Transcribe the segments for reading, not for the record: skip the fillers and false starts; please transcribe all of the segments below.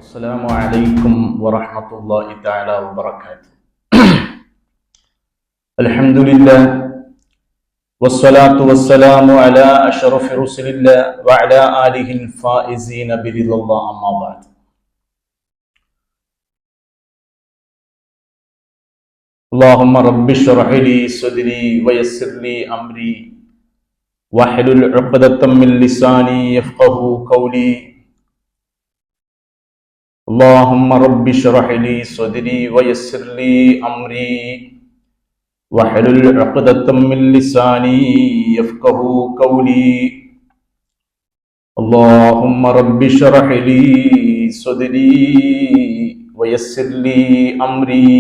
السلام عليكم ورحمة الله تعالى وبركاته. الحمد لله والصلاة والسلام على أشرف رسل الله وعلى آله الفائزين برضا الله أما بعد. اللهم رب اشرح لي صدري ويسر لي أمري واحلل عقدة من لساني يفقه قولي. اللهم رب اشرح لي صدري ويسر لي أمري واحلل عقدة من لساني يفقه قولي. اللهم رب اشرح لي صدري ويسر لي أمري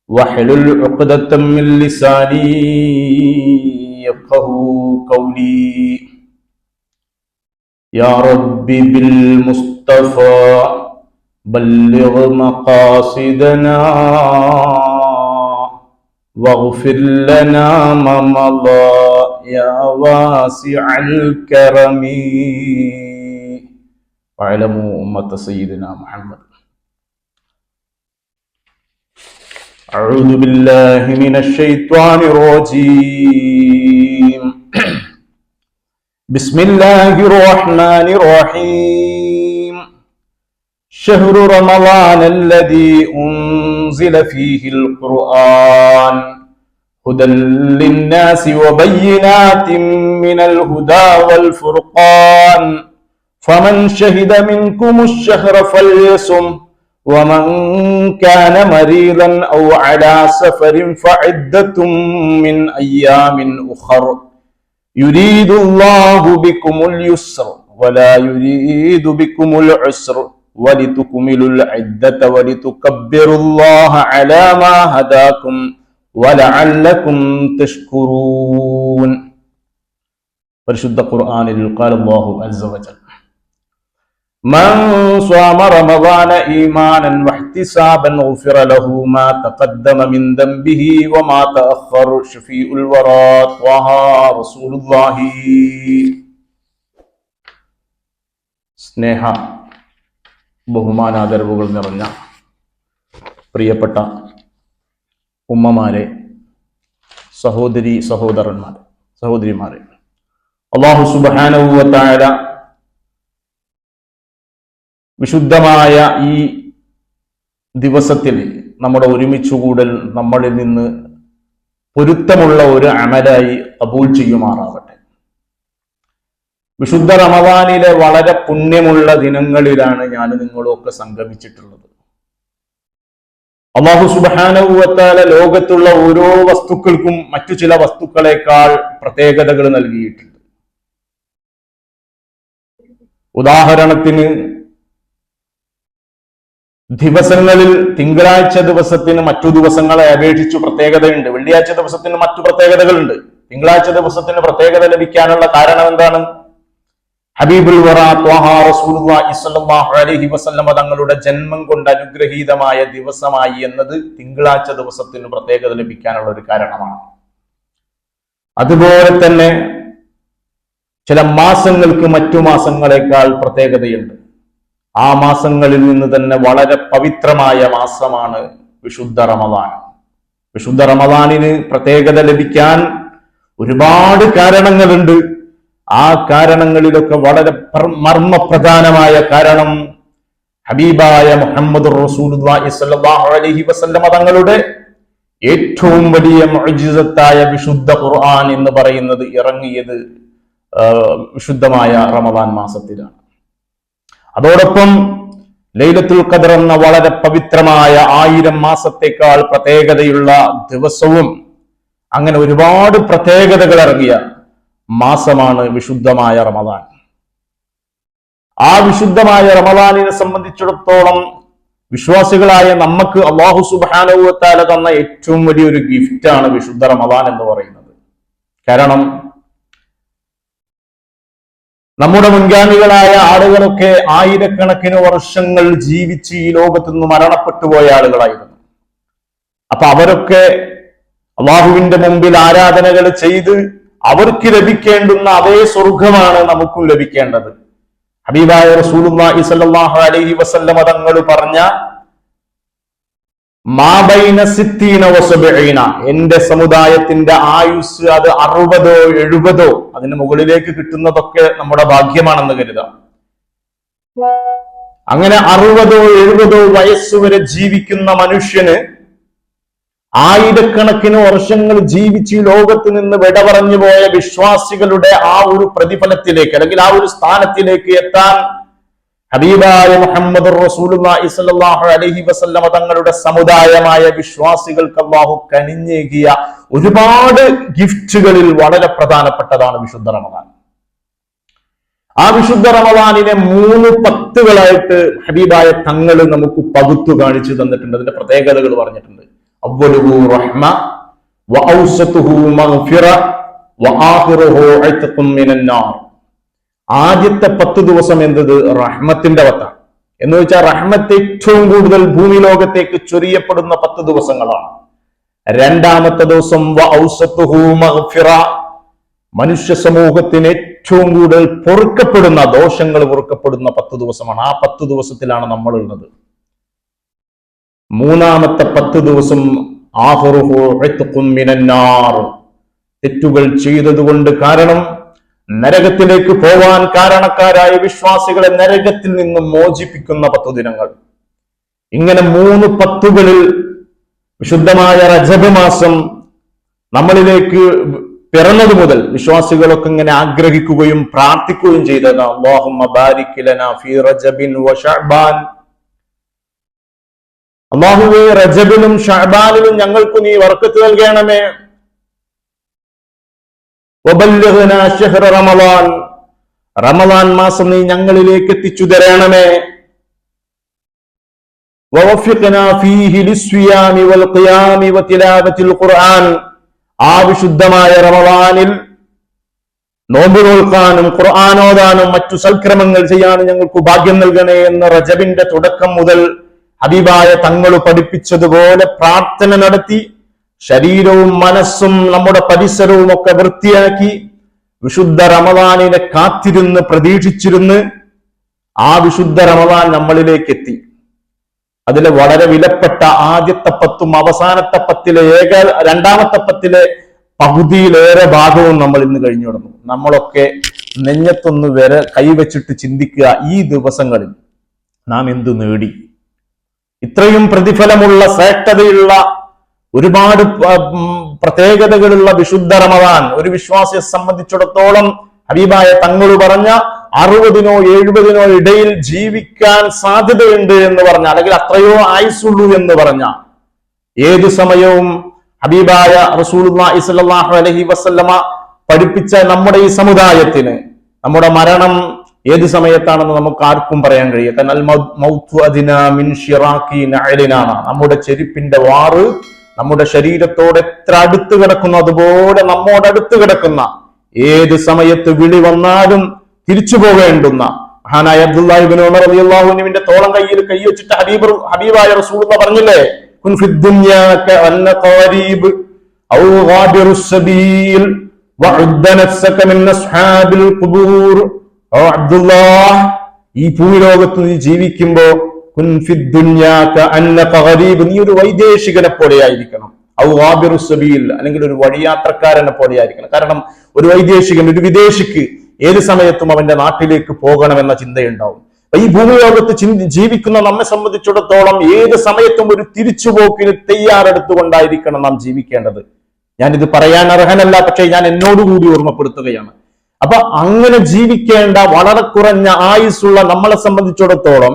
واحلل عقدة من لساني يفقه قولي. يا ربي بالمصطفى بلغ مقاصدنا واغفر لنا ما مضى يا واسع الكرم. واعلموا أمة سيدنا محمد. أعوذ بالله من الشيطان الرجيم. بسم الله الرحمن الرحيم. شهر رمضان الذي أنزل فيه القرآن هدى للناس وبينات من الهدى والفرقان فمن شهد منكم الشهر فليصم ومن كان مريضا أو على سفر فعدة من أيام أخر يريد الله بكم اليسر ولا يريد بكم العسر ولتكملوا العدة ولتكبروا الله على ما هداكم ولعلكم تشكرون. പരിശുദ്ധ ഖുർആനിൽ قال الله عز وجل من صام رمضان إيمانا واحتسابا غفر له ما تقدم من ذنبه وما تأخر شفيع الورى طه رسول الله. സ്നേഹ ബഹുമാനാദരവുകൾ നിറഞ്ഞ പ്രിയപ്പെട്ട ഉമ്മമാരെ, സഹോദരിമാരെ, അല്ലാഹു സുബ്ഹാനഹു വ തആല വിശുദ്ധമായ ഈ ദിവസത്തിൽ നമ്മുടെ ഒരുമിച്ചുകൂടൽ നമ്മളിൽ നിന്ന് പൊരുത്തമുള്ള ഒരു അമലായി ഖബൂൽ ചെയ്യുമാറാവട്ടെ. വിശുദ്ധ റമദാനിലെ വളരെ പുണ്യമുള്ള ദിനങ്ങളിലാണ് ഞാൻ നിങ്ങളൊക്കെ സംഗമിച്ചിട്ടുള്ളത്. അല്ലാഹു സുബ്ഹാനഹു വ തആല ലോകത്തുള്ള ഓരോ വസ്തുക്കൾക്കും മറ്റു ചില വസ്തുക്കളെക്കാൾ പ്രത്യേകതകൾ നൽകിയിട്ടുണ്ട്. ഉദാഹരണത്തിന്, ദിവസങ്ങളിൽ തിങ്കളാഴ്ച ദിവസത്തിന് മറ്റു ദിവസങ്ങളെ അപേക്ഷിച്ചു പ്രത്യേകതയുണ്ട്. വെള്ളിയാഴ്ച ദിവസത്തിന് മറ്റു പ്രത്യേകതകളുണ്ട്. തിങ്കളാഴ്ച ദിവസത്തിന് പ്രത്യേകത ലഭിക്കാനുള്ള കാരണം എന്താണ്? ഹബീബുൽ വറ ത്വഹ റസൂലുള്ളാഹി സ്വല്ലല്ലാഹു അലൈഹി വസല്ലം തങ്ങളുടെ ജന്മം കൊണ്ട് അനുഗ്രഹീതമായ ദിവസമായി എന്നത് തിങ്കളാഴ്ച ദിവസത്തിന് പ്രത്യേകത ലഭിക്കാനുള്ള ഒരു കാരണമാണ്. അതുപോലെ തന്നെ ചില മാസങ്ങൾക്ക് മറ്റു മാസങ്ങളെക്കാൾ പ്രത്യേകതയുണ്ട്. ആ മാസങ്ങളിൽ നിന്ന് തന്നെ വളരെ പവിത്രമായ മാസമാണ് വിശുദ്ധ റമദാൻ. വിശുദ്ധ റമദാനിന് പ്രത്യേകത ലഭിക്കാൻ ഒരുപാട് കാരണങ്ങളുണ്ട്. ആ കാരണങ്ങളിലൊക്കെ വളരെ മർമ്മപ്രധാനമായ കാരണം ഹബീബായ മുഹമ്മദുർ റസൂലുള്ളാഹി സ്വല്ലല്ലാഹു അലൈഹി വസല്ലം തങ്ങളുടെ ഏറ്റവും വലിയ മുഅ്ജിസത്തായ വിശുദ്ധ ഖുർആൻ എന്ന് പറയുന്നത് ഇറങ്ങിയത് വിശുദ്ധമായ റമദാൻ മാസത്തിലാണ്. അതോടൊപ്പം ലൈലത്തുൽ ഖദർ എന്ന വളരെ പവിത്രമായ 1000 മാസത്തേക്കാൾ പ്രത്യേകതയുള്ള ദിവസവും, അങ്ങനെ ഒരുപാട് പ്രത്യേകതകൾ ഇറങ്ങിയ മാസമാണ് വിശുദ്ധമായ റമദാൻ. ആ വിശുദ്ധമായ റമദാനിനെ സംബന്ധിച്ചിടത്തോളം വിശ്വാസികളായ നമുക്ക് അല്ലാഹു സുബ്ഹാനഹു വ തആല തന്ന ഏറ്റവും വലിയൊരു ഗിഫ്റ്റാണ് വിശുദ്ധ റമദാൻ എന്ന് പറയുന്നത്. കാരണം നമ്മുടെ മുൻഗാമികളായ ആളുകളൊക്കെ ആയിരക്കണക്കിന് വർഷങ്ങൾ ജീവിച്ച് ഈ ലോകത്തു നിന്ന് മരണപ്പെട്ടു പോയ ആളുകളായിരുന്നു. അപ്പൊ അവരൊക്കെ അള്ളാഹുവിന്റെ മുമ്പിൽ ആരാധനകൾ ചെയ്ത് അവർക്ക് ലഭിക്കേണ്ടുന്ന അതേ സ്വർഗമാണ് നമുക്കും ലഭിക്കേണ്ടത്. ഹബീബായ റസൂലുള്ളാഹി സ്വല്ലല്ലാഹു അലൈഹി വസല്ലമ തങ്ങൾ പറഞ്ഞ മാബൈന സിത്തീന വസബഈന, എന്റെ സമുദായത്തിന്റെ ആയുസ് അത് 60 70 അതിന് മുകളിലേക്ക് കിട്ടുന്നതൊക്കെ നമ്മുടെ ഭാഗ്യമാണെന്ന് കരുതാം. അങ്ങനെ 60 70 വയസ്സുവരെ ജീവിക്കുന്ന മനുഷ്യന് ആയിരക്കണക്കിന് വർഷങ്ങൾ ജീവിച്ച് ലോകത്ത് നിന്ന് വിട പറഞ്ഞു പോയ വിശ്വാസികളുടെ ആ ഒരു പ്രതിഫലത്തിലേക്ക് അല്ലെങ്കിൽ ആ ഒരു സ്ഥാനത്തിലേക്ക് എത്താൻ ഹബീബായ മുഹമ്മദ് റസൂലുള്ളാഹി സ്വല്ലല്ലാഹു അലൈഹി വസല്ലമ തങ്ങളുടെ സമുദായമായ വിശ്വാസികൾക്ക് അല്ലാഹു കനിഞ്ഞേകിയ ഒരുപാട് ഗിഫ്റ്റുകളിൽ വളരെ പ്രധാനപ്പെട്ടതാണ് വിശുദ്ധ റമദാൻ. ആ വിശുദ്ധ റമദാനിനെ 3 പത്തുകളായിട്ട് ഹബീബായ തങ്ങൾ നമുക്ക് പകുത്തു കാണിച്ചു തന്നിട്ടുണ്ട്. അതിന്റെ പ്രത്യേകതകൾ പറഞ്ഞിട്ടുണ്ട്. അവ്വലുഹു റഹ്മ വഔസതുഹു മഗ്ഫിറ വആഖിറുഹു ഇത്ഖും മിനന്നാർ. ആദ്യത്തെ 10 ദിവസം എന്തത്? റഹ്മത്തിന്റെ പത്താണ്. എന്ന് വെച്ചാൽ റഹ്മത്ത് ഏറ്റവും കൂടുതൽ ഭൂമി ലോകത്തേക്ക് ചൊരിയപ്പെടുന്ന 10 ദിവസങ്ങളാണ്. രണ്ടാമത്തെ ദിവസം വഔസതുഹു മഗ്ഫിറ, മനുഷ്യ സമൂഹത്തിന് ഏറ്റവും കൂടുതൽ പൊറുക്കപ്പെടുന്ന ദോഷങ്ങൾ പൊറുക്കപ്പെടുന്ന 10 ദിവസമാണ്. ആ 10 ദിവസത്തിലാണ് നമ്മൾ ഉള്ളത്. മൂന്നാമത്തെ 10 ദിവസം ആഖിറുഹു ഇത്ഖും മിനന്നാർ, തെറ്റുകൾ ചെയ്തതുകൊണ്ട് കാരണം നരകത്തിലേക്ക് പോവാൻ കാരണക്കാരായ വിശ്വാസികളെ നരകത്തിൽ നിന്നും മോചിപ്പിക്കുന്ന 10 ദിനങ്ങൾ. ഇങ്ങനെ 3 പത്തുകളിൽ വിശുദ്ധമായ റജബ് മാസം നമ്മളിലേക്ക് പിറന്നതു മുതൽ വിശ്വാസികളൊക്കെ ഇങ്ങനെ ആഗ്രഹിക്കുകയും പ്രാർത്ഥിക്കുകയും ചെയ്തത് അല്ലാഹുമ്മ ബാരിക് ലനാ ഫീ റജബിൻ വ ശഅബാൻ, അല്ലാഹുവേ റജബിലും ശഅബാനിലും ഞങ്ങൾക്ക് നീ ബർക്കത്ത് നൽകണമേ. വബല്ലിഗ്നാ ശഹ്റ റമളാൻ, റമളാൻ മാസം നീ ഞങ്ങളിലേക്ക് എത്തിച്ചു തരണമേ. വവഫിഖ്നാ ഫീഹി ലിസ്സിയാമി വൽ ഖിയാമി വതിലാവത്തിൽ ഖുർആൻ, ആ വിശുദ്ധമായ റമളാനിൽ നോമ്പ് നോൽക്കാനും ഖുർആൻ ഓതാനും മറ്റു സൽക്രമങ്ങൾ ചെയ്യാനും ഞങ്ങൾക്ക് ഭാഗ്യം നൽകണേ എന്ന് റജബിന്റെ തുടക്കം മുതൽ ഹബീബായ തങ്ങൾ പഠിപ്പിച്ചതുപോലെ പ്രാർത്ഥന നടത്തി ശരീരവും മനസ്സും നമ്മുടെ പരിസരവും ഒക്കെ വൃത്തിയാക്കി വിശുദ്ധ റമദാനിനെ കാത്തിരുന്ന് പ്രതീക്ഷിച്ചിരുന്ന് ആ വിശുദ്ധ റമദാൻ നമ്മളിലേക്ക് എത്തി. അതിലെ വളരെ വിലപ്പെട്ട ആദ്യത്തെ 10ഉം അവസാനത്തെ 10ലെ രണ്ടാമത്തെ 10ലെ പകുതിയിലേറെ ഭാഗവും നമ്മൾ ഇന്ന് കഴിഞ്ഞു കിടന്നു. നമ്മളൊക്കെ നെഞ്ഞത്തൊന്ന് വരെ കൈവച്ചിട്ട് ചിന്തിക്കുക, ഈ ദിവസങ്ങളിൽ നാം എന്തു നേടി? ഇത്രയും പ്രതിഫലമുള്ള ശ്രേഷ്ഠതയുള്ള ഒരുപാട് പ്രത്യേകതകളുള്ള വിശുദ്ധ റമദാൻ ഒരു വിശ്വാസിയെ സംബന്ധിച്ചിടത്തോളം ഹബീബായ തങ്ങൾ പറഞ്ഞ 60 70 ഇടയിൽ ജീവിക്കാൻ സാധ്യതയുണ്ട് എന്ന് പറഞ്ഞ, അല്ലെങ്കിൽ അത്രയോ ആയുസുള്ളൂ എന്ന് പറഞ്ഞ, ഏതു സമയവും ഹബീബായ റസൂലുള്ളാഹി സ്വല്ലല്ലാഹു അലൈഹി വസല്ലമ പഠിപ്പിച്ച നമ്മുടെ ഈ സമുദായത്തിന് നമ്മുടെ മരണം ഏത് സമയത്താണെന്ന് നമുക്ക് ആർക്കും പറയാൻ കഴിയും. നമ്മുടെ ചെരുപ്പിന്റെ വാറ് നമ്മുടെ ശരീരത്തോട് എത്ര അടുത്ത് കിടക്കുന്നു അതുപോലെ നമ്മോട് അടുത്ത് കിടക്കുന്ന, ഏത് സമയത്ത് വിളി വന്നാലും തിരിച്ചു പോകേണ്ടുന്ന മഹാനായ അബ്ദുല്ലാഹി ഇബ്നു ഉമർ റളിയല്ലാഹു അൻഹുവിന്റെ തോളം കയ്യിൽ കൈ വെച്ചിട്ട് ഹബീബായ റസൂലുള്ളാഹി പറഞ്ഞില്ലേ, കുൻ ഫിദ് ദുനിയാ കഅന്ന ഖരീബ് ഔ ഗാബിറുസ് സബീൽ വഉദ്ദ നഫ്സക മിൻ അസ്ഹാബിൽ ഖുബൂർ. ഓ അബ്ദുല്ലാഹ്, ഈ ഭൂലോകത്ത് നീ ജീവിക്കുമ്പോ കുൻ ഫിദ് ദുനിയാ കഅന്ന ഖരീബ്, നീ ഒരു വൈദേശികനെ പോലെയായിരിക്കണം. ഔ ഗാബിറുസ് സബീൽ, അല്ലെങ്കിൽ ഒരു വഴിയാത്രക്കാരനെ പോലെയായിരിക്കണം. കാരണം ഒരു വൈദേശികൻ, ഒരു വിദേശിക്ക് ഏത് സമയത്തും അവന്റെ നാട്ടിലേക്ക് പോകണമെന്ന ചിന്തയുണ്ടാവും. ഈ ഭൂമിലോകത്ത് ജീവിക്കുന്ന നമ്മെ സംബന്ധിച്ചിടത്തോളം ഏത് സമയത്തും ഒരു തിരിച്ചുപോക്കിന് തയ്യാറെടുത്തുകൊണ്ടായിരിക്കണം നാം ജീവിക്കേണ്ടത്. ഞാനിത് പറയാൻ അർഹനല്ല, പക്ഷേ ഞാൻ എന്നോടുകൂടി ഓർമ്മപ്പെടുത്തുകയാണ്. അപ്പൊ അങ്ങനെ ജീവിക്കേണ്ട വളരെ കുറഞ്ഞ ആയുസ്സുള്ള നമ്മളെ സംബന്ധിച്ചിടത്തോളം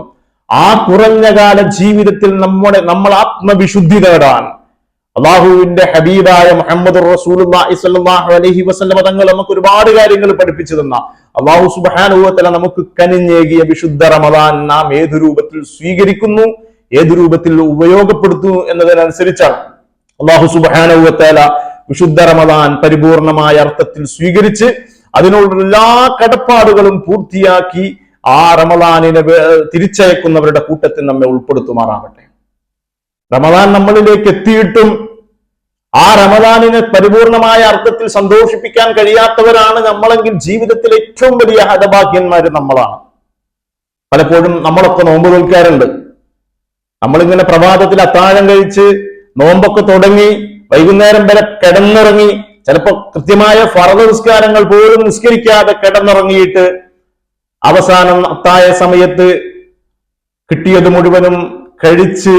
ആ കുറഞ്ഞ കാല ജീവിതത്തിൽ നമ്മൾ ആത്മവിശുദ്ധി നേടാൻ അള്ളാഹുവിന്റെ ഹബീബായ മുഹമ്മദ് റസൂലുള്ളാഹി സ്വല്ലല്ലാഹു അലൈഹി വസല്ലമ തങ്ങൾ നമുക്ക് ഒരുപാട് കാര്യങ്ങൾ പഠിപ്പിച്ചു തന്ന അള്ളാഹു സുബ്ഹാനഹു വ തആല നമുക്ക് കനിഞ്ഞേകിയ വിശുദ്ധ റമദാൻ നാം ഏതു രൂപത്തിൽ സ്വീകരിക്കുന്നു, ഏതു രൂപത്തിൽ ഉപയോഗപ്പെടുത്തുന്നു എന്നതിനനുസരിച്ചാണ് അള്ളാഹു സുബ്ഹാനഹു വ തആല വിശുദ്ധ റമദാൻ പരിപൂർണമായ അർത്ഥത്തിൽ സ്വീകരിച്ച് അതിനുള്ള എല്ലാ കടപ്പാടുകളും പൂർത്തിയാക്കി ആ റമദാനിനെ തിരിച്ചയക്കുന്നവരുടെ കൂട്ടത്തിൽ നമ്മെ ഉൾപ്പെടുത്തുമാറാകട്ടെ. റമദാൻ നമ്മളിലേക്ക് എത്തിയിട്ടും ആ റമദാനിനെ പരിപൂർണമായ അർത്ഥത്തിൽ സന്തോഷിപ്പിക്കാൻ കഴിയാത്തവരാണ് നമ്മളെങ്കിൽ ജീവിതത്തിലെ ഏറ്റവും വലിയ ഹതഭാഗ്യന്മാര് നമ്മളാണ്. പലപ്പോഴും നമ്മളൊക്കെ നോമ്പ് നോൽക്കാറുണ്ട്. നമ്മളിങ്ങനെ പ്രഭാതത്തിൽ അത്താഴം കഴിച്ച് നോമ്പൊക്കെ തുടങ്ങി വൈകുന്നേരം വരെ കിടന്നുറങ്ങി, ചിലപ്പോ കൃത്യമായ ഫർദ് നിസ്കാരങ്ങൾ പോലും നിസ്കരിക്കാതെ കിടന്നുറങ്ങിയിട്ട് അവസാനം അത്താഴ സമയത്ത് കിട്ടിയത് മുഴുവനും കഴിച്ച്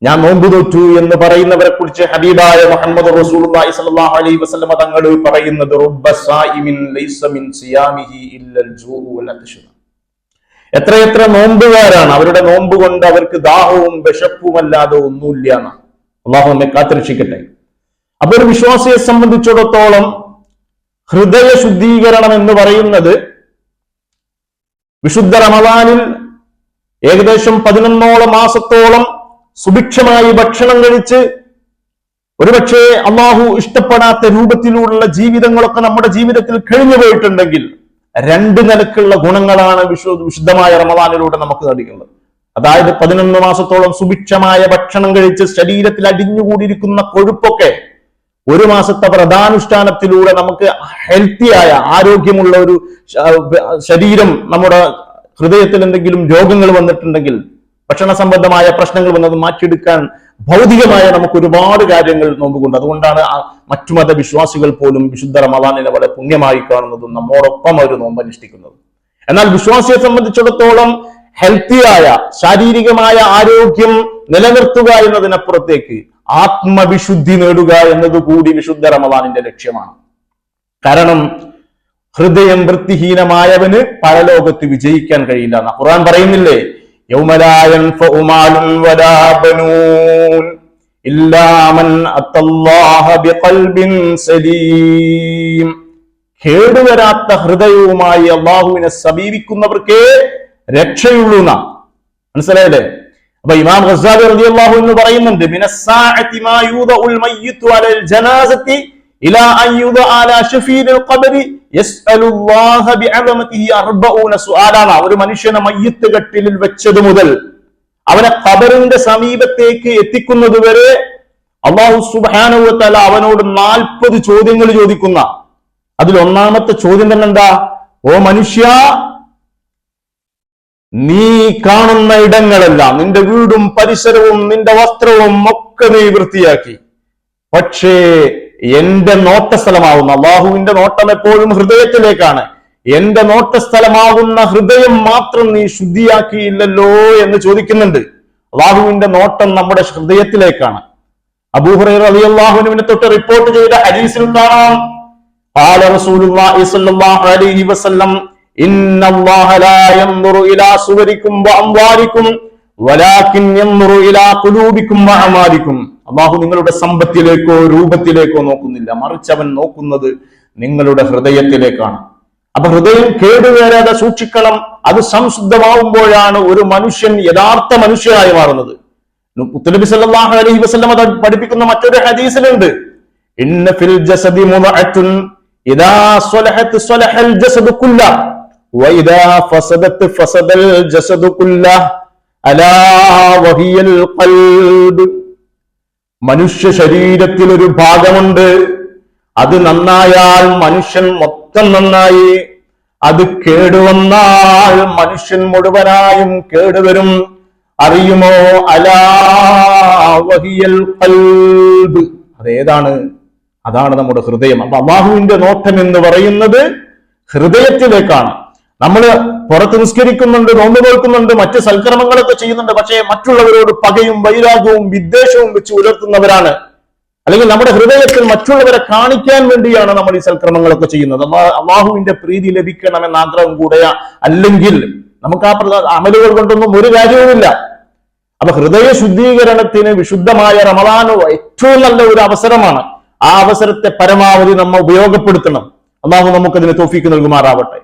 ഞാൻ നോമ്പ് തോറ്റു എന്ന് പറയുന്നവരെ കുറിച്ച് ഹബീബായ മുഹമ്മദ് റസൂലുള്ളാഹി സ്വല്ലല്ലാഹു അലൈഹി വസല്ലം തങ്ങൾ പറയുന്നത് റബ്ബ സായിമിൻ ലൈസ മിൻ സിയാമിഹി ഇല്ലൽ ജൂഉ വൽ അത്ശ്. എത്രയെത്ര നോമ്പുകാരാണ്, അവരുടെ നോമ്പ് കൊണ്ട് അവർക്ക് ദാഹവും വിശപ്പും അല്ലാതെ ഒന്നുമില്ല എന്നാണ്. അള്ളാഹു നമ്മെ കാത്തുരക്ഷിക്കട്ടെ. അപ്പൊ ഒരു വിശ്വാസിയെ സംബന്ധിച്ചിടത്തോളം ഹൃദയ ശുദ്ധീകരണം എന്ന് പറയുന്നത് വിശുദ്ധ റമദാനിൽ ഏകദേശം 11 മാസത്തോളം സുഭിക്ഷമായി ഭക്ഷണം കഴിച്ച് ഒരുപക്ഷെ അള്ളാഹു ഇഷ്ടപ്പെടാത്ത രൂപത്തിലുള്ള ജീവിതങ്ങളൊക്കെ നമ്മുടെ ജീവിതത്തിൽ കഴിഞ്ഞു പോയിട്ടുണ്ടെങ്കിൽ 2 നിലക്കുള്ള ഗുണങ്ങളാണ് വിശുദ്ധമായ റമദാനിലൂടെ നമുക്ക് ലഭിക്കുന്നത്. അതായത് 11 മാസത്തോളം സുഭിക്ഷമായ ഭക്ഷണം കഴിച്ച് ശരീരത്തിൽ അടിഞ്ഞുകൂടിയിരിക്കുന്ന കൊഴുപ്പൊക്കെ 1 മാസത്തെ വ്രതാനുഷ്ഠാനത്തിലൂടെ നമുക്ക് ഹെൽത്തിയായ ആരോഗ്യമുള്ള ഒരു ശരീരം, നമ്മുടെ ഹൃദയത്തിൽ എന്തെങ്കിലും രോഗങ്ങൾ വന്നിട്ടുണ്ടെങ്കിൽ, ഭക്ഷണ സംബന്ധമായ പ്രശ്നങ്ങൾ വന്നത് മാറ്റിയെടുക്കാൻ ഭൗതികമായ നമുക്ക് ഒരുപാട് കാര്യങ്ങൾ നോമ്പുകൊണ്ട്. അതുകൊണ്ടാണ് മറ്റു മത വിശ്വാസികൾ പോലും വിശുദ്ധ റമദാനിനെ വളരെ പുണ്യമായി കാണുന്നതും നമ്മോടൊപ്പം അവർ നോമ്പ് അനുഷ്ഠിക്കുന്നതും. എന്നാൽ വിശ്വാസിയെ സംബന്ധിച്ചിടത്തോളം ഹെൽത്തിയായ ശാരീരികമായ ആരോഗ്യം നിലനിർത്തുക എന്നതിനപ്പുറത്തേക്ക് ആത്മവിശുദ്ധി നേടുക എന്നതുകൂടി വിശുദ്ധ റമദാനിന്റെ ലക്ഷ്യമാണ്. കാരണം ഹൃദയം വൃത്തിഹീനമായവന് പരലോകത്ത് വിജയിക്കാൻ കഴിയില്ല എന്ന് ഖുർആൻ പറയുന്നില്ലേ? യൗമ ലാ യൻഫഉ മാലുൻ വലാ ബനൂൻ ഇല്ലാ മൻ അത്തല്ലാഹ ബിഖൽബിൻ സലീം. കേടുവരാത്ത ഹൃദയവുമായി അല്ലാഹുവിനെ സമീപിക്കുന്നവർക്ക് രക്ഷയുള്ളൂ എന്നാ. മനസ്സിലായല്ലേ? അപ്പൊ ഇമാം ഗസ്സാലി റളിയല്ലാഹു അൻഹു പറയുന്നുണ്ട്, മിനസ്സാഅതി മാ യൂദഉൽ മയ്യിതു അലൽ ജനാസതി ഇലാ അൻ യൂദഅ അലാ ശഫീരിൽ ഖബരി യസ്അലുല്ലാഹ ബിഅദമതിഹി 40 സുആലാന. ഒരു മനുഷ്യനെ മയ്യിത്ത് കട്ടിലിൽ വെച്ചത് മുതൽ അവനെ ഖബറിന്റെ സമീപത്തേക്ക് എത്തിക്കുന്നത് വരെ അല്ലാഹു സുബ്ഹാനഹു വ തആല അവനോട് 40 ചോദ്യങ്ങൾ ചോദിക്കുന്ന അതിൽ ഒന്നാമത്തെ ചോദ്യം തന്നെ എന്താ? ഓ മനുഷ്യ, നീ കാണുന്ന ഇടങ്ങളെല്ലാം, നിന്റെ വീടും പരിസരവും നിന്റെ വസ്ത്രവും ഒക്കെ നീ വൃത്തിയാക്കി, പക്ഷേ എന്റെ നോട്ടസ്ഥലമാവുന്ന, അള്ളാഹുവിന്റെ നോട്ടം എപ്പോഴും ഹൃദയത്തിലേക്കാണ്, എന്റെ നോട്ടസ്ഥലമാകുന്ന ഹൃദയം മാത്രം നീ ശുദ്ധിയാക്കിയില്ലല്ലോ എന്ന് ചോദിക്കുന്നുണ്ട്. അള്ളാഹുവിന്റെ നോട്ടം നമ്മുടെ ഹൃദയത്തിലേക്കാണ്. അബൂ ഹുറൈറ റളിയല്ലാഹു അൻഹുവിനെ തൊട്ട് റിപ്പോർട്ട് ചെയ്ത ഹദീസിൽ കാണാം, ഖാല റസൂലുള്ളാഹി സ്വല്ലല്ലാഹു അലൈഹി വസല്ലം ഇന്നല്ലാഹ ലാ യൻദുറു ഇലാ സുവരിക്കും വഅംവാലിക്കും വലാകിൻ യൻദുറു ഇലാ ഖുലൂബിക്കും വഅമാലിക്കും. അല്ലാഹു നിങ്ങളുടെ സമ്പത്തിലേക്കോ രൂപത്തിലേക്കോ നോക്കുന്നില്ല, മറിച്ച് അവൻ നോക്കുന്നത് നിങ്ങളുടെ ഹൃദയത്തിലേക്കാണ്. അപ്പൊ ഹൃദയം കേടുവരാതെ സൂക്ഷിക്കണം. അത് സംശുദ്ധമാവുമ്പോഴാണ് ഒരു മനുഷ്യൻ യഥാർത്ഥ മനുഷ്യനായി മാറുന്നത്. നബി സല്ലല്ലാഹു അലൈഹി വസല്ലം അത് പഠിപ്പിക്കുന്ന മറ്റൊരു ഹദീസിലുണ്ട്, ഇന്ന ഫിൽ ജസദി മുദ്അത്തുൻ ഇദാ സ്വലഹത് സ്വലഹൽ ജസദു കുല്ലഹു വഇദാ ഫസദത് ഫസദൽ ജസദു കുല്ലഹു അലാ വഹിയൽ ഖൽബ്. മനുഷ്യ ശരീരത്തിൽ ഒരു ഭാഗമുണ്ട്, അത് നന്നായാൽ മനുഷ്യൻ മൊത്തം നന്നായി, അത് കേടുവന്നാൽ മനുഷ്യൻ മുഴുവനായും കേടുവരും. അറിയുമോ? അലാ വഹിയൽ ഖൽബ്. അതേതാണ്? അതാണ് നമ്മുടെ ഹൃദയം. അപ്പൊ അല്ലാഹുവിന്റെ നോട്ടം എന്ന് പറയുന്നത് ഹൃദയത്തിലേക്കാണ്. നമ്മൾ പുറത്ത് നിസ്കരിക്കുന്നുണ്ട്, നോമ്പ് നോൽക്കുന്നുണ്ട്, മറ്റ് സൽക്കർമ്മങ്ങളൊക്കെ ചെയ്യുന്നുണ്ട്, പക്ഷേ മറ്റുള്ളവരോട് പകയും വൈരാഗ്യവും വിദ്വേഷവും വെച്ച് ഉയർത്തുന്നവരാണ്. അല്ലെങ്കിൽ നമ്മുടെ ഹൃദയത്തിൽ മറ്റുള്ളവരെ കാണിക്കാൻ വേണ്ടിയാണ് നമ്മൾ ഈ സൽക്കർമ്മങ്ങളൊക്കെ ചെയ്യുന്നത്. അല്ലാഹുവിന്റെ പ്രീതി ലഭിക്കണമെന്ന ആഗ്രഹം കൂടെ, അല്ലെങ്കിൽ നമുക്ക് ആ അമലുകൾ കൊണ്ടൊന്നും ഒരു കാര്യവുമില്ല. അപ്പൊ ഹൃദയ ശുദ്ധീകരണത്തിന് വിശുദ്ധമായ റമദാൻ ഏറ്റവും നല്ല ഒരു അവസരമാണ്. ആ അവസരത്തെ പരമാവധി നമ്മൾ ഉപയോഗപ്പെടുത്തണം. അല്ലാഹു നമുക്കതിന് തൗഫീക്ക് നൽകുമാറാവട്ടെ.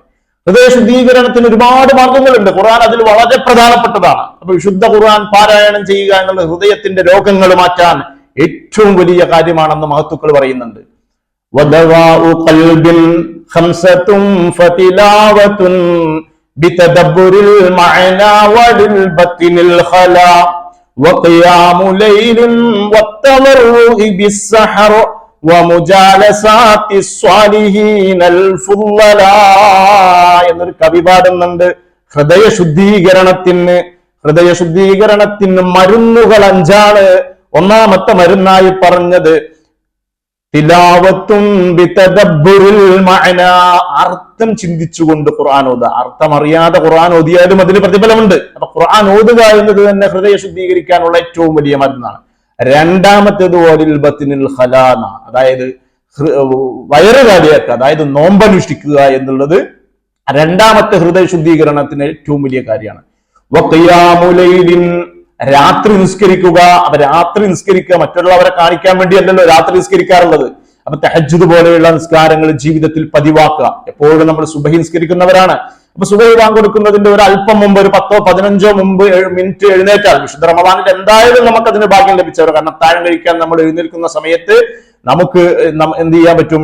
ഹൃദയ ശുദ്ധീകരണത്തിന് ഒരുപാട് മാർഗങ്ങളുണ്ട്. ഖുർആൻ അതിൽ വളരെ പ്രധാനപ്പെട്ടതാണ്. അപ്പൊ വിശുദ്ധ ഖുർആൻ പാരായണം ചെയ്യുക എന്നുള്ളത് ഹൃദയത്തിന്റെ രോഗങ്ങൾ മാറ്റാൻ ഏറ്റവും വലിയ കാര്യമാണെന്ന് മഹത്തുക്കൾ പറയുന്നുണ്ട്. വദവാഉ ഖൽബിൻ ഖംസതുൻ ഫതിലാവതുൻ ബിതദബ്ബുരിൽ മഅനാ വലിൽ ബത്തിനിൽ ഖലാ വഖിയാമു ലൈലിൻ വത്തദറുഇ ബിസ്സഹർ എന്നൊരു കവി പാടുന്നുണ്ട്. ഹൃദയ ശുദ്ധീകരണത്തിന് മരുന്നുകൾ 5 ഒന്നാമത്തെ മരുന്നായി പറഞ്ഞത് തിലാവത്തും ബിതദബ്ബുറിൽ മഅന, അർത്ഥം ചിന്തിച്ചുകൊണ്ട് ഖുർആൻ ഓതുക. അർത്ഥം അറിയാതെ ഖുർആൻ ഓതിയാലും അതിന് പ്രതിഫലമുണ്ട്. അപ്പൊ ഖുർആൻ ഓതുക എന്നത് തന്നെ ഹൃദയ ശുദ്ധീകരിക്കാനുള്ള ഏറ്റവും വലിയ മരുന്നാണ്. രണ്ടാമത്തേത് വലിൽ ബത്തിനിൽ ഖലാന, അതായത് വയറ് കാലിയാക്കുക, അതായത് നോമ്പനുഷ്ഠിക്കുക എന്നുള്ളത് രണ്ടാമത്തെ ഹൃദയ ശുദ്ധീകരണത്തിന് ഏറ്റവും വലിയ കാര്യമാണ്. വഖിയാമുലൈലിൻ, രാത്രി നിസ്കരിക്കുക. അപ്പൊ രാത്രി നിസ്കരിക്കുക മറ്റുള്ളവരെ കാണിക്കാൻ വേണ്ടിയല്ലല്ലോ രാത്രി നിസ്കരിക്കാറുള്ളത്. അപ്പൊ തഹജ്ജുദ് പോലെയുള്ള നിസ്കാരങ്ങൾ ജീവിതത്തിൽ പതിവാക്കുക. എപ്പോഴും നമ്മൾ സുബഹി നിസ്കരിക്കുന്നവരാണ്. അപ്പൊ സുബഹി ബാങ്ക് കൊടുക്കുന്നതിന്റെ ഒരു അല്പം മുമ്പ്, ഒരു 10-15 മിനിറ്റ് എഴുന്നേറ്റാൽ, വിശുദ്ധ റമദാനിൽ എന്തായാലും നമുക്ക് അതിന് ഭാഗ്യം ലഭിച്ചവർ. കാരണം അത്താഴം കഴിക്കാൻ നമ്മൾ എഴുന്നേൽക്കുന്ന സമയത്ത് നമുക്ക് എന്ത് ചെയ്യാൻ പറ്റും?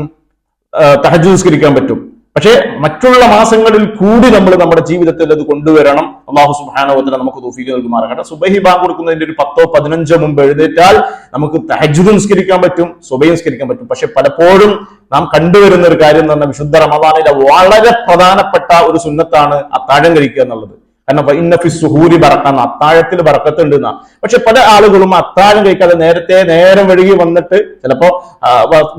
തഹജ്ജുദ് നിസ്കരിക്കാൻ പറ്റും. പക്ഷേ മറ്റുള്ള മാസങ്ങളിൽ കൂടി നമ്മൾ നമ്മുടെ ജീവിതത്തിൽ അത് കൊണ്ടുവരണം. അല്ലാഹു സുബ്ഹാനഹു വ തആല നമുക്ക് തൗഫീഖ് നൽകുമാറാകട്ടെ. സുബഹി ബാങ്ക് കൊടുക്കുന്നതിന്റെ ഒരു 10-15 മുമ്പ് എഴുന്നേറ്റാൽ നമുക്ക് തഹജ്ജുദ് നിസ്കരിക്കാൻ പറ്റും, സുബഹി നിസ്കരിക്കാൻ പറ്റും. പക്ഷെ പലപ്പോഴും നാം കണ്ടുവരുന്ന ഒരു കാര്യം എന്ന് പറഞ്ഞാൽ വിശുദ്ധ റമദാനിലെ വളരെ പ്രധാനപ്പെട്ട ഒരു സുന്നത്താണ് അത്താഴം കഴിക്കുക എന്നുള്ളത്. കാരണം സുഹൂരി ബറക്കാന്ന്, അത്താഴത്തിൽ ബറക്കത്തുണ്ട് എന്നാ. പക്ഷെ പല ആളുകളും അത്താഴം കഴിക്കാതെ നേരം വഴുകി വന്നിട്ട്, ചിലപ്പോ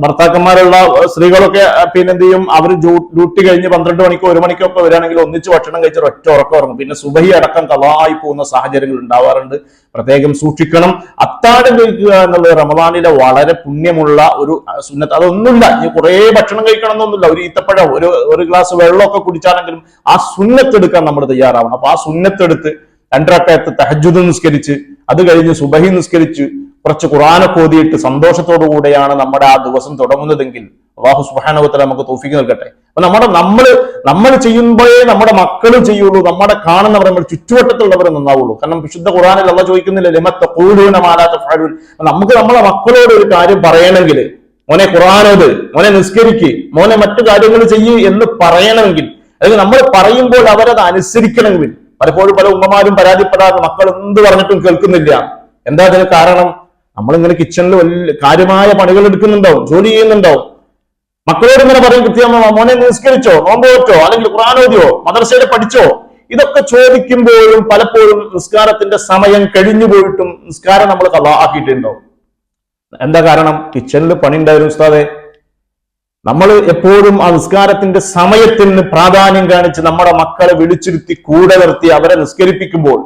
ഭർത്താക്കന്മാരുള്ള സ്ത്രീകളൊക്കെ പിന്നെ എന്ത് ചെയ്യും, അവർ ഡ്യൂട്ടി കഴിഞ്ഞ് 12 മണിക്കോ 1 മണിക്കോ ഒക്കെ വരികയാണെങ്കിൽ ഒന്നിച്ച് ഭക്ഷണം കഴിച്ചാൽ ഒറ്റ ഉറക്കം ഉറങ്ങും. പിന്നെ സുബഹി അടക്കം കളായി പോകുന്ന സാഹചര്യങ്ങൾ ഉണ്ടാവാറുണ്ട്. പ്രത്യേകം സൂക്ഷിക്കണം. അത്താഴം കഴിക്കുക എന്നുള്ളത് റമദാനിലെ വളരെ പുണ്യമുള്ള ഒരു സുന്നത്ത്. അതൊന്നുമില്ല, ഇനി കുറെ ഭക്ഷണം കഴിക്കണം എന്നൊന്നുമില്ല. ഒരു ഈത്തപ്പഴം, ഒരു ഗ്ലാസ് വെള്ളമൊക്കെ കുടിച്ചാണെങ്കിലും ആ സുന്നത്ത് എടുക്കാൻ നമ്മൾ തയ്യാറാവണം. അപ്പൊ ആ സുന്നത്തെടുത്ത് 2 റക്അത്ത് തഹജ്ജുദ് നിസ്കരിച്ച്, അത് കഴിഞ്ഞ് സുബഹി നിസ്കരിച്ച് കുറച്ച് ഖുർആനൊക്കെ ഓതിയിട്ട് സന്തോഷത്തോടു കൂടെയാണ് നമ്മുടെ ആ ദിവസം തുടങ്ങുന്നതെങ്കിൽ അല്ലാഹു സുബ്ഹാനഹു വ തആല നമുക്ക് തൗഫീഖ് നൽകട്ടെ. അപ്പൊ നമ്മൾ ചെയ്യുമ്പോഴേ നമ്മുടെ മക്കളും ചെയ്യുള്ളൂ, നമ്മുടെ കാണുന്നവർ, നമ്മുടെ ചുറ്റുവട്ടത്തുള്ളവർ നന്നാവുള്ളൂ. കാരണം വിശുദ്ധ ഖുർആനിൽ അല്ലാഹു ചോദിക്കുന്നില്ല ലിമ തഖൂലൂന മാ ലാ തഫഅലൂൻ. നമുക്ക് നമ്മളെ മക്കളോട് ഒരു കാര്യം പറയണമെങ്കിൽ, മോനെ ഖുർആനോത്, മോനെ നിസ്കരിക്ക്, മോനെ മറ്റു കാര്യങ്ങൾ ചെയ്യ് എന്ന് പറയണമെങ്കിൽ, അല്ലെങ്കിൽ നമ്മൾ പറയുമ്പോൾ അവരത് അനുസരിക്കണമെങ്കിൽ, പലപ്പോഴും പല ഉമ്മമാരും പരാതിപ്പെടാറ് മക്കൾ എന്ത് പറഞ്ഞിട്ടും കേൾക്കുന്നില്ല. എന്താ അതിന് കാരണം? നമ്മളിങ്ങനെ കിച്ചണിൽ വലിയ കാര്യമായ പണികൾ എടുക്കുന്നുണ്ടാവും, ജോലി ചെയ്യുന്നുണ്ടാവും. മക്കളോട് ഇങ്ങനെ പറയും കൃത്യം, മോനെ നിസ്കരിച്ചോ, നോമ്പ് വെച്ചോ, അല്ലെങ്കിൽ ഖുർആൻ ഓതിയോ, മദ്രസയിൽ പഠിച്ചോ? ഇതൊക്കെ ചോദിക്കുമ്പോഴും പലപ്പോഴും നിസ്കാരത്തിന്റെ സമയം കഴിഞ്ഞു പോയിട്ടും നിസ്കാരം നമ്മൾ ഖളാ ആക്കിയിട്ടുണ്ടാവും. എന്താ കാരണം? കിച്ചണിൽ പണി ഉണ്ടായിരുന്നു ഉസ്താദേ. നമ്മൾ എപ്പോഴും ആ നിസ്കാരത്തിന്റെ സമയത്തിന് പ്രാധാന്യം കാണിച്ച് നമ്മുടെ മക്കളെ വിളിച്ചിരുത്തി കൂടെ നിർത്തി അവരെ നിസ്കരിപ്പിക്കുമ്പോൾ,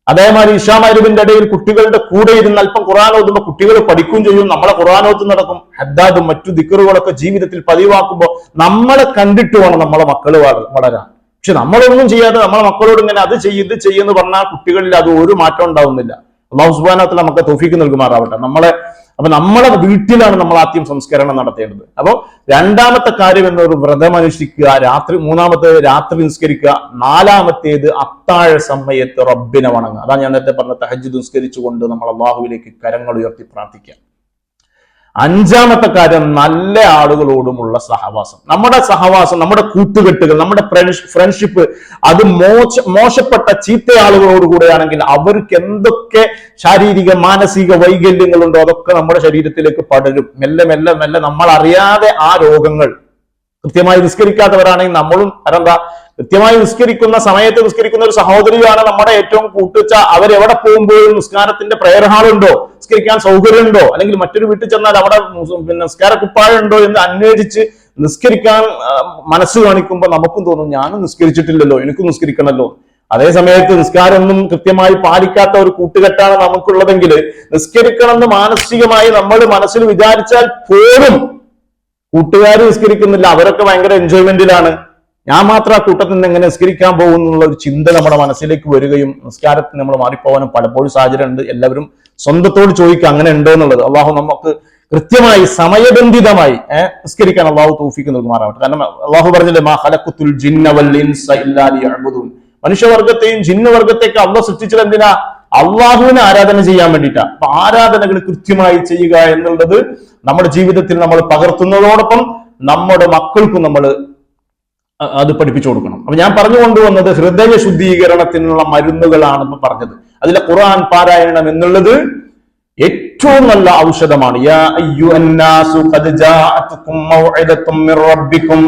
അതേമാതിരി ഇശാമഗ്രിബിന്റെ ഇടയിൽ കുട്ടികളുടെ കൂടെ ഇരുന്ന് അല്പം ഖുർആൻ ഓതുമ്പോൾ കുട്ടികൾ പഠിക്കുകയും ചെയ്യും, നമ്മളെ ഖുർആൻ ഓത്ത് നടക്കും. ഹദ്ദാദും മറ്റു ദിക്റുകളൊക്കെ ജീവിതത്തിൽ പതിവാക്കുമ്പോൾ നമ്മളെ കണ്ടിട്ട് വേണം നമ്മളെ മക്കൾ വളരാൻ. പക്ഷെ നമ്മളൊന്നും ചെയ്യാതെ നമ്മളെ മക്കളോട് ഇങ്ങനെ അത് ഇത് ചെയ്യുമെന്ന് പറഞ്ഞാൽ കുട്ടികളിൽ അത് ഒരു മാറ്റം ഉണ്ടാവുന്നില്ല. അല്ലാഹു സുബ്ഹാനഹു വ തആല നമുക്ക് തൗഫീഖ് നൽകുമാറാവട്ടെ. നമ്മളെ വീട്ടിലാണ് നമ്മൾ ആദ്യം സംസ്കരണം നടത്തേണ്ടത്. അപ്പോൾ രണ്ടാമത്തെ കാര്യം എന്നൊരു വ്രതം അനുഷ്ഠിക്കുക, മൂന്നാമത്തേത് രാത്രി നിസ്കരിക്കുക, നാലാമത്തേത് അത്താഴ സമയത്ത് റബ്ബിനെ വണങ്ങുക. അതാണ് ഞാൻ നേരത്തെ പറഞ്ഞ തഹജ്ജുദ് നിസ്കരിച്ചുകൊണ്ട് നമ്മൾ അല്ലാഹുവിലേക്ക് കരങ്ങൾ ഉയർത്തി പ്രാർത്ഥിക്കുക. അഞ്ചാമത്തെ കാര്യം നല്ല ആളുകളോടുമുള്ള സഹവാസം. നമ്മുടെ സഹവാസം, നമ്മുടെ കൂട്ടുകെട്ടുകൾ, നമ്മുടെ ഫ്രണ്ട്ഷിപ്പ് അത് മോശപ്പെട്ട ചീത്ത ആളുകളോട് കൂടെയാണെങ്കിൽ അവർക്ക് എന്തൊക്കെ ശാരീരിക മാനസിക വൈകല്യങ്ങളുണ്ടോ അതൊക്കെ നമ്മുടെ ശരീരത്തിലേക്ക് പടരും. മെല്ലെ മെല്ലെ മെല്ലെ നമ്മൾ അറിയാതെ ആ രോഗങ്ങൾ, കൃത്യമായി നിസ്കരിക്കാത്തവരാണെങ്കിൽ നമ്മളും അതെന്താ, കൃത്യമായി നിസ്കരിക്കുന്ന സമയത്ത് നിസ്കരിക്കുന്ന ഒരു സഹോദരിയാണ് നമ്മുടെ ഏറ്റവും കൂട്ടുവെച്ച, അവരെവിടെ പോകുമ്പോഴും നിസ്കാരത്തിന്റെ പ്രയർ ഹാളുണ്ടോ, നിസ്കരിക്കാൻ സൗകര്യമുണ്ടോ, അല്ലെങ്കിൽ മറ്റൊരു വീട്ടിൽ ചെന്നാൽ അവിടെ നിസ്കാര കുപ്പാഴുണ്ടോ എന്ന് അന്വേഷിച്ച് നിസ്കരിക്കാൻ മനസ്സ് കാണിക്കുമ്പോൾ നമുക്കും തോന്നും ഞാനും നിസ്കരിച്ചിട്ടില്ലല്ലോ, എനിക്കും നിസ്കരിക്കണമല്ലോ. അതേ സമയത്ത് നിസ്കാരമൊന്നും കൃത്യമായി പാലിക്കാത്ത ഒരു കൂട്ടുകെട്ടാണ് നമുക്കുള്ളതെങ്കിൽ നിസ്കരിക്കണമെന്ന് മാനസികമായി നമ്മൾ മനസ്സിൽ വിചാരിച്ചാൽ പോലും കൂട്ടുകാർ നിസ്കരിക്കുന്നില്ല, അവരൊക്കെ ഭയങ്കര എൻജോയ്മെന്റിലാണ്, ഞാൻ മാത്രം ആ കൂട്ടത്തിൽ നിന്ന് എങ്ങനെ നിസ്കരിക്കാൻ പോകുന്നുള്ള ഒരു ചിന്ത നമ്മുടെ മനസ്സിലേക്ക് വരികയും നിസ്കാരത്തിൽ നമ്മൾ മാറിപ്പോകാനും പലപ്പോഴും സാഹചര്യമുണ്ട്. എല്ലാവരും സ്വന്തത്തോട് ചോദിക്കുക അങ്ങനെ ഉണ്ടോ എന്നുള്ളത്. അള്ളാഹു നമുക്ക് കൃത്യമായി സമയബന്ധിതമായി നിസ്കരിക്കാൻ അള്ളാഹു തൗഫീഖ് നൽകുമാറാവട്ടെ. കാരണം അള്ളാഹു പറഞ്ഞില്ലേ, മാ ഖലഖതുൽ ജിന്ന വൽ ഇൻസ ഇല്ലാ ലിയഅ്ബുദൂൻ. മനുഷ്യവർഗത്തെയും ജിന്നവർഗത്തെയൊക്കെ അള്ളാഹ് സൃഷ്ടിച്ചത് എന്തിനാ? അള്ളാഹുവിനെ ആരാധന ചെയ്യാൻ വേണ്ടിയിട്ടാണ്. അപ്പൊ ആരാധനകൾ കൃത്യമായി ചെയ്യുക എന്നുള്ളത് നമ്മുടെ ജീവിതത്തിൽ നമ്മൾ പകർത്തുന്നതോടൊപ്പം നമ്മുടെ മക്കൾക്കും നമ്മൾ അത് പഠിപ്പിച്ചു കൊടുക്കണം. അപ്പൊ ഞാൻ പറഞ്ഞു കൊണ്ടുവന്നത് ഹൃദയ ശുദ്ധീകരണത്തിനുള്ള മരുന്നുകളാണ് ഇപ്പൊ പറഞ്ഞത്. അതിലെ ഖുർആൻ പാരായണം എന്നുള്ളത് ഏറ്റവും നല്ല ഔഷധമാണ്. യാ അയ്യുഹന്നാസു ഖദ് ജാഅതുകും മൗഇദത്തും മിർ റബ്ബിക്കും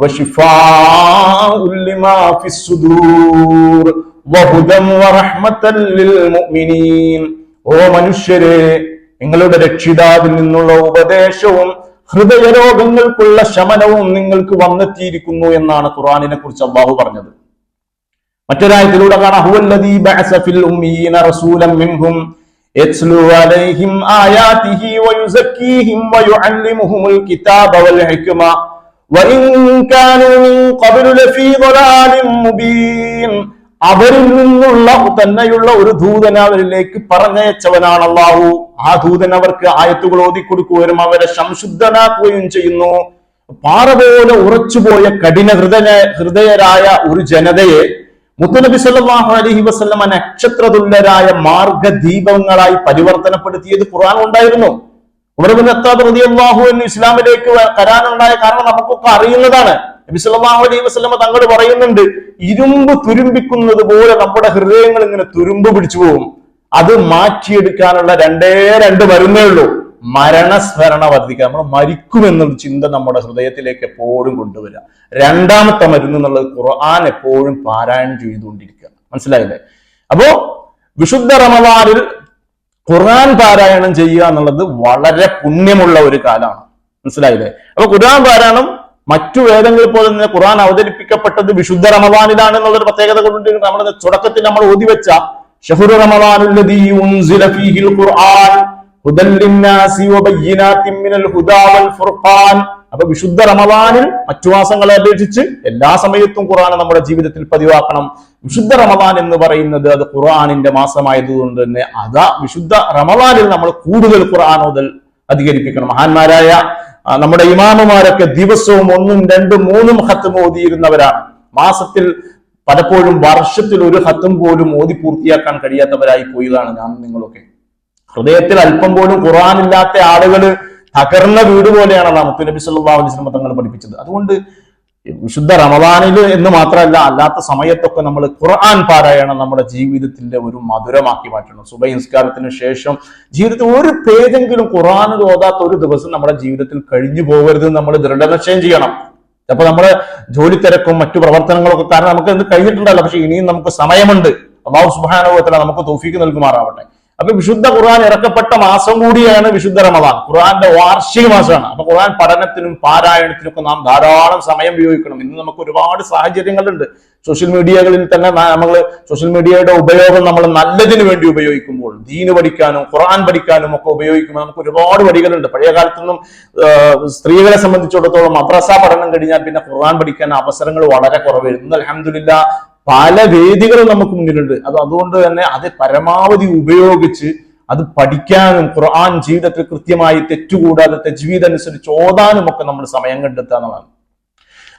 വശിഫാഉൻ ലിമാ ഫിസ്സുദൂർ വഹുദൻ വറഹ്മതൻ ലിൽമുഅ്മിനീൻ. ഓ മനുഷ്യരെ, നിങ്ങളുടെ രക്ഷിതാവിൽ നിന്നുള്ള ഉപദേശവും ഹൃദയരോഗങ്ങൾക്കുള്ള ശമനവും നിങ്ങൾക്ക് വന്നെത്തിയിരിക്കുന്നു എന്നാണ് ഖുർആനിനെ കുറിച്ച് അല്ലാഹു പറഞ്ഞത്. മറ്റൊരായത്തിലൂടെ കാണാം, ഹുവല്ലദീ ബഅസ ഫിൽ ഉമ്മീന റസൂലൻ മിൻഹും യത്ലു അലൈഹിം ആയാതിഹി വയുസക്കീഹിം വയുഅല്ലിമുഹുൽ കിതാബ വൽ ഹിക്മ വഇൻ കാനൂ മിൻ ഖബ്ലു ലഫീ ളലാലിൻ മുബീൻ. അവരിൽ നിന്നുള്ള തന്നെയുള്ള ഒരു ദൂതനെ അവരിലേക്ക് പറഞ്ഞയച്ചവനാണ് അല്ലാഹു. ആ ദൂതൻ അവർക്ക് ആയത്തുകൾ ഓതിക്കൊടുക്കുകയും അവരെ സംശുദ്ധനാക്കുകയും ചെയ്യുന്നു. പാറ പോലെ ഉറച്ചുപോയ കഠിന ഹൃദയരായ ഒരു ജനതയെ മുത്തുനബി സല്ലല്ലാഹു അലൈഹി വസല്ലമ നക്ഷത്രതുല്യരായ മാർഗദീപങ്ങളായി പരിവർത്തനപ്പെടുത്തിയത് ഖുർആൻ ഉണ്ടായിരുന്നു. ഉമർ ഇബ്നു ഖത്താബ് റളിയല്ലാഹു അൻഹു ഇസ്ലാമിലേക്ക് വരാനുണ്ടായ കാരണം നമുക്കൊക്കെ അറിയുന്നതാണ്. നബി സല്ലല്ലാഹു അലൈഹി വസല്ലമ തങ്ങൾ പറയുന്നുണ്ട്, ഇരുമ്പ് തുരുമ്പിക്കുന്നത് പോലെ നമ്മുടെ ഹൃദയങ്ങൾ ഇങ്ങനെ തുരുമ്പ് പിടിച്ചു പോകും. അത് മാറ്റിയെടുക്കാനുള്ള രണ്ട് മരുന്നേ ഉള്ളൂ. മരണസ്മരണ വർദ്ധിക്കുക, നമ്മൾ മരിക്കുമെന്നുള്ള ചിന്ത നമ്മുടെ ഹൃദയത്തിലേക്ക് എപ്പോഴും കൊണ്ടുവരിക. രണ്ടാമത്തെ മരുന്ന് എന്നുള്ളത് ഖുർആൻ എപ്പോഴും പാരായണം ചെയ്തുകൊണ്ടിരിക്കുക. മനസ്സിലായില്ലേ? അപ്പോ വിശുദ്ധ റമദാനിൽ ഖുർആൻ പാരായണം ചെയ്യുക എന്നുള്ളത് വളരെ പുണ്യമുള്ള ഒരു കാലമാണ്. മനസ്സിലായില്ലേ? അപ്പൊ ഖുർആൻ പാരായണം മറ്റു വേദങ്ങളിൽ പോലെ തന്നെ ഖുർആൻ അവതരിപ്പിക്കപ്പെട്ടത് വിശുദ്ധ റമദാനിലാണ് എന്നുള്ളൊരു പ്രത്യേകത കൊണ്ട് നമ്മുടെ തുടക്കത്തിൽ നമ്മൾ ഓതിവെച്ച ശഹ്റു റമദാനുല്ലദീ ഉൻസില ഫീഹിൽ ഖുർആൻ ഹുദൻ ലിന്നാസി വബയ്യിനാത്തിൻ മിനൽ ഹുദാ വൽ ഫുർഖാൻ. അപ്പൊ വിശുദ്ധ റമദാനിൽ മറ്റു മാസങ്ങളെ അപേക്ഷിച്ച് എല്ലാ സമയത്തും ഖുർആൻ നമ്മുടെ ജീവിതത്തിൽ പതിവാക്കണം. വിശുദ്ധ റമദാൻ എന്ന് പറയുന്നത് അത് ഖുർആനിന്റെ മാസമായതുകൊണ്ട് തന്നെ അതാ വിശുദ്ധ റമദാനിൽ നമ്മൾ കൂടുതൽ ഖുർആൻ ഓതൽ അധികരിപ്പിക്കണം. മഹാന്മാരായ നമ്മുടെ ഇമാമുമാരൊക്കെ ദിവസവും 1, 2, 3 ഖത്ം ഓതിയിരുന്നവരാണ്. മാസത്തിൽ പലപ്പോഴും വർഷത്തിൽ ഒരു ഖത്ം പോലും ഓതി പൂർത്തിയാക്കാൻ കഴിയാത്തവരായി പോയതാണ് ഞാൻ നിങ്ങളൊക്കെ. ഹൃദയത്തിൽ അല്പം പോലും ഖുർആൻ ഇല്ലാത്ത ആളുകൾ തകർന്ന വീട് പോലെയാണ് മുത്തുനബി സല്ലല്ലാഹു അലൈഹി വസല്ലം തങ്ങൾ പഠിപ്പിച്ചത്. അതുകൊണ്ട് വിശുദ്ധ റമദാനിൽ എന്ന് മാത്രമല്ല അല്ലാത്ത സമയത്തൊക്കെ നമ്മൾ ഖുർആൻ പാരായണം നമ്മുടെ ജീവിതത്തിന്റെ ഒരു മധുരമാക്കി മാറ്റണം. സുബഹി നിസ്കാരത്തിന് ശേഷം ജീവിതത്തിൽ ഒരു പേജെങ്കിലും ഖുർആൻ ഓതാത്ത ഒരു ദിവസം നമ്മുടെ ജീവിതത്തിൽ കഴിഞ്ഞു പോകരുത് നമ്മൾ ദൃഢനിശ്ചയം ചെയ്യണം. അപ്പൊ നമ്മുടെ ജോലി തിരക്കും മറ്റു പ്രവർത്തനങ്ങളൊക്കെ കാരണം നമുക്ക് ഇത് കഴിഞ്ഞിട്ടുണ്ടല്ലോ, പക്ഷെ ഇനിയും നമുക്ക് സമയമുണ്ട്. അല്ലാഹു സുബ്ഹാനഹു വ തആല നമുക്ക് തൗഫീഖ് നൽകുമാറാവട്ടെ. അപ്പൊ വിശുദ്ധ ഖുർആൻ ഇറക്കപ്പെട്ട മാസം കൂടിയാണ് വിശുദ്ധ റമദാൻ. ഖുർആന്റെ വാർഷിക മാസമാണ്. അപ്പൊ ഖുർആൻ പഠനത്തിനും പാരായണത്തിനും ഒക്കെ നാം ധാരാളം സമയം ഉപയോഗിക്കണം. ഇന്ന് നമുക്ക് ഒരുപാട് സാഹചര്യങ്ങളുണ്ട്. സോഷ്യൽ മീഡിയകളിൽ തന്നെ നമ്മൾ സോഷ്യൽ മീഡിയയുടെ ഉപയോഗം നമ്മൾ നല്ലതിന് വേണ്ടി ഉപയോഗിക്കുമ്പോൾ ദീന് പഠിക്കാനും ഖുർആൻ പഠിക്കാനും ഒക്കെ ഉപയോഗിക്കുമ്പോൾ നമുക്ക് ഒരുപാട് വഴികളുണ്ട്. പഴയ കാലത്തൊന്നും സ്ത്രീകളെ സംബന്ധിച്ചിടത്തോളം മദ്രസ പഠനം കഴിഞ്ഞാൽ പിന്നെ ഖുർആൻ പഠിക്കാൻ അവസരങ്ങൾ വളരെ കുറവായിരുന്നു. അൽഹംദുലില്ലാഹ് പല വേദികളും നമുക്ക് മുന്നിലുണ്ട്. അതുകൊണ്ട് തന്നെ അത് പരമാവധി ഉപയോഗിച്ച് അത് പഠിക്കാനും ഖുർആൻ ജീവിതത്തിൽ കൃത്യമായി തെറ്റുകൂടാതെ തജ്വീദ് അനുസരിച്ച് ഓതാനും ഒക്കെ നമ്മൾ സമയം കണ്ടെത്തുക എന്നുള്ളതാണ്.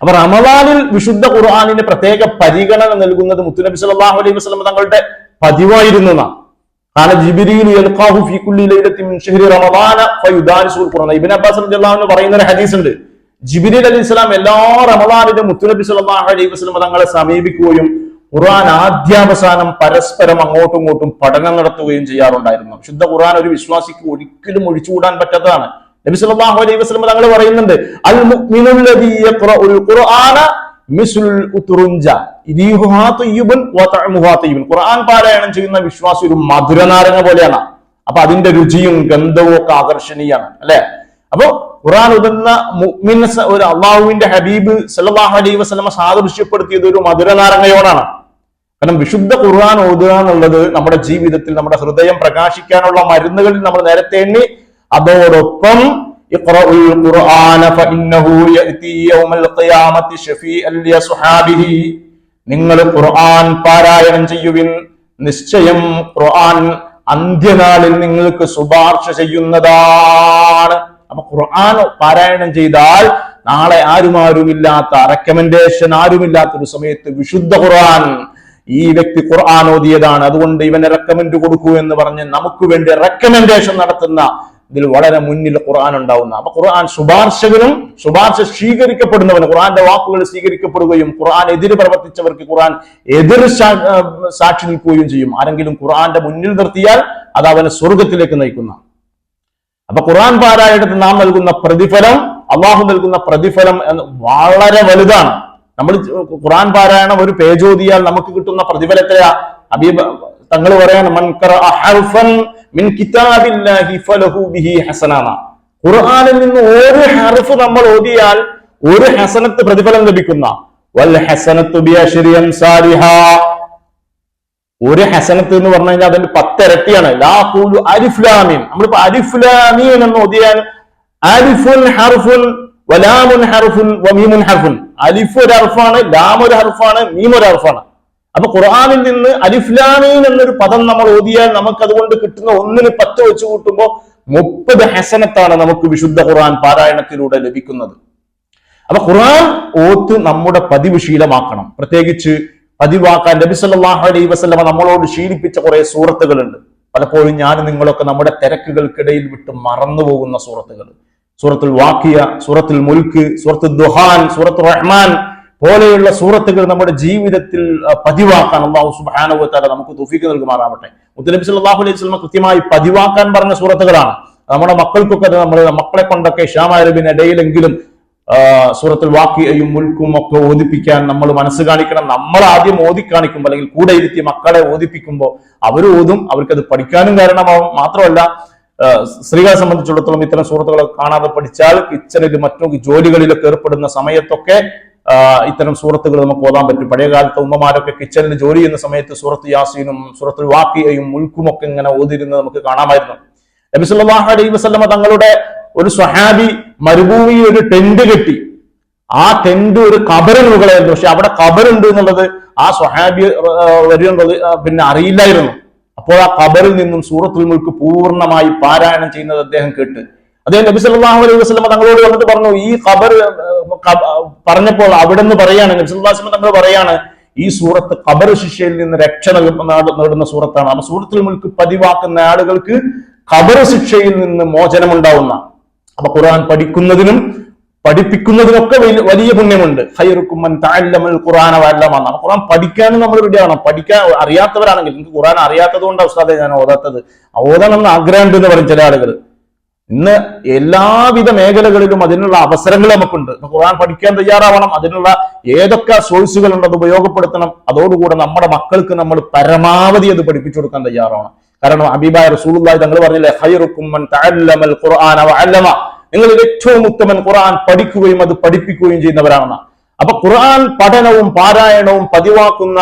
അപ്പൊ റമദാനിൽ വിശുദ്ധ ഖുർആനിന് പ്രത്യേക പരിഗണന നൽകുന്നത് മുത്തുനബി സല്ലല്ലാഹു അലൈഹി വസല്ലം തങ്ങളുടെ പതിവായിരുന്നു. ജിബ്രീൽ യൽഖാഹു ഫീ കുല്ലി ലൈലത്തിൻ മിൻ ശഹ്രി റമദാന ഫയുദാരിസുൽ ഖുർആൻ. ഇബ്നു അബ്ബാസ് റളിയല്ലാഹു അൻഹു പറയുന്ന ഒരു ഹദീസ് ഉണ്ട്. ജിബ്രീൽ അലൈഹിസ്സലാം എല്ലാ റമദാനിലും മുത്തുനബി സല്ലല്ലാഹു അലൈഹി വസല്ലം തങ്ങളെ സമീപിക്കുകയും ഖുർആൻ ആദ്യാവസാനം പരസ്പരം അങ്ങോട്ടും ഇങ്ങോട്ടും പഠനം നടത്തുകയും ചെയ്യാറുണ്ടായിരുന്നു. വിശുദ്ധ ഖുർആൻ ഒരു വിശ്വാസിക്ക് ഒരിക്കലും ഒഴിച്ചുകൂടാൻ പറ്റാത്തതാണ്. നബി സല്ലല്ലാഹു അലൈഹി വസല്ലം തങ്ങൾ പറയുന്നുണ്ട്, അൽ മുഅ്മിനുൽ ലദീ യഖറഉൽ ഖുർആന മിസ്ലുൽ ഉത്റുഞ്ച ഇദീഹുഹാ തയ്യിബുൻ വ തഅമുഹാ തയ്യിബുൻ. ഖുർആൻ പാരായണം ചെയ്യുന്ന വിശ്വാസി ഒരു മധുരനാരങ്ങ പോലെയാണ്. അപ്പൊ അതിന്റെ രുചിയും ഗന്ധവും ഒക്കെ ആകർഷണീയമാണ്, അല്ലെ? അപ്പൊ ഖുർആൻ ഓതുന്ന മുഅ്മിൻ ഒരു അള്ളാഹുവിന്റെ ഹബീബ് സല്ലല്ലാഹു അലൈഹി വസല്ലം സാദൃശ്യപ്പെടുത്തിയത് ഒരു മധുരനാരങ്ങയോടാണ്. കാരണം വിശുദ്ധ ഖുർആൻ ഓതുക എന്നുള്ളത് നമ്മുടെ ജീവിതത്തിൽ നമ്മുടെ ഹൃദയം പ്രകാശിക്കാനുള്ള മരുന്നുകളിൽ നമ്മൾ നേരത്തെ എണ്ണി. അതോടൊപ്പം ഇഖ്റഉൽ ഖുർആന ഫഇന്നഹു യഅതി യൗമൽ ഖിയാമത്തി ശഫീഅൻ ലിഅസ്ഹാബിഹി. നിങ്ങൾ ഖുർആൻ പാരായണം ചെയ്യുവിൻ, നിശ്ചയം ഖുർആൻ അന്ത്യനാളിൽ നിങ്ങൾക്ക് ശുപാർശ ചെയ്യുന്നതാണ്. അപ്പൊ ഖുർആൻ പാരായണം ചെയ്താൽ നാളെ ആരുമില്ലാത്ത റെക്കമെൻഡേഷൻ ആരുമില്ലാത്ത ഒരു സമയത്ത് വിശുദ്ധ ഖുർആൻ ഈ വ്യക്തി ഖുർആൻ ഓതിയതാണ്, അതുകൊണ്ട് ഇവനെ റെക്കമെൻഡ് കൊടുക്കൂ എന്ന് പറഞ്ഞ് നമുക്ക് വേണ്ടി റെക്കമെൻഡേഷൻ നടത്തുന്ന ഇതിൽ വളരെ മുന്നിൽ ഖുർആൻ ഉണ്ടാവുന്ന. അപ്പൊ ഖുർആൻ ശുപാർശകനും ശുപാർശ സ്വീകരിക്കപ്പെടുന്നവനും ഖുർആന്റെ വാക്കുകൾ സ്വീകരിക്കപ്പെടുകയും ഖുർആൻ എതിര് പ്രവർത്തിച്ചവർക്ക് ഖുർആൻ എതിർ സാക്ഷി നിൽക്കുകയും ചെയ്യും. ആരെങ്കിലും ഖുർആന്റെ മുന്നിൽ നിർത്തിയാൽ അത് അവനെ സ്വർഗത്തിലേക്ക് നയിക്കുന്ന. അപ്പൊ ഖുർആൻ പാരായണത്തിന് നാം നൽകുന്ന പ്രതിഫലം അള്ളാഹു നൽകുന്ന പ്രതിഫലം വളരെ വലുതാണ്. നമ്മൾ ഖുർആൻ പാരായണം ഒരു പേജ് ഓതിയാൽ നമുക്ക് കിട്ടുന്ന പ്രതിഫലത്തെ ഹബീബ് തങ്ങൾ പറയാണ്, മൻ ഖറഅ ഹർഫൻ മിൻ കിതാബില്ലാഹി ഫലഹു ബിഹി ഹസനാന. ഖുർആനിൽ നിന്ന് ഒരു ഹർഫ് നമ്മൾ ഓതിയാൽ ഒരു ഹസനത്ത് പ്രതിഫലം ലഭിക്കുന്ന, വൽ ഹസനത്തു ബിഅശ്രി അംസാലിഹാ. ഒരു ഹസനത്ത് എന്ന് പറഞ്ഞു കഴിഞ്ഞാൽ അതിന്റെ 10 ഇരട്ടിയാണ്. ലാ ഖൂലു അലിഫ് ലാം മീം. നമ്മളിപ്പോ അലിഫ് ലാം മീം എന്ന് ഓതിയാൽ അലിഫുൻ ഹർഫുൻ വലാമുൻ ഹർഫുൻ വമീമുൻ ഹർഫുൻ. അലിഫ് ഒരു ഹർഫാണ്, ലാം ഒരു ഹർഫാണ്, മീം ഒരു ഹർഫാണ്. അപ്പൊ ഖുർആനിൽ നിന്ന് അലിഫ് ലാം മീം എന്നൊരു പദം നമ്മൾ ഓതിയാൽ നമുക്ക് അതുകൊണ്ട് കിട്ടുന്ന 1ന് 10 വെച്ച് കൂട്ടുമ്പോൾ 30 ഹസനത്താണ് നമുക്ക് വിശുദ്ധ ഖുർആൻ പാരായണത്തിലൂടെ ലഭിക്കുന്നത്. അപ്പൊ ഖുർആൻ ഓത്ത് നമ്മുടെ പതിവ് ശീലമാക്കണം. പ്രത്യേകിച്ച് പതിവാക്കാൻ നബി സല്ലല്ലാഹു അലൈഹി വസല്ലമ നമ്മളോട് ശീലിപ്പിച്ച കുറെ സൂറത്തുകളുണ്ട്. പലപ്പോഴും ഞാൻ നിങ്ങളൊക്കെ നമ്മുടെ തിരക്കുകൾക്കിടയിൽ വിട്ട് മറന്നുപോകുന്ന സൂറത്തുകൾ. സൂറത്തുൽ വാഖിയ, സൂറത്തുൽ മുൽക്ക്, സൂറത്തുൽ ദുഹാൻ, സൂറത്തുർ റഹ്മാൻ പോലെയുള്ള സൂറത്തുകൾ നമ്മുടെ ജീവിതത്തിൽ പതിവാക്കാൻ അല്ലാഹു സുബ്ഹാനഹു വ തആല നമുക്ക് തൗഫീഖ് നൽകുമാറാവട്ടെ. മുത്തനബി സല്ലല്ലാഹു അലൈഹി വസല്ലമ കൃത്യമായി പതിവാക്കാൻ പറഞ്ഞ സൂറത്തുകളാണ്. നമ്മുടെ മക്കൾക്കൊക്കെ മക്കളെ കൊണ്ടൊക്കെ ഇശാമഅരബിന് ഇടയിലെങ്കിലും സൂറത്തുൽ വാഖിയയും മുൽക്കും ഒക്കെ ഓദിപ്പിക്കാൻ നമ്മൾ മനസ്സ് കാണിക്കണം. നമ്മൾ ആദ്യം ഓതി കാണിക്കുമ്പോൾ, അല്ലെങ്കിൽ കൂടെ ഇരുത്തി മക്കളെ ഓദിപ്പിക്കുമ്പോൾ അവർ ഓതും, അവർക്കത് പഠിക്കാനും കാരണമാവും. മാത്രമല്ല സ്ത്രീകളെ സംബന്ധിച്ചിടത്തോളം ഇത്തരം സൂറത്തുകളൊക്കെ കാണാതെ പഠിച്ചാൽ കിച്ചണിൽ മറ്റു ജോലികളിലൊക്കെ ഏർപ്പെടുന്ന സമയത്തൊക്കെ ഇത്തരം സൂറത്തുകൾ നമുക്ക് ഓതാൻ പറ്റും. പഴയ കാലത്തെ ഉമ്മമാരൊക്കെ കിച്ചണിൽ ജോലി ചെയ്യുന്ന സമയത്ത് സൂറത്ത് യാസീനും സൂറത്തുൽ വാഖിയയും മുൽക്കും ഒക്കെ ഇങ്ങനെ ഓതിരുന്നത് നമുക്ക് കാണാമായിരുന്നു. നബി സല്ലല്ലാഹു അലൈഹി വസല്ലമ തങ്ങളുടെ ഒരു സ്വഹാബി മരുഭൂമിയിൽ ഒരു ടെന്റ് കെട്ടി. ആ ടെന്റ് ഒരു ഖബറിന് മുകളായിരുന്നു. പക്ഷെ അവിടെ ഖബറുണ്ട് എന്നുള്ളത് ആ സ്വഹാബി വരുന്നത് പിന്നെ അറിയില്ലായിരുന്നു. അപ്പോൾ ആ ഖബറിൽ നിന്നും സൂറത്തുൽ മുൽക്ക് പൂർണ്ണമായി പാരായണം ചെയ്യുന്നത് അദ്ദേഹം കേട്ട്. അദ്ദേഹം നബി സല്ലല്ലാഹു അലൈഹി വസല്ലമ തങ്ങളോട് വന്നിട്ട് പറഞ്ഞു, ഈ ഖബർ പറഞ്ഞപ്പോൾ അവിടെ നിന്ന് പറയാണ്, നബി സല്ലല്ലാഹു അലൈഹി വസല്ലമ തങ്ങൾ പറയാണ്, ഈ സൂറത്ത് ഖബർ ശിക്ഷയിൽ നിന്ന് രക്ഷ നേടുന്ന സൂറത്താണ്. അപ്പൊ സൂറത്തുൽ മുൽക്ക് പതിവാക്കുന്ന ആളുകൾക്ക് ഖബർ ശിക്ഷയിൽ നിന്ന് മോചനം ഉണ്ടാവുന്ന. അപ്പൊ ഖുർആൻ പഠിക്കുന്നതിനും പഠിപ്പിക്കുന്നതിനൊക്കെ വലിയ പുണ്യമുണ്ട്. ഖൈറുക്കും മൻ തഅല്ലമൽ ഖുർആന വഅല്ലമ. ഖുർആൻ പഠിക്കാനും നമ്മൾ റെഡിയാവണം. പഠിക്കാൻ അറിയാത്തവരാണെങ്കിൽ, എനിക്ക് ഖുർആൻ അറിയാത്തത് കൊണ്ടാണ് ഉസ്താദേ ഞാൻ ഓതാത്തത്, ഓതണം എന്ന് ആഗ്രഹമുണ്ട് എന്ന് പറയും ചില ആളുകൾ. ഇന്ന് എല്ലാവിധ മേഖലകളിലും അതിനുള്ള അവസരങ്ങൾ നമുക്കുണ്ട്. ഖുർആൻ പഠിക്കാൻ തയ്യാറാവണം. അതിനുള്ള ഏതൊക്കെ സോഴ്സുകളുണ്ട് അത് ഉപയോഗപ്പെടുത്തണം. അതോടുകൂടെ നമ്മുടെ മക്കൾക്ക് നമ്മൾ പരമാവധി അത് പഠിപ്പിച്ചു കൊടുക്കാൻ തയ്യാറാവണം. കാരണം ഹബീബായ റസൂലുള്ളാഹി തങ്ങൾ പറഞ്ഞില്ലേ, ഖൈറുക്കും മൻ തഅല്ലമൽ ഖുർആന വഅല്ലമ. നിങ്ങളിൽ ഏറ്റവും ഉത്തമൻ ഖുർആൻ പഠിക്കുകയും അത് പഠിപ്പിക്കുകയും ചെയ്യുന്നവരാണെന്ന്. അപ്പൊ ഖുർആൻ പഠനവും പാരായണവും പതിവാക്കുന്ന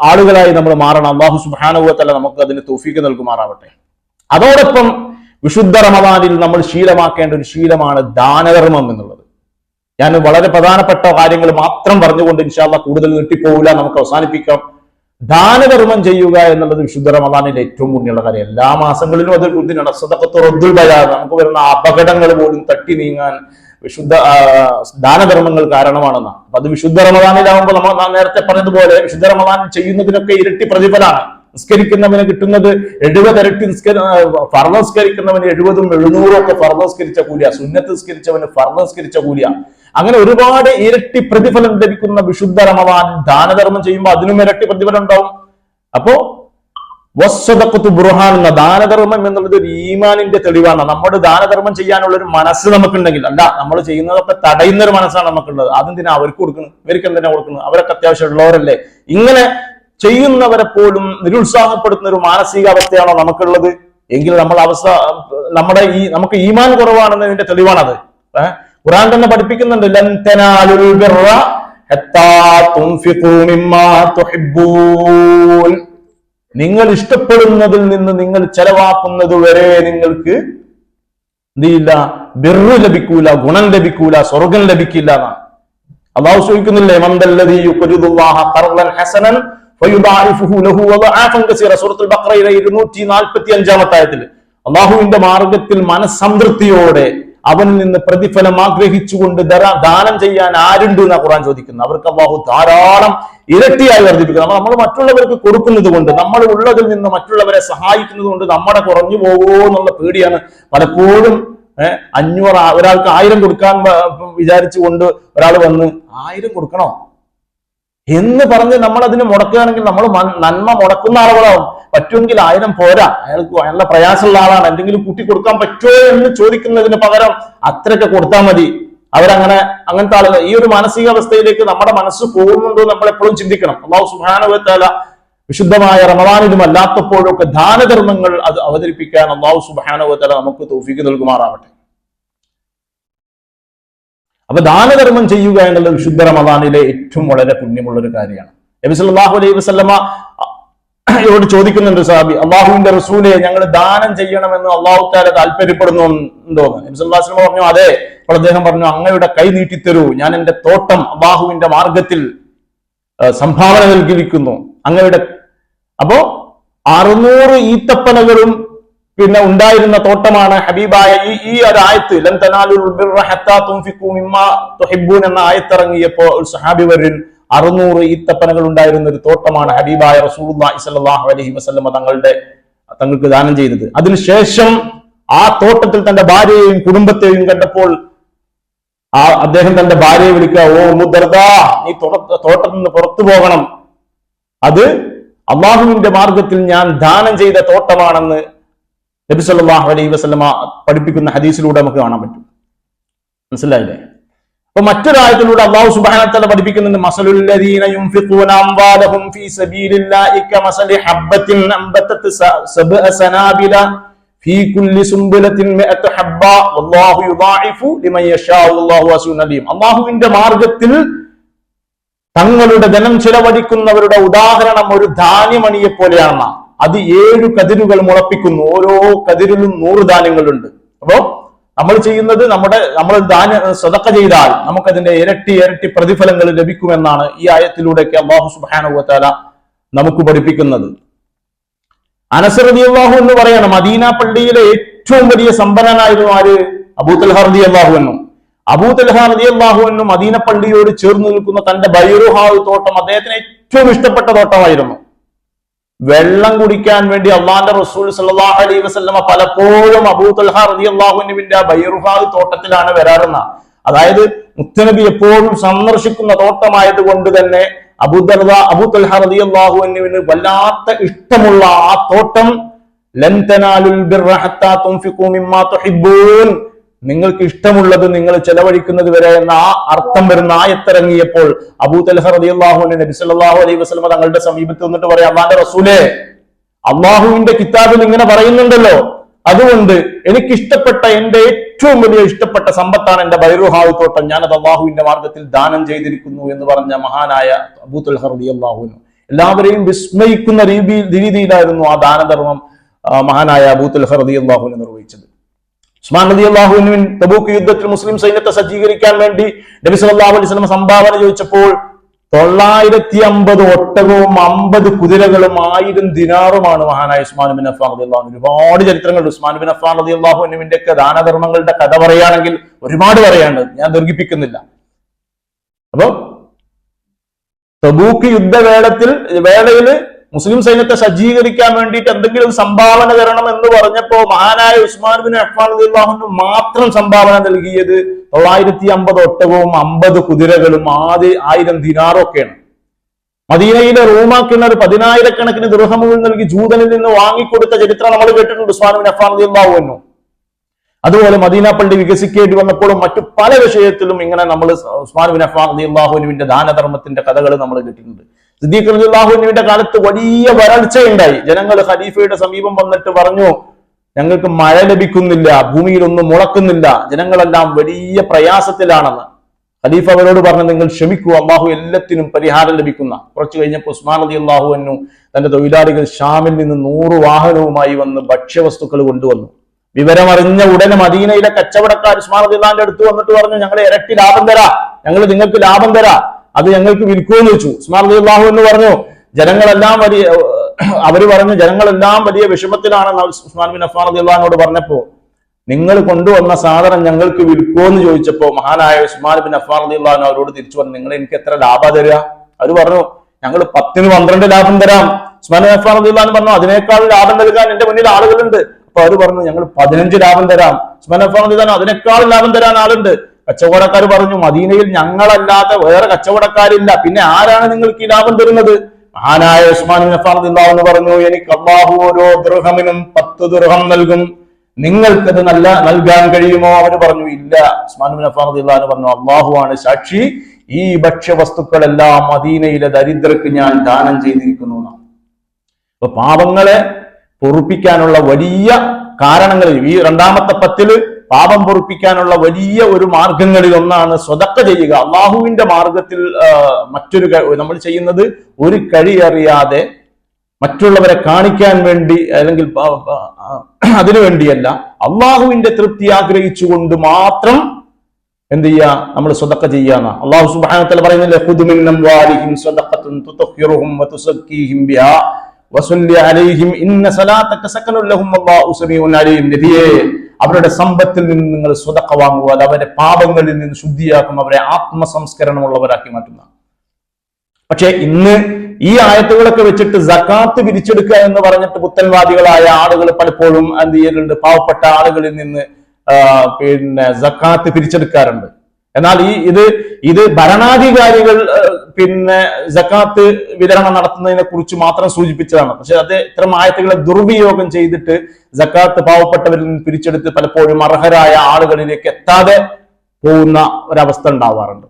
ആളുകളായി നമ്മൾ മാറണം. അല്ലാഹു സുബ്ഹാനഹു വ തആല നമുക്ക് അതിന് തൗഫീഖ് നൽകുമാറാവട്ടെ. അതോടൊപ്പം വിശുദ്ധ റമദാനിൽ നമ്മൾ ശീലമാക്കേണ്ട ഒരു ശീലമാണ് ദാനധർമ്മം എന്നുള്ളത്. ഞാൻ വളരെ പ്രധാനപ്പെട്ട കാര്യങ്ങൾ മാത്രം പറഞ്ഞുകൊണ്ട് ഇൻഷാ അല്ലാഹ് കൂടുതൽ നീട്ടിപ്പോകില്ല, നമുക്ക് അവസാനിപ്പിക്കാം. ദാനധർമ്മം ചെയ്യുക എന്നുള്ളത് വിശുദ്ധ റമദാനിലെ ഏറ്റവും പുണ്യമുള്ള കാര്യം. എല്ലാ മാസങ്ങളിലും അത് ബുദ്ധിനാണ്. സദഖത്തു റദ്ദുൽ ബലാ, നമുക്ക് വരുന്ന അപകടങ്ങൾ പോലും തട്ടി നീങ്ങാൻ വിശുദ്ധ ദാനധർമ്മങ്ങൾ കാരണമാണെന്ന്. അപ്പൊ അത് വിശുദ്ധ റമദാനിലാവുമ്പോൾ നമ്മൾ നേരത്തെ പറഞ്ഞതുപോലെ വിശുദ്ധ റമദാനിൽ ചെയ്യുന്നതിനൊക്കെ ഇരട്ടി പ്രതിഫലമാണ്. നിസ്കരിക്കുന്നവന് കിട്ടുന്നത് 70 ഇരട്ടി ഫർള് നിസ്കരിക്കുന്നവന് 70ഉം 700ഉം ഒക്കെ ഫർള് നിസ്കരിച്ച കൂലിയ, സുന്നത്ത് നിസ്കരിച്ചവന് ഫർള് നിസ്കരിച്ച കൂലിയ. അങ്ങനെ ഒരുപാട് ഇരട്ടി പ്രതിഫലം ലഭിക്കുന്ന വിശുദ്ധ റമദാൻ ദാനധർമ്മം ചെയ്യുമ്പോൾ അതിനും ഇരട്ടി പ്രതിഫലം ഉണ്ടാവും. അപ്പോ വസ്സദഖത്തു ബുർഹാൻ എന്ന ദാനധർമ്മം എന്നുള്ളത് ഒരു ഈമാനിന്റെ തെളിവാണ്. നമ്മുടെ ദാനധർമ്മം ചെയ്യാനുള്ള ഒരു മനസ്സ് നമുക്കുണ്ടെങ്കിൽ, അല്ല നമ്മൾ ചെയ്യുന്നതൊക്കെ തടയുന്ന ഒരു മനസ്സാണ് നമുക്കുള്ളത്. അതെന്തിനാ അവർക്ക് കൊടുക്കണം, ഇവർക്ക് എന്തിനാ കൊടുക്കണം, അവരൊക്കെ അത്യാവശ്യം ഉള്ളവരല്ലേ. ഇങ്ങനെ ചെയ്യുന്നവരെ പോലും നിരുത്സാഹപ്പെടുത്തുന്ന ഒരു മാനസികാവസ്ഥയാണോ നമുക്കുള്ളത് എങ്കിൽ നമുക്ക് ഈമാൻ കുറവാണെന്നതിന്റെ തെളിവാണത്. ഖുർആൻ തന്നെ പഠിപ്പിക്കുന്നുണ്ട്, ലൻ തനാലുൽ ബിർറ ഹത്താ തുൻഫിഖൂ മിമ്മാ തുഹിബ്ബൂൻ. നിങ്ങൾ ഇഷ്ടപ്പെടുന്നതിൽ നിന്ന് നിങ്ങൾ ചെലവാക്കുന്നത് വരെ നിങ്ങൾക്ക് എന്തില്ല, ബിർറ് ലഭിക്കൂല, ഗുണം ലഭിക്കൂല, സ്വർഗം ലഭിക്കില്ല എന്നാണ് അല്ലാഹു ചോദിക്കുന്നില്ലേ. മന്ദല്ലദീ യുഖ്രിദുല്ലാഹ ഖർളൻ ഹസനൻ ഫയുദാഇഫുഹു ലഹു വദഅഫൻ കസീറ. സൂറത്തുൽ ബഖറയിലെ 245-ാമത്തെ ആയത്തിൽ അല്ലാഹുവിന്റെ മാർഗത്തിൽ മനസ്സംതൃപ്തിയോടെ അവനിൽ നിന്ന് പ്രതിഫലം ആഗ്രഹിച്ചുകൊണ്ട് ദാനം ചെയ്യാൻ ആരുണ്ട് എന്നാ ഖുർആൻ ചോദിക്കുന്നത്. അവർക്ക് അല്ലാഹു ധാരാളം ഇരട്ടിയായി വർദ്ധിപ്പിക്കണം. നമ്മൾ മറ്റുള്ളവർക്ക് കൊടുക്കുന്നത് കൊണ്ട്, നമ്മൾ ഉള്ളതിൽ നിന്ന് മറ്റുള്ളവരെ സഹായിക്കുന്നത് കൊണ്ട് നമ്മുടെ കുറഞ്ഞു പോകുമോ എന്നുള്ള പേടിയാണ് പലപ്പോഴും. 500 ഒരാൾക്ക് 1000 കൊടുക്കാൻ വിചാരിച്ചുകൊണ്ട് ഒരാൾ വന്ന് 1000 കൊടുക്കണോ, എന്ന് പറഞ്ഞ് നമ്മൾ അതിന് മുടക്കുകയാണെങ്കിൽ നമ്മൾ നന്മ മുടക്കുന്ന ആളുകളാവും. പറ്റുമെങ്കിൽ 1000 പോരാ, അയാൾക്ക് നല്ല പ്രയാസമുള്ള ആളാണ്, എന്തെങ്കിലും കൂട്ടി കൊടുക്കാൻ പറ്റുമോ എന്ന് ചോദിക്കുന്നതിന് പകരം അത്രയൊക്കെ കൊടുത്താൽ മതി. അങ്ങനത്തെ ആളുകൾ ഈ ഒരു മാനസികാവസ്ഥയിലേക്ക് നമ്മുടെ മനസ്സ് പോകുന്നുണ്ടോ നമ്മൾ എപ്പോഴും ചിന്തിക്കണം. അല്ലാഹു സുബ്ഹാനഹു വ തആല വിശുദ്ധമായ റമദാനിലും അല്ലാത്തപ്പോഴൊക്കെ ദാനധർമ്മങ്ങൾ അത് അവതരിപ്പിക്കാൻ അല്ലാഹു സുബ്ഹാനഹു വ തആല നമുക്ക് തൗഫീഖ് നൽകുമാറാവട്ടെ. അപ്പൊ ദാനധർമ്മം ചെയ്യുക എന്നുള്ളത് വിശുദ്ധ റമദാനിലെ ഏറ്റവും വളരെ പുണ്യമുള്ള ഒരു കാര്യമാണ്. നബി സല്ലല്ലാഹു അലൈഹി വസല്ലമ യോട് ചോദിക്കുന്നുണ്ട് സഹാബി, അള്ളാഹുവിന്റെ റസൂലെ, ഞങ്ങൾ ദാനം ചെയ്യണമെന്ന് അള്ളാഹു തആല താല്പര്യപ്പെടുന്നുണ്ടോ? നബി സല്ലല്ലാഹു അലൈഹി വസല്ലമ പറഞ്ഞു അതെ. അപ്പോൾ അദ്ദേഹം പറഞ്ഞു, അങ്ങയുടെ കൈ നീട്ടിത്തരൂ, ഞാൻ എന്റെ തോട്ടം അള്ളാഹുവിന്റെ മാർഗത്തിൽ സംഭാവന നൽകിയിരിക്കുന്നു അങ്ങയുടെ. അപ്പോ 600 ഈത്തപ്പനകളും പിന്നെ ഉണ്ടായിരുന്ന തോട്ടമാണ് ഹബീബായ ഈ ഒരു ആയത്ത് ലൻ തനാലുൽ ബിർറ ഹത്താ തുൻഫിഖൂ മിമ്മാ തുഹിബ്ബൂൻ എന്ന ആയത്തിറങ്ങിയപ്പോ ഒരു സഹാബി വരിൽ 600 ഈത്തപ്പനകൾ ഉണ്ടായിരുന്ന ഒരു തോട്ടമാണ് ഹബീബായ റസൂലുള്ളാഹി സ്വല്ലല്ലാഹു അലൈഹി വസല്ലം തങ്ങൾക്ക് ദാനം ചെയ്തത്. അതിനുശേഷം ആ തോട്ടത്തിൽ തന്റെ ഭാര്യയെയും കുടുംബത്തെയും കണ്ടപ്പോൾ അദ്ദേഹം തന്റെ ഭാര്യയെ വിളിക്കുക, ഓ ഉമ്മുദ്ദർദാ, നീ തോട്ടത്തിൽ നിന്ന് പുറത്തു പോകണം, അത് അള്ളാഹുവിന്റെ മാർഗത്തിൽ ഞാൻ ദാനം ചെയ്ത തോട്ടമാണെന്ന് നബി സല്ലല്ലാഹു അലൈഹി വസല്ലമ പഠിപ്പിക്കുന്ന ഹദീസിലൂടെ നമുക്ക് കാണാൻ പറ്റും. മനസ്സിലായില്ലേ? അപ്പൊ മറ്റൊരായത്തിലൂടെ അല്ലാഹു സുബ്ഹാനഹു വ തആല പഠിപ്പിക്കുന്നുണ്ട്, മസലുൽ ലദീന യുൻഫിഖൂന അംവാലഹും ഫീ സബീലില്ലാഹി കമസലി ഹബ്ബത്തിൻ അംബതത് സബ്അ സനാബില ഫീ കുല്ലി സുംബുലത്തിൻ മിഅതു ഹബ്ബ വല്ലാഹു യുദാഇഫു ലിമൻ യശാഉ വല്ലാഹു വസിഉൻ അലീം. അല്ലാഹുവിന്റെ മാർഗത്തിൽ തങ്ങളുടെ ധനം ചിലവഴിക്കുന്നവരുടെ ഉദാഹരണം ഒരു ധാന്യമണിയെ പോലെയാണ്. അത് 7 കതിരുകൾ മുളപ്പിക്കുന്നു, ഓരോ കതിരിലും 100 ധാന്യങ്ങളുണ്ട്. അപ്പോ നമ്മൾ ചെയ്യുന്നത് നമ്മൾ സദഖ ചെയ്താൽ നമുക്കതിന്റെ ഇരട്ടി പ്രതിഫലങ്ങൾ ലഭിക്കുമെന്നാണ് ഈ ആയത്തിലൂടെയൊക്കെ അല്ലാഹു സുബ്ഹാനഹു വ തആല നമുക്ക് പഠിപ്പിക്കുന്നത്. അനസ് റളിയല്ലാഹു എന്ന് പറയണം, മദീന പള്ളിയിലെ ഏറ്റവും വലിയ സമ്പന്നനായിരുന്നു ആര്? അബൂ തൽഹ റളിയല്ലാഹു അൻഹു. അബൂ തൽഹ റളിയല്ലാഹു അൻഹു മദീന പള്ളിയോട് ചേർന്ന് നിൽക്കുന്ന തന്റെ ബൈറുഹാവ് തോട്ടം അദ്ദേഹത്തിന് ഏറ്റവും ഇഷ്ടപ്പെട്ട തോട്ടമായിരുന്നു. വെള്ളം കുടിക്കാൻ വേണ്ടി അള്ളാന്റെ റസൂൽ സല്ലല്ലാഹു അലൈഹി വസല്ലമ പലപ്പോഴും അബൂ തൽഹ റളിയല്ലാഹു അൻഹുവിന്റെ ബൈറുഹാവ് തോട്ടത്തിലാണ് വരാറുന്നത്. അതായത് മുത്തനബി എപ്പോഴും സന്ദർശിക്കുന്ന തോട്ടമായത് കൊണ്ട് തന്നെ അബൂ തൽഹ റളിയല്ലാഹു അൻഹുവിന് വല്ലാത്ത ഇഷ്ടമുള്ള ആ തോട്ടം ലൻ തനാലുൽ ബിർറ ഹത്താ തുൻഫിഖൂ മിമ്മാ തുഹിബ്ബൂൻ, നിങ്ങൾക്ക് ഇഷ്ടമുള്ളത് നിങ്ങൾ ചെലവഴിക്കുന്നത് വരെ എന്ന ആ അർത്ഥം വരുന്ന ആയത്തിറങ്ങിയപ്പോൾ അബൂ തൽഹ റളിയല്ലാഹു അൻഹു നബി സല്ലല്ലാഹു അലൈഹി വസല്ലമ തങ്ങളുടെ സമീപത്ത് വന്നിട്ട് പറയാം, അല്ലാഹുവിന്റെ റസൂലേ, അള്ളാഹുവിന്റെ കിതാബിൽ ഇങ്ങനെ പറയുന്നുണ്ടല്ലോ, അതുകൊണ്ട് എനിക്ക് ഇഷ്ടപ്പെട്ട എന്റെ ഏറ്റവും വലിയ ഇഷ്ടപ്പെട്ട സമ്പത്താണ് എന്റെ ബൈറുഹാവ് തോട്ടം, ഞാനത് അള്ളാഹുവിന്റെ മാർഗത്തിൽ ദാനം ചെയ്തിരിക്കുന്നു എന്ന് പറഞ്ഞ മഹാനായ അബൂ തൽഹ റളിയല്ലാഹു അൻഹു എല്ലാവരെയും വിസ്മയിക്കുന്ന രീതിയിലായിരുന്നു ആ ദാനധർമ്മം മഹാനായ അബൂ തൽഹ റളിയല്ലാഹു അൻഹു നിർവഹിച്ചത്. ഉസ്മാൻ റളിയല്ലാഹു അൻഹു തബൂക്ക് യുദ്ധത്തിൽ മുസ്ലിം സൈന്യത്തെ സജ്ജീകരിക്കാൻ വേണ്ടി നബി സല്ലല്ലാഹു അലൈഹി വസല്ലം സംഭാവന ചോദിച്ചപ്പോൾ 950 ഒട്ടകവും 50 കുതിരകളും 1000 ദിനാറുമാണ് മഹാനായ ഉസ്മാൻ ബിൻ അഫ്ഫാൻ റളിയല്ലാഹു അൻഹു. ഒരുപാട് ചരിത്രങ്ങളുണ്ട് ഉസ്മാൻ ബിൻ അഫ്ഫാൻ റളിയല്ലാഹു അൻഹുവിന്റെ ഒക്കെ ദാനധർമ്മങ്ങളുടെ കഥ പറയുകയാണെങ്കിൽ ഒരുപാട് പറയാനുണ്ട്, ഞാൻ ദീർഘിപ്പിക്കുന്നില്ല. അപ്പൊ തബൂക്ക് വേളയിൽ മുസ്ലിം സൈന്യത്തെ സജ്ജീകരിക്കാൻ വേണ്ടിയിട്ട് എന്തെങ്കിലും സംഭാവന തരണം എന്ന് പറഞ്ഞപ്പോ മഹാനായ ഉസ്മാൻ ബിൻ അഫ്ഫാൻ റളിയല്ലാഹു അൻഹു മാത്രം സംഭാവന നൽകിയത് 950 ഒട്ടകവും 50 കുതിരകളും 1000 ദിനാറും ഒക്കെയാണ്. മദീനയിലെ റൂമാക്കിണർ 10,000 ദിർഹമുകൾ നൽകി ജൂതനിൽ നിന്ന് വാങ്ങിക്കൊടുത്ത ചരിത്രം നമ്മൾ കേട്ടിട്ടുണ്ട് ഉസ്മാൻ ബിൻ അഫ്ഫാൻ റളിയല്ലാഹു അൻഹു. അതുപോലെ മദീന പള്ളി വികസിക്കേണ്ടി വന്നപ്പോഴും മറ്റു പല വിഷയത്തിലും ഇങ്ങനെ നമ്മൾ ഉസ്മാൻ ബിൻ അഫ്ഫാൻ റളിയല്ലാഹു അൻഹുവിന്റെ ദാനധർമ്മത്തിന്റെ കഥകൾ നമ്മൾ കേട്ടിട്ടുണ്ട്. സിദ്ദീഖ് റളിയല്ലാഹു അൻഹുവിന്റെ കാലത്ത് വലിയ വരൾച്ചയുണ്ടായി. ജനങ്ങൾ ഖലീഫയുടെ സമീപം വന്നിട്ട് പറഞ്ഞു, ഞങ്ങൾക്ക് മഴ ലഭിക്കുന്നില്ല, ഭൂമിയിലൊന്നും മുളക്കുന്നില്ല, ജനങ്ങളെല്ലാം വലിയ പ്രയാസത്തിലാണെന്ന്. ഖലീഫ അവരോട് പറഞ്ഞു, നിങ്ങൾ ക്ഷമിക്കൂ, അള്ളാഹു എല്ലാത്തിനും പരിഹാരം ലഭിക്കുന്ന. കുറച്ചു കഴിഞ്ഞപ്പോൾ ഉസ്മാൻ റളിയല്ലാഹു അൻഹു തന്റെ തൊഴിലാളികൾ ഷാമിൽ നിന്ന് 100 വാഹനവുമായി വന്ന് ഭക്ഷ്യവസ്തുക്കൾ കൊണ്ടുവന്നു. വിവരമറിഞ്ഞ ഉടനെ മദീനയിലെ കച്ചവടക്കാർ ഉസ്മാൻ റളിയല്ലാഹുവിന്റെ അടുത്ത് വന്നിട്ട് പറഞ്ഞു, ഞങ്ങൾ ഇരട്ടി ലാഭം തരാം, ഞങ്ങൾ നിങ്ങൾക്ക് ലാഭം തരാം, അത് ഞങ്ങൾക്ക് വിൽക്കുമെന്ന് വെച്ചു. ഉസ്മാൻ റളിയല്ലാഹു അൻഹു പറഞ്ഞു, ജനങ്ങളെല്ലാം വലിയ വിഷമത്തിലാണ്. ഉസ്മാൻ ബിൻ അഫ്ഫാൻ റളിയല്ലാഹു അൻഹുവോട് പറഞ്ഞപ്പോ, നിങ്ങൾ കൊണ്ടുവന്ന സാധനം ഞങ്ങൾക്ക് വിൽക്കുമെന്ന് ചോദിച്ചപ്പോ മഹാനായ ഉസ്മാൻ ബിൻ അഫ്ഫാൻ റളിയല്ലാഹു അൻഹു അവരോട് തിരിച്ചു പറഞ്ഞു, നിങ്ങൾ എനിക്ക് എത്ര ലാഭം തരിക? അവർ പറഞ്ഞു, ഞങ്ങൾ 10ന് 12 ലാഭം തരാം. ഉസ്മാൻ ബിൻ അഫ്ഫാൻ റളിയല്ലാഹു അൻഹു പറഞ്ഞു, അതിനേക്കാൾ ലാഭം നൽകാൻ എന്റെ മുന്നിൽ ആളുകളുണ്ട്. അപ്പൊ അവർ പറഞ്ഞു, ഞങ്ങൾ 15 ലാഭം തരാം. ഉസ്മാൻ ബിൻ അഫ്ഫാൻ റളിയല്ലാഹു അൻഹു അതിനേക്കാൾ ലാഭം തരാൻ ആളുണ്ട്. കച്ചവടക്കാർ പറഞ്ഞു, മദീനയിൽ ഞങ്ങളല്ലാതെ വേറെ കച്ചവടക്കാരില്ല, പിന്നെ ആരാണ് നിങ്ങൾക്ക് ഈ ലാഭം തരുന്നത്? മഹാനായ ഉസ്മാൻ ബിൻ അഫ്ഫാൻ റളിയല്ലാഹു അൻഹു പറഞ്ഞു, എനിക്ക് അല്ലാഹു ഓരോ ദിർഹമിനും 10 ദിർഹം നൽകും, നിങ്ങൾക്കത് നൽകാൻ കഴിയുമോ? അവര് പറഞ്ഞു ഇല്ല. ഉസ്മാൻ ബിൻ അഫ്ഫാൻ റളിയല്ലാഹു അൻഹു പറഞ്ഞു, അല്ലാഹു ആണ് സാക്ഷി, ഈ ഭക്ഷ്യവസ്തുക്കളെല്ലാം മദീനയിലെ ദരിദ്രർക്ക് ഞാൻ ദാനം ചെയ്തിരിക്കുന്നു. അപ്പൊ പാപങ്ങളെ പൊറുപ്പിക്കാനുള്ള വലിയ കാരണങ്ങളിൽ ഈ രണ്ടാമത്തെ 10 പാപം പൊറുപ്പിക്കാനുള്ള വലിയ ഒരു മാർഗങ്ങളിൽ ഒന്നാണ് സ്വതക്ക ചെയ്യുക. അള്ളാഹുവിന്റെ മാർഗത്തിൽ നമ്മൾ ചെയ്യുന്നത് ഒരു കഴി അറിയാതെ മറ്റുള്ളവരെ കാണിക്കാൻ വേണ്ടി അല്ലെങ്കിൽ അതിനു വേണ്ടിയല്ല, അള്ളാഹുവിന്റെ തൃപ്തി ആഗ്രഹിച്ചുകൊണ്ട് മാത്രം എന്ത് ചെയ്യുക, നമ്മൾ സ്വതക്ക ചെയ്യാന്ന. അള്ളാഹു സുബ്ഹാനഹു വ തആല പറയുന്നില്ലേ, ഖുദ് മിൻ അംവാലിഹിം സ്വദഖത്തുൻ തുതഹിറുഹും വതുസക്കീഹിം ബിഹാ വസല്ലി അലൈഹിം ഇന്ന സലാതക സകനുൻ ലഹും വല്ലാഹു സമീഉൻ അലീം. നബിയേ, അവരുടെ സമ്പത്തിൽ നിന്ന് നിങ്ങൾ സ്വതക്ക വാങ്ങുക, അത് അവരെ പാപങ്ങളിൽ നിന്ന് ശുദ്ധിയാക്കും, അവരെ ആത്മസംസ്കരണമുള്ളവരാക്കി മാറ്റുന്ന. പക്ഷെ ഇന്ന് ഈ ആയത്തുകളൊക്കെ വെച്ചിട്ട് സകാത്ത് പിരിച്ചെടുക്കുക എന്ന് പറഞ്ഞിട്ട് പുത്തൻവാദികളായ ആളുകൾ പലപ്പോഴും എന്ത് ചെയ്യലുണ്ട്, പാവപ്പെട്ട ആളുകളിൽ നിന്ന് സകാത്ത് പിരിച്ചെടുക്കാറുണ്ട്. എന്നാൽ ഇത് ഭരണാധികാരികൾ സകാത്ത് വിതരണം നടത്തുന്നതിനെ കുറിച്ച് മാത്രം സൂചിപ്പിച്ചതാണ്. പക്ഷെ അത് ഇത്തരം ആയത്തുകളെ ദുർവിനിയോഗം ചെയ്തിട്ട് സകാത്ത് പാവപ്പെട്ടവരിൽ നിന്ന് പിരിച്ചെടുത്ത് പലപ്പോഴും അർഹരായ ആളുകളിലേക്ക് എത്താതെ പോകുന്ന ഒരവസ്ഥ ഉണ്ടാവാറുണ്ട്.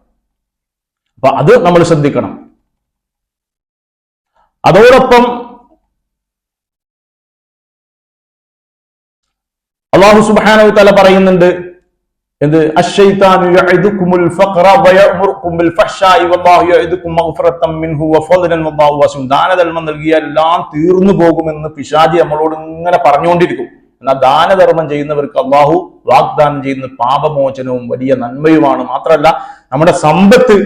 അപ്പൊ അത് നമ്മൾ ശ്രദ്ധിക്കണം. അതോടൊപ്പം അല്ലാഹു സുബ്ഹാനഹു വ തആല പറയുന്നുണ്ട്, എന്ത്, അശ്ശൈത്താനു യഅദുകുമുൽ ഫഖറ വയഅമുറുകും ബിൽ ഫഹ്ശാഇ വല്ലാഹു യഅദുകും മഗ്ഫിറതൻ മിൻഹു വഫദ്ലൻ വല്ലാഹു വസിഉൻ. ദാനധർമ്മം നൽകിയാൽ എല്ലാം തീർന്നു പോകുമെന്ന് പിശാചി നമ്മളോട് ഇങ്ങനെ പറഞ്ഞുകൊണ്ടിരിക്കും. എന്നാൽ ദാനധർമ്മം ചെയ്യുന്നവർക്ക് അല്ലാഹു വാഗ്ദാനം ചെയ്യുന്ന പാപമോചനവും വലിയ നന്മയുമാണ്. മാത്രമല്ല നമ്മുടെ സമ്പത്ത്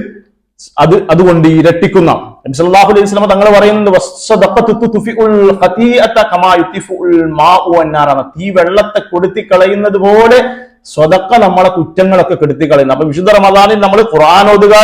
അതുകൊണ്ട് ഇരട്ടിക്കുന്ന. നബി സല്ലല്ലാഹു അലൈഹി വസല്ലം തങ്ങൾ പറയുന്നുണ്ട്, വസ്സദഖത്തു തുഫിഉൽ ഖതീഅത കമാ യുതിഫുൽ മാഉ അന്നാറ. തീ വെള്ളത്തെ കൊളുത്തി കളയുന്നത് പോലെ സ്വതക്ക നമ്മളെ കുറ്റങ്ങളൊക്കെ കെടുത്തി കളയുന്നു. അപ്പൊ വിശുദ്ധ റമദാനിൽ നമ്മൾ ഖുർആൻ ഓതുക,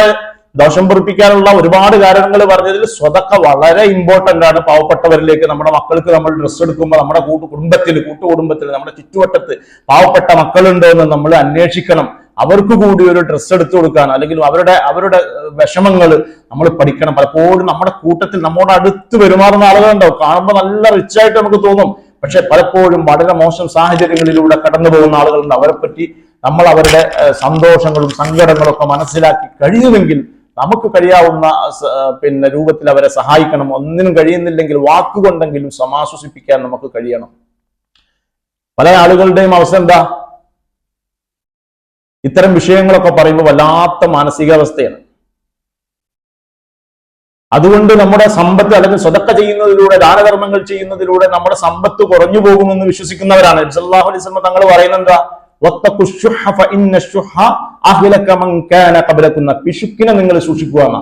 ദോഷം പൊറുപ്പിക്കാനുള്ള ഒരുപാട് കാരണങ്ങൾ പറഞ്ഞതിൽ സ്വതക്ക വളരെ ഇമ്പോർട്ടന്റ് ആണ്. പാവപ്പെട്ടവരിലേക്ക്, നമ്മുടെ മക്കൾക്ക് നമ്മൾ ഡ്രസ്സ് എടുക്കുമ്പോൾ നമ്മുടെ കൂട്ടുകുടുംബത്തിൽ നമ്മുടെ ചുറ്റുവട്ടത്ത് പാവപ്പെട്ട മക്കളുണ്ടോ എന്ന് നമ്മൾ അന്വേഷിക്കണം. അവർക്ക് കൂടി ഒരു ഡ്രസ്സ് എടുത്തു കൊടുക്കാൻ, അല്ലെങ്കിൽ അവരുടെ വിഷമങ്ങൾ നമ്മൾ പഠിക്കണം. പലപ്പോഴും നമ്മുടെ കൂട്ടത്തിൽ നമ്മോട് അടുത്ത് പെരുമാറുന്ന ആളുകളുണ്ടാവും, കാണുമ്പോൾ നല്ല റിച്ച് ആയിട്ട് നമുക്ക് തോന്നും. പക്ഷെ പലപ്പോഴും വളരെ മോശം സാഹചര്യങ്ങളിലൂടെ കടന്നു പോകുന്ന ആളുകളുണ്ട്. അവരെ പറ്റി നമ്മൾ അവരുടെ സന്തോഷങ്ങളും സങ്കടങ്ങളും ഒക്കെ മനസ്സിലാക്കി കഴിയുമെങ്കിൽ നമുക്ക് കഴിയാവുന്ന രൂപത്തിൽ അവരെ സഹായിക്കണം. ഒന്നിനും കഴിയുന്നില്ലെങ്കിൽ വാക്കുകൊണ്ടെങ്കിലും സമാശ്വസിപ്പിക്കാൻ നമുക്ക് കഴിയണം. പല ആളുകളുടെയും അവസ്ഥ എന്താ, ഇത്തരം വിഷയങ്ങളൊക്കെ പറയുമ്പോൾ വല്ലാത്ത മാനസികാവസ്ഥയാണ്. അതുകൊണ്ട് നമ്മുടെ സമ്പത്ത്, അല്ലെങ്കിൽ സ്വതക്ക ചെയ്യുന്നതിലൂടെ, ദാനധർമ്മങ്ങൾ ചെയ്യുന്നതിലൂടെ നമ്മുടെ സമ്പത്ത് കുറഞ്ഞു പോകുമെന്ന് വിശ്വസിക്കുന്നവരാണ്. നബി സല്ലല്ലാഹു അലൈഹി വസല്ലം തങ്ങൾ പറയുന്നെന്താ, പിശുക്കിനെ നിങ്ങൾ സൂക്ഷിക്കുക എന്നാ.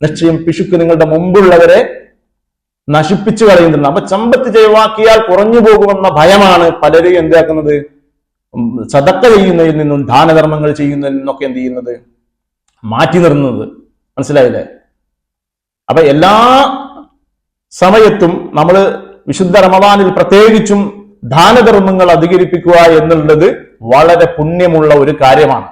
നിശ്ചയം പിശുക്ക് നിങ്ങളുടെ മുമ്പുള്ളവരെ നശിപ്പിച്ചു കളയുന്നുണ്ട്. അപ്പൊ സമ്പത്ത് ചെലവാക്കിയാൽ കുറഞ്ഞു പോകുമെന്ന ഭയമാണ് പലരും എന്താക്കുന്നത്, സദക്ക ചെയ്യുന്നതിൽ നിന്നും ദാനധർമ്മങ്ങൾ ചെയ്യുന്നതിൽ നിന്നൊക്കെ എന്ത് ചെയ്യുന്നത്, മാറ്റി നിർത്തുന്നത്. മനസ്സിലായില്ലേ? അപ്പൊ എല്ലാ സമയത്തും നമ്മൾ വിശുദ്ധ റമദാനിൽ പ്രത്യേകിച്ചും ദാനധർമ്മങ്ങൾ അധികരിപ്പിക്കുക എന്നുള്ളത് വളരെ പുണ്യമുള്ള ഒരു കാര്യമാണ്.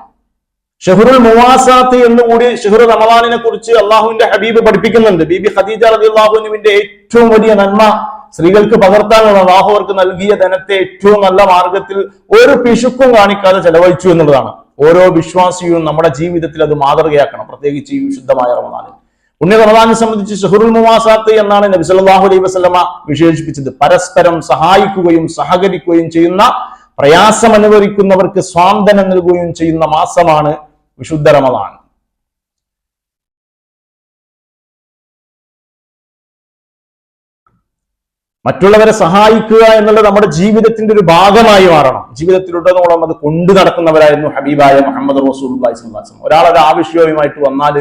ഷഹ്റുൽ മുവാസാത്ത് എന്നുകൂടി ഷഹ്റു റമദാനിനെ കുറിച്ച് അള്ളാഹുവിന്റെ ഹബീബ് പഠിപ്പിക്കുന്നുണ്ട്. ബീബി ഖദീജ റളിയല്ലാഹു അൻഹയുടെ ഏറ്റവും വലിയ നന്മ സ്ത്രീകൾക്ക് പകർത്താനുള്ള അല്ലാഹു അവർക്ക് നൽകിയ ധനത്തെ ഏറ്റവും നല്ല മാർഗത്തിൽ ഒരു പിശുക്കും കാണിക്കാതെ ചെലവഴിച്ചു എന്നുള്ളതാണ്. ഓരോ വിശ്വാസിയും നമ്മുടെ ജീവിതത്തിൽ അത് മാതൃകയാക്കണം, പ്രത്യേകിച്ച് ഈ വിശുദ്ധമായ റമദാനിൽ. പുണ്യ റമദാനിനെ സംബന്ധിച്ച് ഷഹ്റുൽ മുവാസാത്ത് എന്നാണ് നബി സല്ലല്ലാഹു അലൈഹി വസല്ലമ വിശേഷിപ്പിച്ചത്. പരസ്പരം സഹായിക്കുകയും സഹകരിക്കുകയും ചെയ്യുന്ന, പ്രയാസം അനുഭവിക്കുന്നവർക്ക് സ്വാന്തനം നൽകുകയും ചെയ്യുന്ന മാസമാണ് വിശുദ്ധ റമദാൻ. മറ്റുള്ളവരെ സഹായിക്കുക എന്നുള്ളത് നമ്മുടെ ജീവിതത്തിന്റെ ഒരു ഭാഗമായി മാറണം. ജീവിതത്തിലുടനീളം അത് കൊണ്ടു നടക്കുന്നവരായിരുന്നു ഹബീബായ മുഹമ്മദ് റസൂലുള്ളാഹി സ്വല്ലല്ലാഹു അലൈഹി വസല്ലം. ഒരാളൊരു ആവശ്യവുമായിട്ട് വന്നാൽ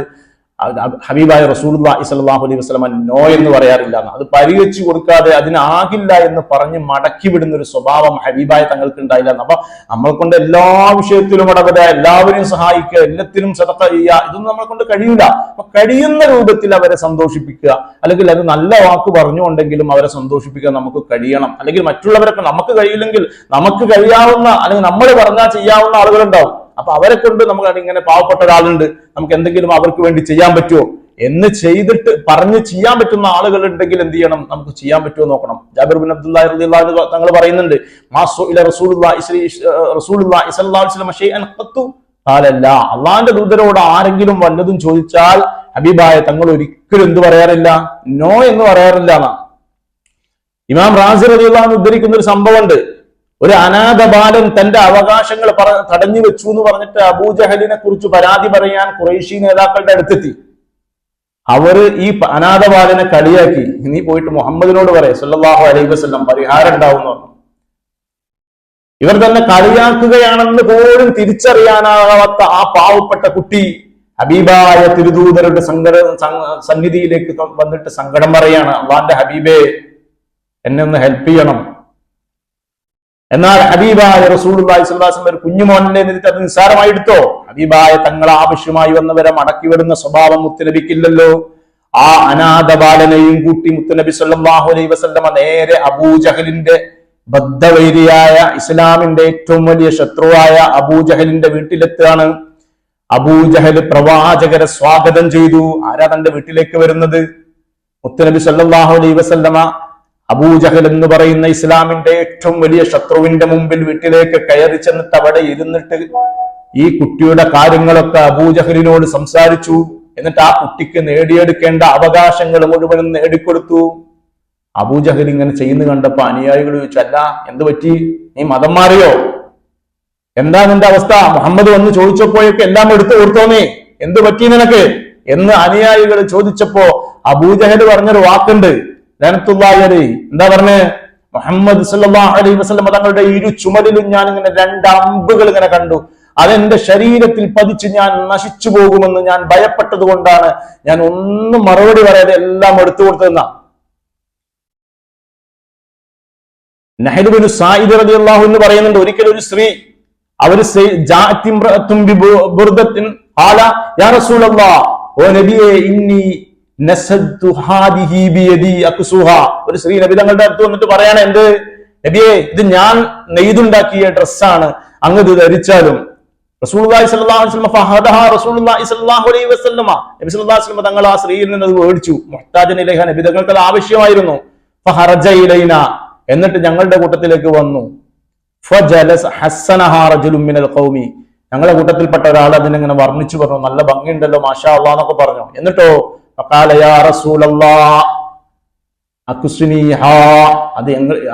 ഹബീബായ റസൂലുള്ളാഹി സ്വല്ലല്ലാഹു അലൈഹി വസല്ലം നോ എന്ന് പറയാറില്ല. അത് പരിഹരിച്ചു കൊടുക്കാതെ അതിനാകില്ല എന്ന് പറഞ്ഞ് മടക്കി വിടുന്ന ഒരു സ്വഭാവം ഹബീബായ തങ്ങൾക്ക് ഉണ്ടായില്ല. അപ്പൊ നമ്മളെ കൊണ്ട് എല്ലാ വിഷയത്തിലും ഇടപെടുക, എല്ലാവരെയും സഹായിക്കുക, എല്ലാത്തിനും സദഖ ചെയ്യുക, ഇതൊന്നും നമ്മളെ കൊണ്ട് കഴിയില്ല. അപ്പൊ കഴിയുന്ന രൂപത്തിൽ അവരെ സന്തോഷിപ്പിക്കുക, അല്ലെങ്കിൽ അത് നല്ല വാക്ക് പറഞ്ഞുകൊണ്ടെങ്കിലും അവരെ സന്തോഷിപ്പിക്കാൻ നമുക്ക് കഴിയണം. അല്ലെങ്കിൽ മറ്റുള്ളവരൊക്കെ നമുക്ക് കഴിയില്ലെങ്കിൽ നമുക്ക് കഴിയാവുന്ന, അല്ലെങ്കിൽ നമ്മൾ പറഞ്ഞാൽ ചെയ്യാവുന്ന ആളുകളുണ്ടാവും. അപ്പൊ അവരെ കൊണ്ട് നമുക്ക് ഇങ്ങനെ പാവപ്പെട്ട ഒരാളുണ്ട്, നമുക്ക് എന്തെങ്കിലും അവർക്ക് വേണ്ടി ചെയ്യാൻ പറ്റുമോ എന്ന് ചെയ്തിട്ട് പറഞ്ഞ് ചെയ്യാൻ പറ്റുന്ന ആളുകൾ ഉണ്ടെങ്കിൽ എന്ത് ചെയ്യണം, നമുക്ക് ചെയ്യാൻ പറ്റുമോ നോക്കണം. ജാബിർ ബിൻ അബ്ദുല്ലാഹി റളിയല്ലാഹു അൻഹു തങ്ങൾ പറയുന്നുണ്ട്, അള്ളാന്റെ ദൂതരോട് ആരെങ്കിലും വല്ലതും ചോദിച്ചാൽ ഹബീബായ തങ്ങൾ ഒരിക്കലും എന്ത് പറയാറില്ല, നോ എന്ന് പറയാറില്ല എന്നാണ്. ഇമാം റാസി റളിയല്ലാഹു അൻഹു ഉദ്ധരിക്കുന്ന ഒരു സംഭവമുണ്ട്. ഒരു അനാഥ ബാലൻ തന്റെ അവകാശങ്ങൾ തടഞ്ഞു വെച്ചു എന്ന് പറഞ്ഞിട്ട് അബൂജഹലിനെ കുറിച്ച് പരാതി പറയാൻ ഖുറൈശി നേതാക്കളുടെ അടുത്തെത്തി. അവര് ഈ അനാഥ ബാലനെ കളിയാക്കി, നീ പോയിട്ട് മുഹമ്മദിനോട് പറയാം സല്ലല്ലാഹു അലൈഹി വസല്ലം പരിഹാരം ഉണ്ടാവും എന്ന് പറഞ്ഞു. ഇവർ തന്നെ കളിയാക്കുകയാണെന്ന് പോലും തിരിച്ചറിയാനാവാത്ത ആ പാവപ്പെട്ട കുട്ടി ഹബീബായ തിരുദൂതരുടെ സന്നിധിയിലേക്ക് വന്നിട്ട് സങ്കടം പറയാണ്, അള്ളാന്റെ ഹബീബേ എന്നെ ഒന്ന് ഹെൽപ്പ് ചെയ്യണം. എന്നാൽ ഹബീബായ റസൂലുള്ളാഹി സ്വല്ലല്ലാഹു അലൈഹി വസല്ലം ഒരു കുഞ്ഞുമോനെ എന്നിട്ട് അത് നിസ്സാരമായി എടുത്തോ? ഹബീബായ തങ്ങൾ ആവശ്യമായി വന്നവരെ മടക്കി വിടുന്ന സ്വഭാവം മുത്തുനബിക്കില്ലല്ലോ. ആ അനാഥ ബാലനെയും കൂട്ടി മുത്തുനബി സല്ലല്ലാഹു അലൈഹി വസല്ലം നേരെ അബൂജഹലിന്റെ ബദ്ധവൈരിയായ ഇസ്ലാമിന്റെ ഏറ്റവും വലിയ ശത്രുവായ അബൂജഹലിന്റെ വീട്ടിലെത്തുകയാണ്. അബൂജഹൽ പ്രവാചകരെ സ്വാഗതം ചെയ്തു. ആരാ തന്റെ വീട്ടിലേക്ക് വരുന്നത്? മുത്തുനബി സല്ലല്ലാഹു അലൈഹി വസല്ലമ അബൂജഹൽ എന്ന് പറയുന്ന ഇസ്ലാമിന്റെ ഏറ്റവും വലിയ ശത്രുവിന്റെ മുമ്പിൽ വീട്ടിലേക്ക് കയറി ചെന്നിട്ട് അവിടെ ഇരുന്നിട്ട് ഈ കുട്ടിയുടെ കാര്യങ്ങളൊക്കെ അബൂജഹലിനോട് സംസാരിച്ചു. എന്നിട്ട് ആ കുട്ടിക്ക് നേടിയെടുക്കേണ്ട അവകാശങ്ങൾ മുഴുവനും നേടിക്കൊടുത്തു. അബൂജഹൽ ഇങ്ങനെ ചെയ്യുന്ന കണ്ടപ്പോ അനുയായികൾ ചോദിച്ചു, അല്ല എന്ത് പറ്റി, നീ മതം മാറിയോ, എന്താ നിന്റെ അവസ്ഥ? മുഹമ്മദ് വന്ന് ചോദിച്ചപ്പോഴൊക്കെ എല്ലാം എടുത്തു കൊടുത്തോന്നേ, എന്ത് പറ്റി നിനക്ക് എന്ന് അനുയായികൾ ചോദിച്ചപ്പോ അബൂജഹൽ പറഞ്ഞൊരു വാക്കുണ്ട്, ലഅനത്തുല്ലാഹി അലൈഹി. എന്താ പറഞ്ഞേ? മുഹമ്മദ് സല്ലല്ലാഹു അലൈഹി വസല്ലം തങ്ങളുടെ ഇരു ചുമലിലും ഞാൻ ഇങ്ങനെ രണ്ട് അമ്പുകൾ ഇങ്ങനെ കണ്ടു, അതെന്റെ ശരീരത്തിൽ പതിച്ച് ഞാൻ നശിച്ചു പോകുമെന്ന് ഞാൻ ഭയപ്പെട്ടത് കൊണ്ടാണ് ഞാൻ ഒന്നും മറുപടി പറയാതെ എല്ലാം എടുത്തു കൊടുത്തതെന്ന. നഹ്ദ് ബിൻ സായിദ് റളിയല്ലാഹു അൻഹു പറയുന്നുണ്ട്, ഒരിക്കലും ഒരു സ്ത്രീ അവര് യാ റസൂലല്ലാഹ്, ഓ നബിയേ, ഇന്നി നസദ്തു ഹാദിഹി ബിയദി അക്സുഹ. ഒരു സ്ത്രീ നബി തങ്ങളുടെ അടുത്ത് വന്നിട്ട് പറയാണ്, എന്ത് നബിയേ, ഇത് ഞാൻ നെയ്തുണ്ടാക്കിയ ഡ്രസ്സാണ്, അങ്ങ് ഇത് ധരിച്ചാലും. റസൂലുള്ളാഹി സ്വല്ലല്ലാഹു അലൈഹി വസല്ലം ഫഹദഹ റസൂലുള്ളാഹി സ്വല്ലല്ലാഹു അലൈഹി വസല്ലം, നബി സല്ലല്ലാഹു അലൈഹി വസല്ലം തങ്ങൾ ആ സ്ത്രീയിൽ നിന്ന് അത് മേടിച്ചു. മുഹ്താജൻ ഇലൈഹ, നബി തങ്ങൾക്ക് അത് ആവശ്യമായിരുന്നു. ഫഹറജ ഇലൈന, എന്നിട്ട് ഞങ്ങളുടെ കൂട്ടത്തിലേക്ക് വന്നു. ഫജലസ ഹസ്സനഹ റജുലുൻ മിനൽ ഖൗമി, ഞങ്ങളുടെ കൂട്ടത്തിൽപ്പെട്ട ഒരാൾ അതിനെങ്ങനെ വർണ്ണിച്ചു പറഞ്ഞു, നല്ല ഭംഗിയുണ്ടല്ലോ മാഷാ അല്ലാഹ് എന്നൊക്കെ പറഞ്ഞു. എന്നിട്ടോ ഫഖാല യാ റസൂലല്ലാഹ് അക്സുനിഹാ,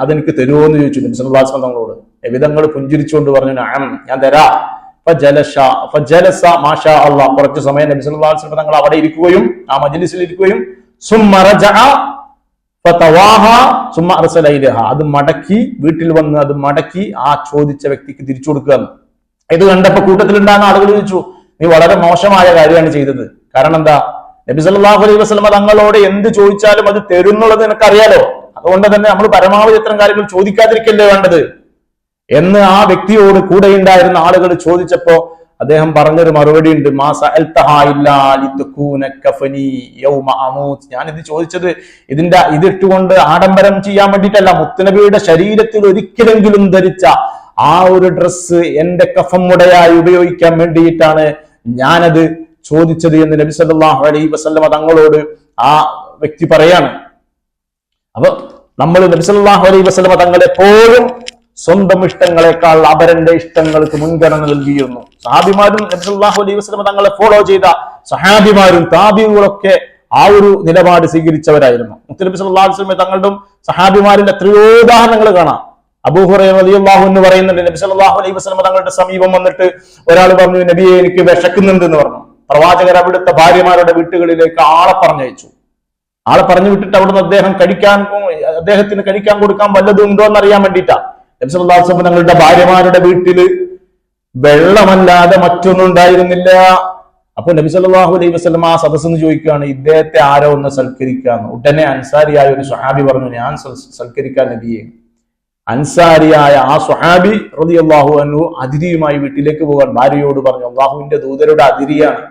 അതെനിക്ക് തരുമോ എന്ന് ചോദിച്ചു നബി സല്ലല്ലാഹു അലൈഹി വസല്ലം തങ്ങളോട്. നബി തങ്ങൾ പുഞ്ചിരിച്ചുകൊണ്ട് പറഞ്ഞു, നഅം, ഞാൻ തരാം. ഫജലസ മാഷാ അല്ലാഹ്, കുറച്ചു സമയം നബി സല്ലല്ലാഹു അലൈഹി വസല്ലം തങ്ങൾ അവിടെ ഇരിക്കുകയും ആ മജ്ലിസിൽ ഇരിക്കുകയും സുമ്മ റജഅ ഫതവാഹ സുമ്മ അർസല ഇലൈഹ, അത് മടക്കി വീട്ടിൽ വന്ന് അത് മടക്കി ആ ചോദിച്ച വ്യക്തിക്ക് തിരിച്ചു കൊടുക്കുക. ഇത് കണ്ടപ്പോ കൂട്ടത്തിലുണ്ടാകുന്ന ആളുകൾ ചോദിച്ചു, നീ വളരെ മോശമായ കാര്യമാണ് ചെയ്തത്. കാരണം എന്താ? നബി സല്ലല്ലാഹു അലൈഹി വസല്ലം തങ്ങളോട് എന്ത് ചോദിച്ചാലും അത് തരുന്നുള്ളത് നിനക്കറിയാലോ, അതുകൊണ്ട് തന്നെ നമ്മൾ പരമാവധി ഇത്തരം കാര്യങ്ങൾ ചോദിക്കാതിരിക്കല്ലേ വേണ്ടത് എന്ന് ആ വ്യക്തിയോട് കൂടെ ഉണ്ടായിരുന്ന ആളുകൾ ചോദിച്ചപ്പോ അദ്ദേഹം പറഞ്ഞൊരു മറുപടി ഉണ്ട്, ഞാൻ ഇത് ചോദിച്ചത് ഇതിട്ടുകൊണ്ട് ആഡംബരം ചെയ്യാൻ വേണ്ടിയിട്ടല്ല, മുത്തുനബിയുടെ ശരീരത്തിൽ ഒരിക്കലെങ്കിലും ധരിച്ച ആ ഒരു ഡ്രസ്സ് എന്റെ കഫമുടയായി ഉപയോഗിക്കാൻ വേണ്ടിയിട്ടാണ് ഞാനത് ചോദിച്ചത് എന്ന് നബി സല്ലല്ലാഹു അലൈഹി വസല്ലം തങ്ങളോട് ആ വ്യക്തി പറയാണ്. അപ്പൊ നമ്മൾ നബി സല്ലല്ലാഹു അലൈഹി വസല്ലം തങ്ങൾ എപ്പോഴും സ്വന്തം ഇഷ്ടങ്ങളെക്കാൾ അവരന്റെ ഇഷ്ടങ്ങൾക്ക് മുൻഗണന നൽകിയിരുന്നു. സഹാബിമാരും നബി സല്ലല്ലാഹു അലൈഹി വസല്ലം തങ്ങളെ ഫോളോ ചെയ്ത സഹാബിമാരും താബിഈകളൊക്കെ ആ ഒരു നിലപാട് സ്വീകരിച്ചവരായിരുന്നു. മുത്തനബി സല്ലല്ലാഹു അലൈഹി വസല്ലം തങ്ങളുടെ സഹാബിമാരിൽ എത്രയോ ഉദാഹരണങ്ങൾ കാണാം. അബൂ ഹുറൈറ റളിയല്ലാഹു അൻഹു പറയുന്നുണ്ട്, നബി സല്ലല്ലാഹു അലൈഹി വസല്ലം തങ്ങളുടെ സമീപം വന്നിട്ട് ഒരാൾ പറഞ്ഞു, നബിയെ, എനിക്ക് വിശക്കുന്നുണ്ട് എന്ന് പറഞ്ഞു. പ്രവാചകർ അവിടുത്തെ ഭാര്യമാരുടെ വീട്ടുകളിലേക്ക് ആളെ പറഞ്ഞയച്ചു. ആളെ പറഞ്ഞു വിട്ടിട്ട് അവിടുന്ന് അദ്ദേഹത്തിന് കഴിക്കാൻ കൊടുക്കാൻ വല്ലതും ഉണ്ടോ എന്ന് അറിയാൻ വേണ്ടിയിട്ടാ. നബി സല്ലല്ലാഹു അലൈഹി വസല്ലം തങ്ങളുടെ ഭാര്യമാരുടെ വീട്ടില് വെള്ളമല്ലാതെ മറ്റൊന്നും ഉണ്ടായിരുന്നില്ല. അപ്പൊ നബി സല്ലല്ലാഹു അലൈഹി വസല്ലം ആ സദസ്സെന്ന് ചോദിക്കുകയാണ്, ഇദ്ദേഹത്തെ ആരോ ഒന്ന് സൽക്കരിക്കാന്ന്. ഉടനെ അൻസാരിയായ ഒരു സ്വഹാബി പറഞ്ഞു, ഞാൻ സൽക്കരിക്കാൻ നബിയെ. അൻസാരിയായ ആ സ്വഹാബി റളിയല്ലാഹു അൻഹു അതിഥിയുമായി വീട്ടിലേക്ക് പോകാൻ ഭാര്യയോട് പറഞ്ഞു, അള്ളാഹുവിന്റെ ദൂതരുടെ അതിഥിയാണ്,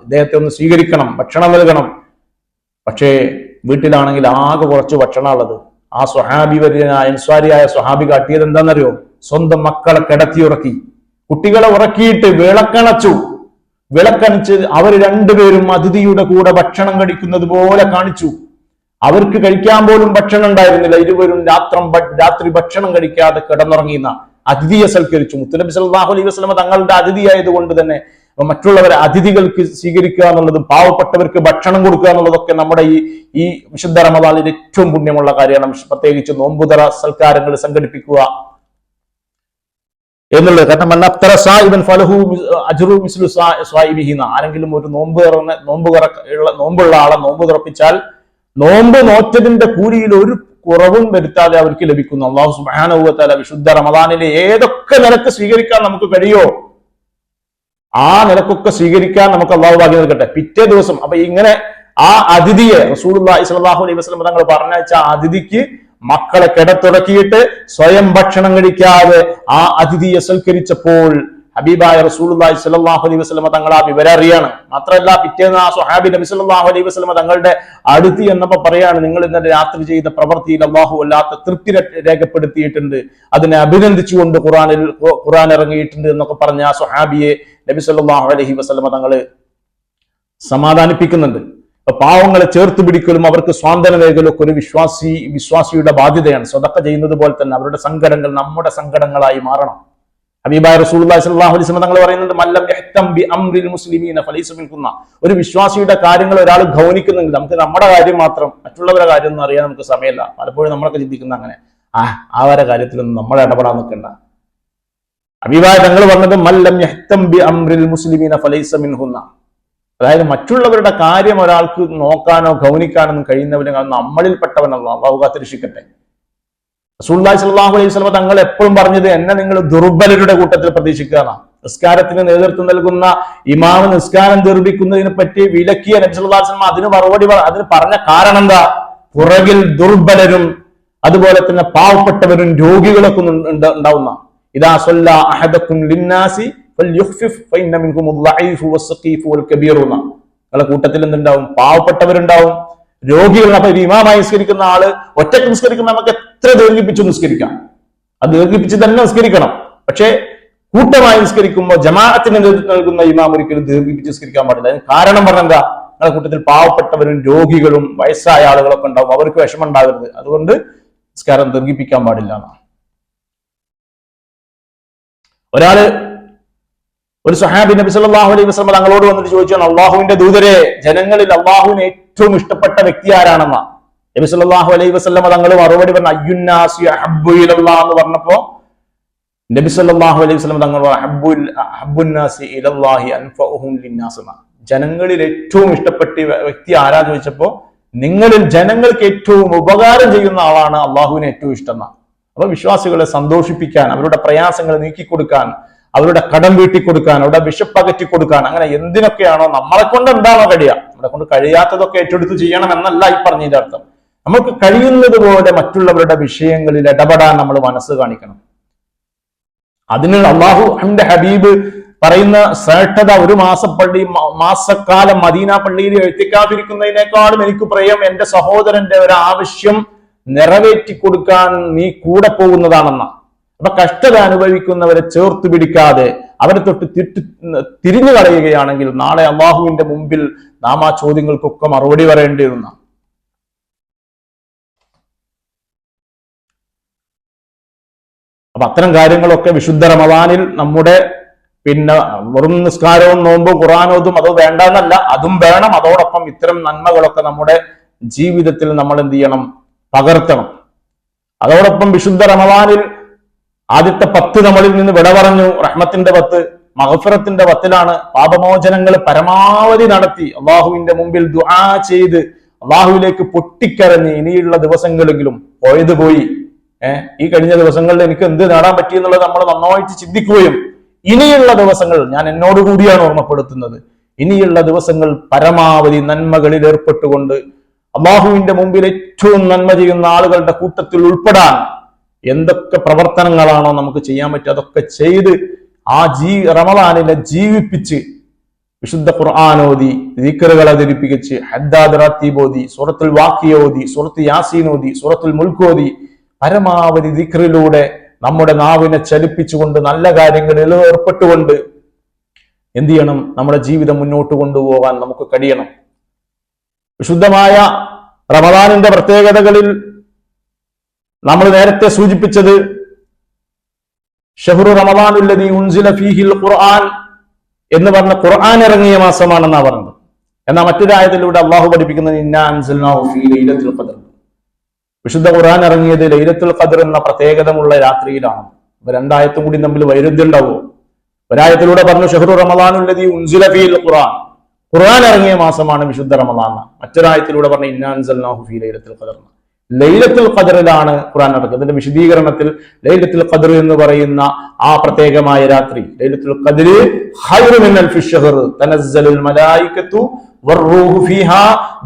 ഇദ്ദേഹത്തെ ഒന്ന് സ്വീകരിക്കണം, ഭക്ഷണം നൽകണം. പക്ഷേ വീട്ടിലാണെങ്കിൽ ആകെ കുറച്ച് ഭക്ഷണം ഉള്ളത്. ആ സ്വഹാബി അൻസാരിയായ സ്വഹാബി കാട്ടിയത് എന്താണെന്നറിയോ? സ്വന്തം മക്കളെ കിടത്തിയുറക്കി കുട്ടികളെ ഉറക്കിയിട്ട് വിളക്കണിച്ച് അവർ രണ്ടുപേരും അതിഥിയുടെ കൂടെ ഭക്ഷണം കഴിക്കുന്നത് പോലെ കാണിച്ചു. അവർക്ക് കഴിക്കാൻ പോലും ഭക്ഷണം ഉണ്ടായിരുന്നില്ല. ഇരുവരും രാത്രി ഭക്ഷണം കഴിക്കാതെ കിടന്നുറങ്ങിയുന്ന അതിഥിയെ സൽക്കരിച്ചു. മുത്തുനബി സല്ലല്ലാഹു അലൈഹി വസല്ലം തങ്ങളുടെ അതിഥിയായതുകൊണ്ട് തന്നെ മറ്റുള്ളവരെ അതിഥികൾക്ക് സ്വീകരിക്കുക എന്നുള്ളതും പാവപ്പെട്ടവർക്ക് ഭക്ഷണം കൊടുക്കുക എന്നുള്ളതൊക്കെ നമ്മുടെ ഈ വിശുദ്ധ റമദാനിൽ ഏറ്റവും പുണ്യമുള്ള കാര്യമാണ്. പ്രത്യേകിച്ച് നോമ്പുതറ സൽക്കാരങ്ങൾ സംഘടിപ്പിക്കുക എന്നുള്ളത്. കാരണം ആരെങ്കിലും ഒരു നോമ്പുള്ള ആളെ നോമ്പ് തുറപ്പിച്ചാൽ നോമ്പ് നോറ്റതിന്റെ കൂലിയിൽ ഒരു കുറവും വരുത്താതെ അവർക്ക് ലഭിക്കുന്നു. അല്ലാഹു സുബ്ഹാനഹു വ തആല വിശുദ്ധ റമദാനിലെ ഏതൊക്കെ നിലക്ക് സ്വീകരിക്കാൻ നമുക്ക് കഴിയോ ആ നിലക്കൊക്കെ സ്വീകരിക്കാൻ നമുക്ക് അല്ലാഹു ഭാഗ്യം നൽകട്ടെ. പിറ്റേ ദിവസം അപ്പൊ ഇങ്ങനെ ആ അതിഥിയെ റസൂലുള്ളാഹി സ്വല്ലല്ലാഹു അലൈഹി വസല്ലം തങ്ങൾ പറഞ്ഞയച്ച ആ അതിഥിക്ക് മക്കളെ കിടത്തുടക്കിയിട്ട് സ്വയം ഭക്ഷണം കഴിക്കാതെ ആ അതിഥിയെ സൽക്കരിച്ചപ്പോൾ ഹബീബായ റസൂലുള്ളാഹി സ്വല്ലല്ലാഹു അലൈഹി വസല്ലം തങ്ങൾ ആ വിവരം അറിയാണ്. മാത്രമല്ല പിറ്റേന്ന് ആ സ്വഹാബി നബി സല്ലല്ലാഹു അലൈഹി വസല്ലം തങ്ങളുടെ അടുത്ത് എന്നപ്പോ പറയാണ്, നിങ്ങൾ ഇന്നലെ രാത്രി ചെയ്ത പ്രവൃത്തിയിൽ അല്ലാഹു അല്ലാത്ത തൃപ്തി രേഖപ്പെടുത്തിയിട്ടുണ്ട്, അതിനെ അഭിനന്ദിച്ചുകൊണ്ട് ഖുർആൻ ഇറങ്ങിയിട്ടുണ്ട് എന്നൊക്കെ പറഞ്ഞ ആ സ്വഹാബിയെ നബി സല്ലല്ലാഹു അലൈഹി വസല്ലം തങ്ങൾ സമാധാനിപ്പിക്കുന്നുണ്ട്. പാവങ്ങളെ ചേർത്ത് പിടിക്കലും അവർക്ക് സ്വാന്തനമേകലും ഒക്കെ ഒരു വിശ്വാസിയുടെ ബാധ്യതയാണ്. സ്വതക്ക ചെയ്യുന്നത് പോലെ തന്നെ അവരുടെ സങ്കടങ്ങൾ നമ്മുടെ സങ്കടങ്ങളായി മാറണം. ഹബീബായ റസൂലുള്ളാഹി സ്വല്ലല്ലാഹു അലൈഹി വസല്ലം തങ്ങൾ പറയുന്നുണ്ട്, മല്ലം യഹ്തം ബി അംറിൽ മുസ്ലിമീന ഫലൈസ മിൻകുന്ന. ഒരു വിശ്വാസിയുടെ കാര്യങ്ങൾ ഒരാൾ ഗൗനിക്കുന്നെങ്കിൽ നമുക്ക് നമ്മുടെ കാര്യം മാത്രം, മറ്റുള്ളവരുടെ കാര്യം ഒന്നും അറിയാൻ നമുക്ക് സമയമില്ല. പലപ്പോഴും നമ്മളൊക്കെ ചിന്തിക്കുന്ന അങ്ങനെ അവരുടെ കാര്യത്തിലൊന്നും നമ്മൾ ഇടപെടാൻ നിൽക്കണ്ട. ഹബീബായ തങ്ങൾ പറഞ്ഞത് മല്ലം യഹ്തം ബി അംറിൽ മുസ്ലിമീന ഫലൈസ മിൻഹുന്ന. അതായത് മറ്റുള്ളവരുടെ കാര്യം ഒരാൾക്ക് നോക്കാനോ ഗൗനിക്കാനോ ഒന്നും കഴിയുന്നവന് നമ്മളിൽപ്പെട്ടവനല്ല. അല്ലാഹു കാത്തിരക്ഷിക്കട്ടെ. റസൂലുള്ളാഹി സ്വല്ലല്ലാഹു അലൈഹി വസല്ലം തങ്ങൾ എപ്പോഴും പറഞ്ഞത്, എന്നെ നിങ്ങൾ ദുർബലരുടെ കൂട്ടത്തിൽ പ്രതീക്ഷിക്കുക. നിസ്കാരത്തിന് നേതൃത്വം നൽകുന്ന ഇമാമ് നിസ്കാരം ദീർഘിക്കുന്നതിനെ പറ്റി വിലക്കിയ നബി സല്ലല്ലാഹു അലൈഹി വസല്ലം അതിന് പറഞ്ഞ കാരണം എന്താ? പുറകിൽ ദുർബലരും അതുപോലെ തന്നെ പാവപ്പെട്ടവരും രോഗികളൊക്കെ ഉണ്ടാവുന്ന ഇദാ സല്ല അഹദകും ലിന്നാസി ഫൽയുഖ്ഫിഫ് ഫഇന്ന മിൻകും അദ്ദഈഫു വസ്സഖീഫു വൽകബീറുന. നിങ്ങളുടെ കൂട്ടത്തിൽ എന്തുണ്ടാവും? പാവപ്പെട്ടവരുണ്ടാവും, രോഗികൾ. അപ്പൊ ഇമാമായി നിസ്കരിക്കുന്ന ആള് ഒറ്റയ്ക്ക് നിസ്കരിക്കുന്ന നമുക്ക് എത്ര ദീർഘിപ്പിച്ചു നിസ്കരിക്കാം, അത് ദീർഘിപ്പിച്ച് തന്നെ നിസ്കരിക്കണം. പക്ഷെ കൂട്ടമായി നിസ്കരിക്കുമ്പോൾ ജമാഅത്തിന് നേതൃത്വം നൽകുന്ന ഇമാം ഒരിക്കലും ദീർഘിപ്പിച്ച് നിസ്കരിക്കാൻ പാടില്ല. അതിന് കാരണം പറഞ്ഞെന്താ? നിങ്ങളുടെ കൂട്ടത്തിൽ പാവപ്പെട്ടവരും രോഗികളും വയസ്സായ ആളുകളൊക്കെ ഉണ്ടാവും, അവർക്ക് വിഷമം ഉണ്ടാകരുത്. അതുകൊണ്ട് നിസ്കാരം ദീർഘിപ്പിക്കാൻ പാടില്ല. ഒരു സ്വഹാബി നബി സല്ലല്ലാഹു അലൈഹി വസല്ലം തങ്ങളോട് വന്നിട്ട് ചോദിച്ചാണ്, അള്ളാഹുവിന്റെ ദൂതരെ, ജനങ്ങളിൽ അള്ളാഹുവിന് ഏറ്റവും ഇഷ്ടപ്പെട്ട വ്യക്തി ആരാണെന്ന. നബി സല്ലല്ലാഹു അലൈഹി വസല്ലം തങ്ങൾ മറുപടി പറഞ്ഞു, അയ്യുന്നാസി അഹബ്ബു ഇലല്ലാഹ് എന്ന് പറഞ്ഞപ്പോ നബി സല്ലല്ലാഹു അലൈഹി വസല്ലം തങ്ങൾ അഹബ്ബുന്നാസി ഇലല്ലാഹി അൻഫഉഹും ലിന്നാസ്. ജനങ്ങളിൽ ഏറ്റവും ഇഷ്ടപ്പെട്ട വ്യക്തി ആരാ ചോദിച്ചപ്പോ, നിങ്ങളിൽ ജനങ്ങൾക്ക് ഏറ്റവും ഉപകാരം ചെയ്യുന്ന ആളാണ് അള്ളാഹുവിന് ഏറ്റവും ഇഷ്ടം. അപ്പൊ വിശ്വാസികളെ സന്തോഷിപ്പിക്കാൻ, അവരുടെ പ്രയാസങ്ങൾ നീക്കിക്കൊടുക്കാൻ, അവരുടെ കടം വീട്ടിക്കൊടുക്കാൻ, അവരുടെ വിശപ്പകറ്റി കൊടുക്കാൻ, അങ്ങനെ എന്തിനൊക്കെയാണോ നമ്മളെ കൊണ്ട് എന്താണോ കഴിയുക, നമ്മളെ കൊണ്ട് കഴിയാത്തതൊക്കെ ഏറ്റെടുത്ത് ചെയ്യണം എന്നല്ല ഈ പറഞ്ഞതിന്റെ അർത്ഥം. നമുക്ക് കഴിയുന്നത് പോലെ മറ്റുള്ളവരുടെ വിഷയങ്ങളിൽ ഇടപെടാൻ നമ്മൾ മനസ്സ് കാണിക്കണം. അതിന് അള്ളാഹുവിന്റെ ഹബീബ് പറയുന്ന ശ്രേഷ്ഠത, ഒരു മാസക്കാലം മദീന പള്ളിയിൽ എഴുത്തിക്കാതിരിക്കുന്നതിനേക്കാളും എനിക്ക് പ്രിയം എന്റെ സഹോദരന്റെ ഒരു ആവശ്യം നിറവേറ്റി കൊടുക്കാൻ നീ കൂടെ പോകുന്നതാണെന്ന. അപ്പൊ കഷ്ടത അനുഭവിക്കുന്നവരെ ചേർത്ത് പിടിക്കാതെ അവരെ തൊട്ട് തിരിഞ്ഞു കളയുകയാണെങ്കിൽ നാളെ അള്ളാഹുവിന്റെ മുമ്പിൽ നാം ആ ചോദ്യങ്ങൾക്കൊക്കെ മറുപടി പറയേണ്ടി വരുന്ന. അപ്പൊ അത്തരം കാര്യങ്ങളൊക്കെ വിശുദ്ധ റമദാനിൽ നമ്മുടെ വെറും നിസ്കാരവും നോമ്പും ഖുർആനോതും അതോ വേണ്ടെന്നല്ല, അതും വേണം. അതോടൊപ്പം ഇത്തരം നന്മകളൊക്കെ നമ്മുടെ ജീവിതത്തിൽ നമ്മൾ എന്ത് ചെയ്യണം? പകർത്തണം. അതോടൊപ്പം വിശുദ്ധ റമദാനിൽ ആദ്യത്തെ 10 നമ്മളിൽ നിന്ന് വിട പറഞ്ഞു. റഹ്മത്തിന്റെ 10, മഗ്ഫിറത്തിന്റെ 10ലാണ്. പാപമോചനങ്ങൾ പരമാവധി നടത്തി അള്ളാഹുവിന്റെ മുമ്പിൽ ദുആ ചെയ്ത് അള്ളാഹുവിലേക്ക് പൊട്ടിക്കരഞ്ഞ് ഇനിയുള്ള ദിവസങ്ങളെങ്കിലും പോയി ഈ കഴിഞ്ഞ ദിവസങ്ങളിൽ എനിക്ക് എന്ത് നേടാൻ പറ്റി എന്നുള്ളത് നമ്മൾ നന്നായിട്ട് ചിന്തിക്കുകയും ഇനിയുള്ള ദിവസങ്ങൾ ഞാൻ എന്നോട് കൂടിയാണ് ഓർമ്മപ്പെടുത്തുന്നത്, ഇനിയുള്ള ദിവസങ്ങൾ പരമാവധി നന്മകളിൽ ഏർപ്പെട്ടുകൊണ്ട് അള്ളാഹുവിന്റെ മുമ്പിൽ ഏറ്റവും നന്മ ചെയ്യുന്ന ആളുകളുടെ കൂട്ടത്തിൽ ഉൾപ്പെടാൻ എന്തൊക്കെ പ്രവർത്തനങ്ങളാണോ നമുക്ക് ചെയ്യാൻ പറ്റുക അതൊക്കെ ചെയ്ത് ആ റമദാനിനെ ജീവിപ്പിച്ച് വിശുദ്ധ ഖുർആനോദി, ദിക്റുകൾ അവതരിപ്പിച്ച്, ഹദ്ദാദ് റത്തീബ് ഓതി, സൂറത്തുൽ വാഖിയ ഓതി, സൂറത്ത് യാസീൻ ഓതി, സൂറത്തുൽ മുൽക്ക് ഓതി, പരമാവധി ദിക്റിലൂടെ നമ്മുടെ നാവിനെ ചലിപ്പിച്ചുകൊണ്ട് നല്ല കാര്യങ്ങളിൽ ഏർപ്പെട്ടുകൊണ്ട് എന്ത് ചെയ്യണം? നമ്മുടെ ജീവിതം മുന്നോട്ട് കൊണ്ടുപോകാൻ നമുക്ക് കഴിയണം. വിശുദ്ധമായ റമദാനിന്റെ പ്രത്യേകതകളിൽ നമ്മൾ നേരത്തെ സൂചിപ്പിച്ചത് ഷഹ്റു റമദാനുല്ലദീ ഉൻസില ഫീഹിൽ ഖുർആൻ എന്ന് പറഞ്ഞ ഖുർആൻ ഇറങ്ങിയ മാസമാണെന്നാ പറഞ്ഞത്. എന്നാൽ മറ്റൊരായത്തിലൂടെ അള്ളാഹു പഠിപ്പിക്കുന്നത് ഇന്നാ അൻസൽനാഹു ഫീ ലൈലത്തുൽ ഖദ്ർ, വിശുദ്ധ ഖുർആൻ ഇറങ്ങിയത് ലൈലത്തുൽ ഖദ്ർ എന്ന പ്രത്യേകതമുള്ള രാത്രിയിലാണ്. അപ്പൊ രണ്ടായത്തും കൂടി തമ്മിൽ വൈരുദ്ധ്യം ഉണ്ടാവുമോ? ഒരായത്തിലൂടെ പറഞ്ഞു ഷഹ്റു റമദാനുല്ലദീ ഉൻസില ഫീഹിൽ ഖുർആൻ, ഖുർആൻ ഇറങ്ങിയ മാസമാണ് വിശുദ്ധ റമദാൻ. മറ്റൊരായത്തിലൂടെ പറഞ്ഞു ഇന്നാ അൻസൽനാഹു ഫീ ലൈലത്തുൽ ഖദ്ർ, ലൈലത്തുൽ ഖദ്റിലാണ് ഖുർആൻ നടക്കുന്നത്. ഇതിന്റെ വിശദീകരണത്തിൽ ലൈലത്തുൽ ഖദ്ർ എന്ന് പറയുന്ന ആ പ്രത്യേകമായ രാത്രി, ലൈലത്തുൽ ഖദ്ർ ഖൈറു മിൻ അൽഫി ശഹർ തനസ്സലുൽ മലായികത്തു വറൂഹു ഫീഹാ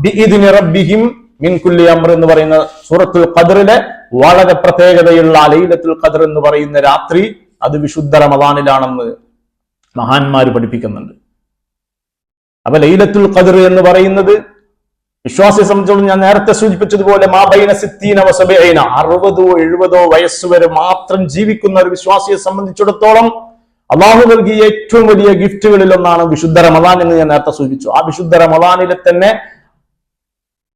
ബിഇദ്നി റബ്ബിഹിം മിൻ കുല്ലി അംർ എന്ന് പറയുന്ന സൂറത്തുൽ ഖദ്റിലെ വളരെ പ്രത്യേകതയുള്ള ലൈലത്തുൽ ഖദ്ർ എന്ന് പറയുന്ന രാത്രി അത് വിശുദ്ധ റമദാനിലാണെന്ന് മഹാന്മാര് പഠിപ്പിക്കുന്നുണ്ട്. അപ്പൊ ലൈലത്തുൽ ഖദ്ർ എന്ന് പറയുന്നത് വിശ്വാസിയെ സംബന്ധിച്ചോളം ഞാൻ നേരത്തെ സൂചിപ്പിച്ചതുപോലെ മാബൈന സിത്തീന വസബഈന 60-70 വയസ്സുവരെ മാത്രം ജീവിക്കുന്ന ഒരു വിശ്വാസിയെ സംബന്ധിച്ചിടത്തോളം അള്ളാഹു നൽകിയ ഏറ്റവും വലിയ ഗിഫ്റ്റുകളിൽ ഒന്നാണ് വിശുദ്ധ റമദാൻ എന്ന് ഞാൻ നേരത്തെ സൂചിപ്പിച്ചു. ആ വിശുദ്ധ റമദാനിലെ തന്നെ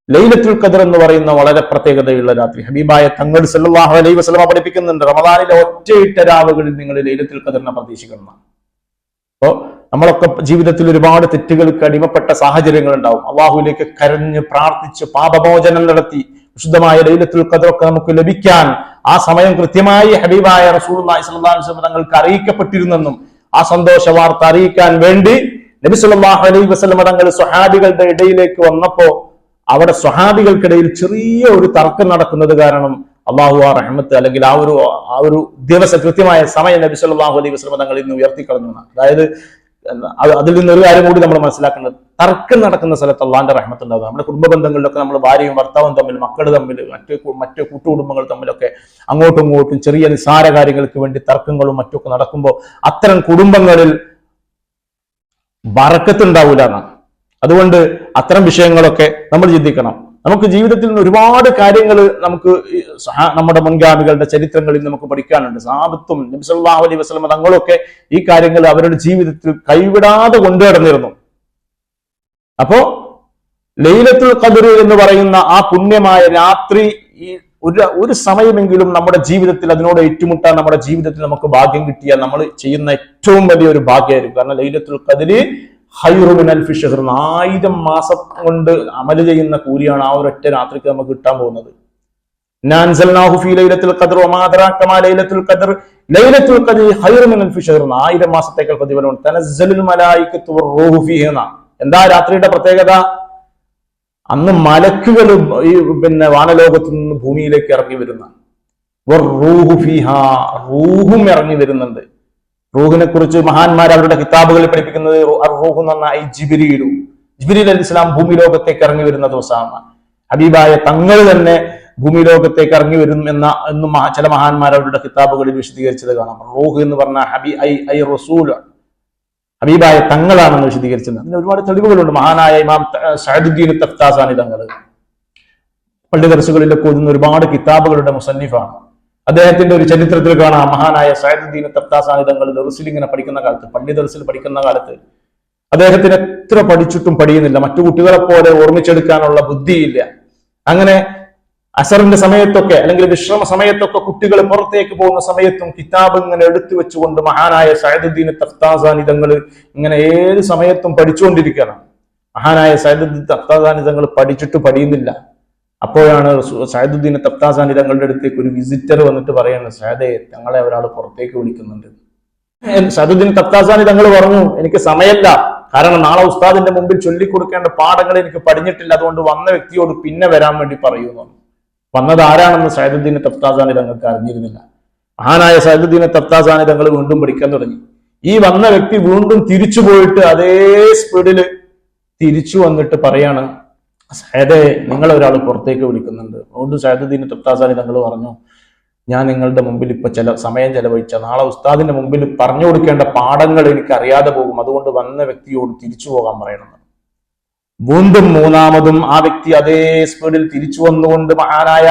ലൈലത്തുൽ ഖദ്ർ എന്ന് പറയുന്ന വളരെ പ്രത്യേകതയുള്ള രാത്രി ഹബീബായ തങ്ങൾ സല്ലല്ലാഹു അലൈഹി വസല്ലമ പഠിപ്പിക്കുന്നുണ്ട്, റമദാനിലെ ഒറ്റയിട്ട രാവുകളിൽ നിങ്ങൾ ലൈലത്തുൽ ഖദ്റിനെ പ്രതീക്ഷിക്കണം. അപ്പോ നമ്മളൊക്കെ ജീവിതത്തിൽ ഒരുപാട് തെറ്റുകൾക്ക് അടിമപ്പെട്ട സാഹചര്യങ്ങൾ ഉണ്ടാവും. അള്ളാഹുവിലേക്ക് കരഞ്ഞ് പ്രാർത്ഥിച്ച് പാപമോചനം നടത്തി വിശുദ്ധമായ ലൈലത്തുൽ ഖദ്റൊക്കെ നമുക്ക് ലഭിക്കാൻ ആ സമയം കൃത്യമായി ഹബീബായ റസൂലുള്ളാഹി സ്വല്ലല്ലാഹു അലൈഹി വസല്ലം തങ്ങൾക്ക് അറിയിക്കപ്പെട്ടിരുന്നെന്നും ആ സന്തോഷ വാർത്ത അറിയിക്കാൻ വേണ്ടി നബി സല്ലല്ലാഹു അലൈഹി വസല്ലം തങ്ങൾ സ്വഹാബികളുടെ ഇടയിലേക്ക് വന്നപ്പോ അവിടെ സ്വഹാബികൾക്കിടയിൽ ചെറിയ ഒരു തർക്കം നടക്കുന്നത് കാരണം അള്ളാഹു ആ റഹ്മത്ത് അല്ലെങ്കിൽ ആ ഒരു ദിവസം കൃത്യമായ സമയം നബി സല്ലല്ലാഹു അലൈഹി വസല്ലം തങ്ങൾ ഇന്ന് ഉയർത്തിക്കളഞ്ഞു. അതായത് അതിൽ നിന്ന് ഒരു കാര്യം കൂടി നമ്മൾ മനസ്സിലാക്കുന്നത്, തർക്കം നടക്കുന്ന സ്ഥലത്ത് അള്ളാന്റെ റഹ്മത്ത് ഉണ്ടാകും. നമ്മുടെ കുടുംബ ബന്ധങ്ങളിലൊക്കെ നമ്മൾ ഭാര്യയും ഭർത്താവും തമ്മിൽ, മക്കൾ തമ്മിൽ, മറ്റ് കൂട്ടുകുടുംബങ്ങൾ തമ്മിലൊക്കെ അങ്ങോട്ടും ഇങ്ങോട്ടും ചെറിയ നിസ്സാര കാര്യങ്ങൾക്ക് വേണ്ടി തർക്കങ്ങളും മറ്റൊക്കെ നടക്കുമ്പോൾ അത്തരം കുടുംബങ്ങളിൽ ബറക്കത്ത് ഉണ്ടാവൂല എന്നാണ്. അതുകൊണ്ട് അത്തരം വിഷയങ്ങളൊക്കെ നമ്മൾ ചിന്തിക്കണം. നമുക്ക് ജീവിതത്തിൽ നിന്ന് ഒരുപാട് കാര്യങ്ങൾ നമുക്ക് നമ്മുടെ മുൻഗാമികളുടെ ചരിത്രങ്ങളിൽ നമുക്ക് പഠിക്കാനുണ്ട്. സഹാബത്തും നബി സല്ലല്ലാഹു അലൈഹി വസല്ലം തങ്ങളൊക്കെ ഈ കാര്യങ്ങൾ അവരുടെ ജീവിതത്തിൽ കൈവിടാതെ കൊണ്ടുനടന്നിരുന്നു. അപ്പോ ലൈലത്തുൽ ഖദ്ർ എന്ന് പറയുന്ന ആ പുണ്യമായ രാത്രി ഒരു സമയമെങ്കിലും നമ്മുടെ ജീവിതത്തിൽ അതിനോട് ഏറ്റുമുട്ടാൻ നമ്മുടെ ജീവിതത്തിൽ നമുക്ക് ഭാഗ്യം കിട്ടിയാൽ നമ്മൾ ചെയ്യുന്ന ഏറ്റവും വലിയൊരു ഭാഗ്യമായിരിക്കും. കാരണം ലൈലത്തുൽ ഖദ്ർ ഖൈറു മിൻ അൽഫി ശഹർ, 1000 മാസം കൊണ്ട് അമല് ചെയ്യുന്ന കൂലിയാണ് ആ ഒരൊറ്റ രാത്രിക്ക് നമുക്ക് കിട്ടാൻ പോകുന്നത്. നൻസൽനാഹു ഫീ ലൈലത്തുൽ ഖദ്ർ വമാ അദ്റാക മാ ലൈലത്തുൽ ഖദ്ർ ലൈലത്തുൽ ഖദ്ർ ഖൈറു മിൻ അൽഫി ശഹർ, 1000 മാസത്തേക്കാൾ പ്രതിഫലമുണ്ട്. തനസ്സലുൽ മലായികത്തു വറൂഹു ഫീഹാ, എന്താ രാത്രിയുടെ പ്രത്യേകത? അന്ന് മലക്കുകൾ ഈ വാനലോകത്തു നിന്ന് ഭൂമിയിലേക്ക് ഇറങ്ങി വരുന്ന വറൂഹു ഫീഹാ, റൂഹും ഇറങ്ങി വരുന്നുണ്ട്. റൂഹിനെ കുറിച്ച് മഹാന്മാർ അവരുടെ കിതാബുകളിൽ പഠിപ്പിക്കുന്നത് റൂഹ് എന്ന് പറഞ്ഞാൽ ജിബ്രീൽ അലൈഹി ഇസ്ലാം ഭൂമി ലോകത്തേക്ക് ഇറങ്ങി വരുന്ന ദിവസമാണ്. ഹബീബായ തങ്ങൾ തന്നെ ഭൂമി ലോകത്തേക്ക് ഇറങ്ങി വരും എന്നും ചില മഹാന്മാർ അവരുടെ കിതാബുകളിൽ വിശദീകരിച്ചത് കാണാം. റൂഹ് എന്ന് പറഞ്ഞാൽ റസൂൽ ഹബീബായ തങ്ങളാണെന്ന് വിശദീകരിച്ചത്. അതിന് ഒരുപാട് തെളിവുകളുണ്ട്. മഹാനായ ഇമാം സഅദുദ്ദീൻ തഫ്താസാനി തങ്ങൾ പള്ളി ദർസുകളിലൊക്കെ ഓതുന്ന ഒരുപാട് കിതാബുകളുടെ മുസന്നിഫാണ്. അദ്ദേഹത്തിന്റെ ഒരു ചരിത്രത്തിൽ കാണാം, മഹാനായ സഅദുദ്ദീൻ തഫ്താസാനി തങ്ങൾ ദർസിൽ ഇങ്ങനെ പഠിക്കുന്ന കാലത്ത്, പള്ളി ദർസിൽ പഠിക്കുന്ന കാലത്ത് അദ്ദേഹത്തിന് എത്ര പഠിച്ചിട്ടും പഠിയുന്നില്ല. മറ്റു കുട്ടികളെ പോലെ ഓർമ്മിച്ചെടുക്കാനുള്ള ബുദ്ധിയില്ല. അങ്ങനെ അസറിന്റെ സമയത്തൊക്കെ അല്ലെങ്കിൽ വിശ്രമ സമയത്തൊക്കെ കുട്ടികൾ പുറത്തേക്ക് പോകുന്ന സമയത്തും കിതാബ് ഇങ്ങനെ എടുത്തു വെച്ചുകൊണ്ട് മഹാനായ സഅദുദ്ദീൻ തഫ്താസാനി തങ്ങൾ ഇങ്ങനെ ഏത് സമയത്തും പഠിച്ചുകൊണ്ടിരിക്കണം. മഹാനായ സഅദുദ്ദീൻ തഫ്താസാനി തങ്ങൾ പഠിച്ചിട്ട് പഠിയുന്നില്ല. അപ്പോഴാണ് സഅദുദ്ദീൻ തഫ്താസാനി തങ്ങളുടെ അടുത്തേക്ക് ഒരു വിസിറ്റർ വന്നിട്ട് പറയുന്നത്, സഅദേ, തങ്ങളെ ഒരാൾ പുറത്തേക്ക് വിളിക്കുന്നുണ്ട്. സഅദുദ്ദീൻ തഫ്താസാനി തങ്ങൾ പറഞ്ഞു, എനിക്ക് സമയമല്ല, കാരണം നാളെ ഉസ്താദിന്റെ മുമ്പിൽ ചൊല്ലിക്കൊടുക്കേണ്ട പാഠങ്ങൾ എനിക്ക് പഠിഞ്ഞിട്ടില്ല, അതുകൊണ്ട് വന്ന വ്യക്തിയോട് പിന്നെ വരാൻ വേണ്ടി പറയുന്നു. വന്നത് ആരാണെന്ന് സഅദുദ്ദീൻ തഫ്താസാനി തങ്ങൾക്ക് അറിഞ്ഞിരുന്നില്ല. മഹാനായ സഅദുദ്ദീൻ തഫ്താസാനി തങ്ങൾ വീണ്ടും പഠിക്കാൻ തുടങ്ങി. ഈ വന്ന വ്യക്തി വീണ്ടും തിരിച്ചു പോയിട്ട് അതേ സ്പീഡില് തിരിച്ചു വന്നിട്ട് പറയാണ്, സഅദേ, നിങ്ങളെ ഒരാൾ പുറത്തേക്ക് വിളിക്കുന്നുണ്ട്. അതുകൊണ്ട് സഅദുദ്ദീൻ തഫ്താസാനി തങ്ങൾ പറഞ്ഞു, ഞാൻ നിങ്ങളുടെ മുമ്പിൽ ഇപ്പൊ സമയം ചെലവഴിച്ച നാളെ ഉസ്താദിന്റെ മുമ്പിൽ പറഞ്ഞു കൊടുക്കേണ്ട പാഠങ്ങൾ എനിക്ക് അറിയാതെ പോകും, അതുകൊണ്ട് വന്ന വ്യക്തിയോട് തിരിച്ചു പോകാൻ പറയണം. വീണ്ടും മൂന്നാമതും ആ വ്യക്തി അതേ സ്പീഡിൽ തിരിച്ചു വന്നുകൊണ്ട് മഹാനായ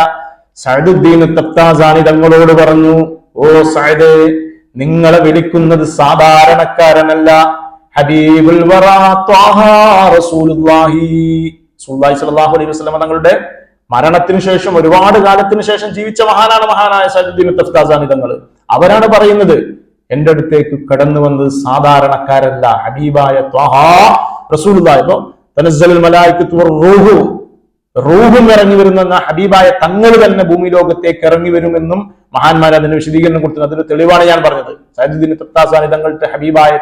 സഅദുദ്ദീൻ തഫ്താസാനി തങ്ങളോട് പറഞ്ഞു, ഓ സഅദേ, നിങ്ങളെ വിളിക്കുന്നത് സാധാരണക്കാരനല്ല, ഹബീബുൽ വറാ ത്വാഹ റസൂലുള്ളാഹി സ്വല്ലല്ലാഹു അലൈഹി വസല്ലം തങ്ങളുടെ മരണത്തിന് ശേഷം ഒരുപാട് കാലത്തിന് ശേഷം ജീവിച്ച മഹാനായ സഅദുദ്ദീൻ തഫ്താസാനി തങ്ങൾ. അവരാണ് പറയുന്നത്, എന്റെ അടുത്തേക്ക് കടന്നു വന്നത് സാധാരണക്കാരല്ല, ഹബീബായ ത്വാഹ റസൂലുള്ളാഹി. തനസ്സലുൽ മലായികത്തു വറൂഹു, റൂഹും ഇറങ്ങി വരുന്ന ഹബീബായ തങ്ങൾ തന്നെ ഭൂമി ലോകത്തേക്ക് ഇറങ്ങി വരുമെന്നും മഹാന്മാർ അതിന് വിശദീകരണം കൊടുത്തു. അതിന് തെളിവാണ് ഞാൻ പറഞ്ഞത്. സഅദുദ്ദീൻ തഫ്താസാനി തങ്ങളുടെ ഹബീബായ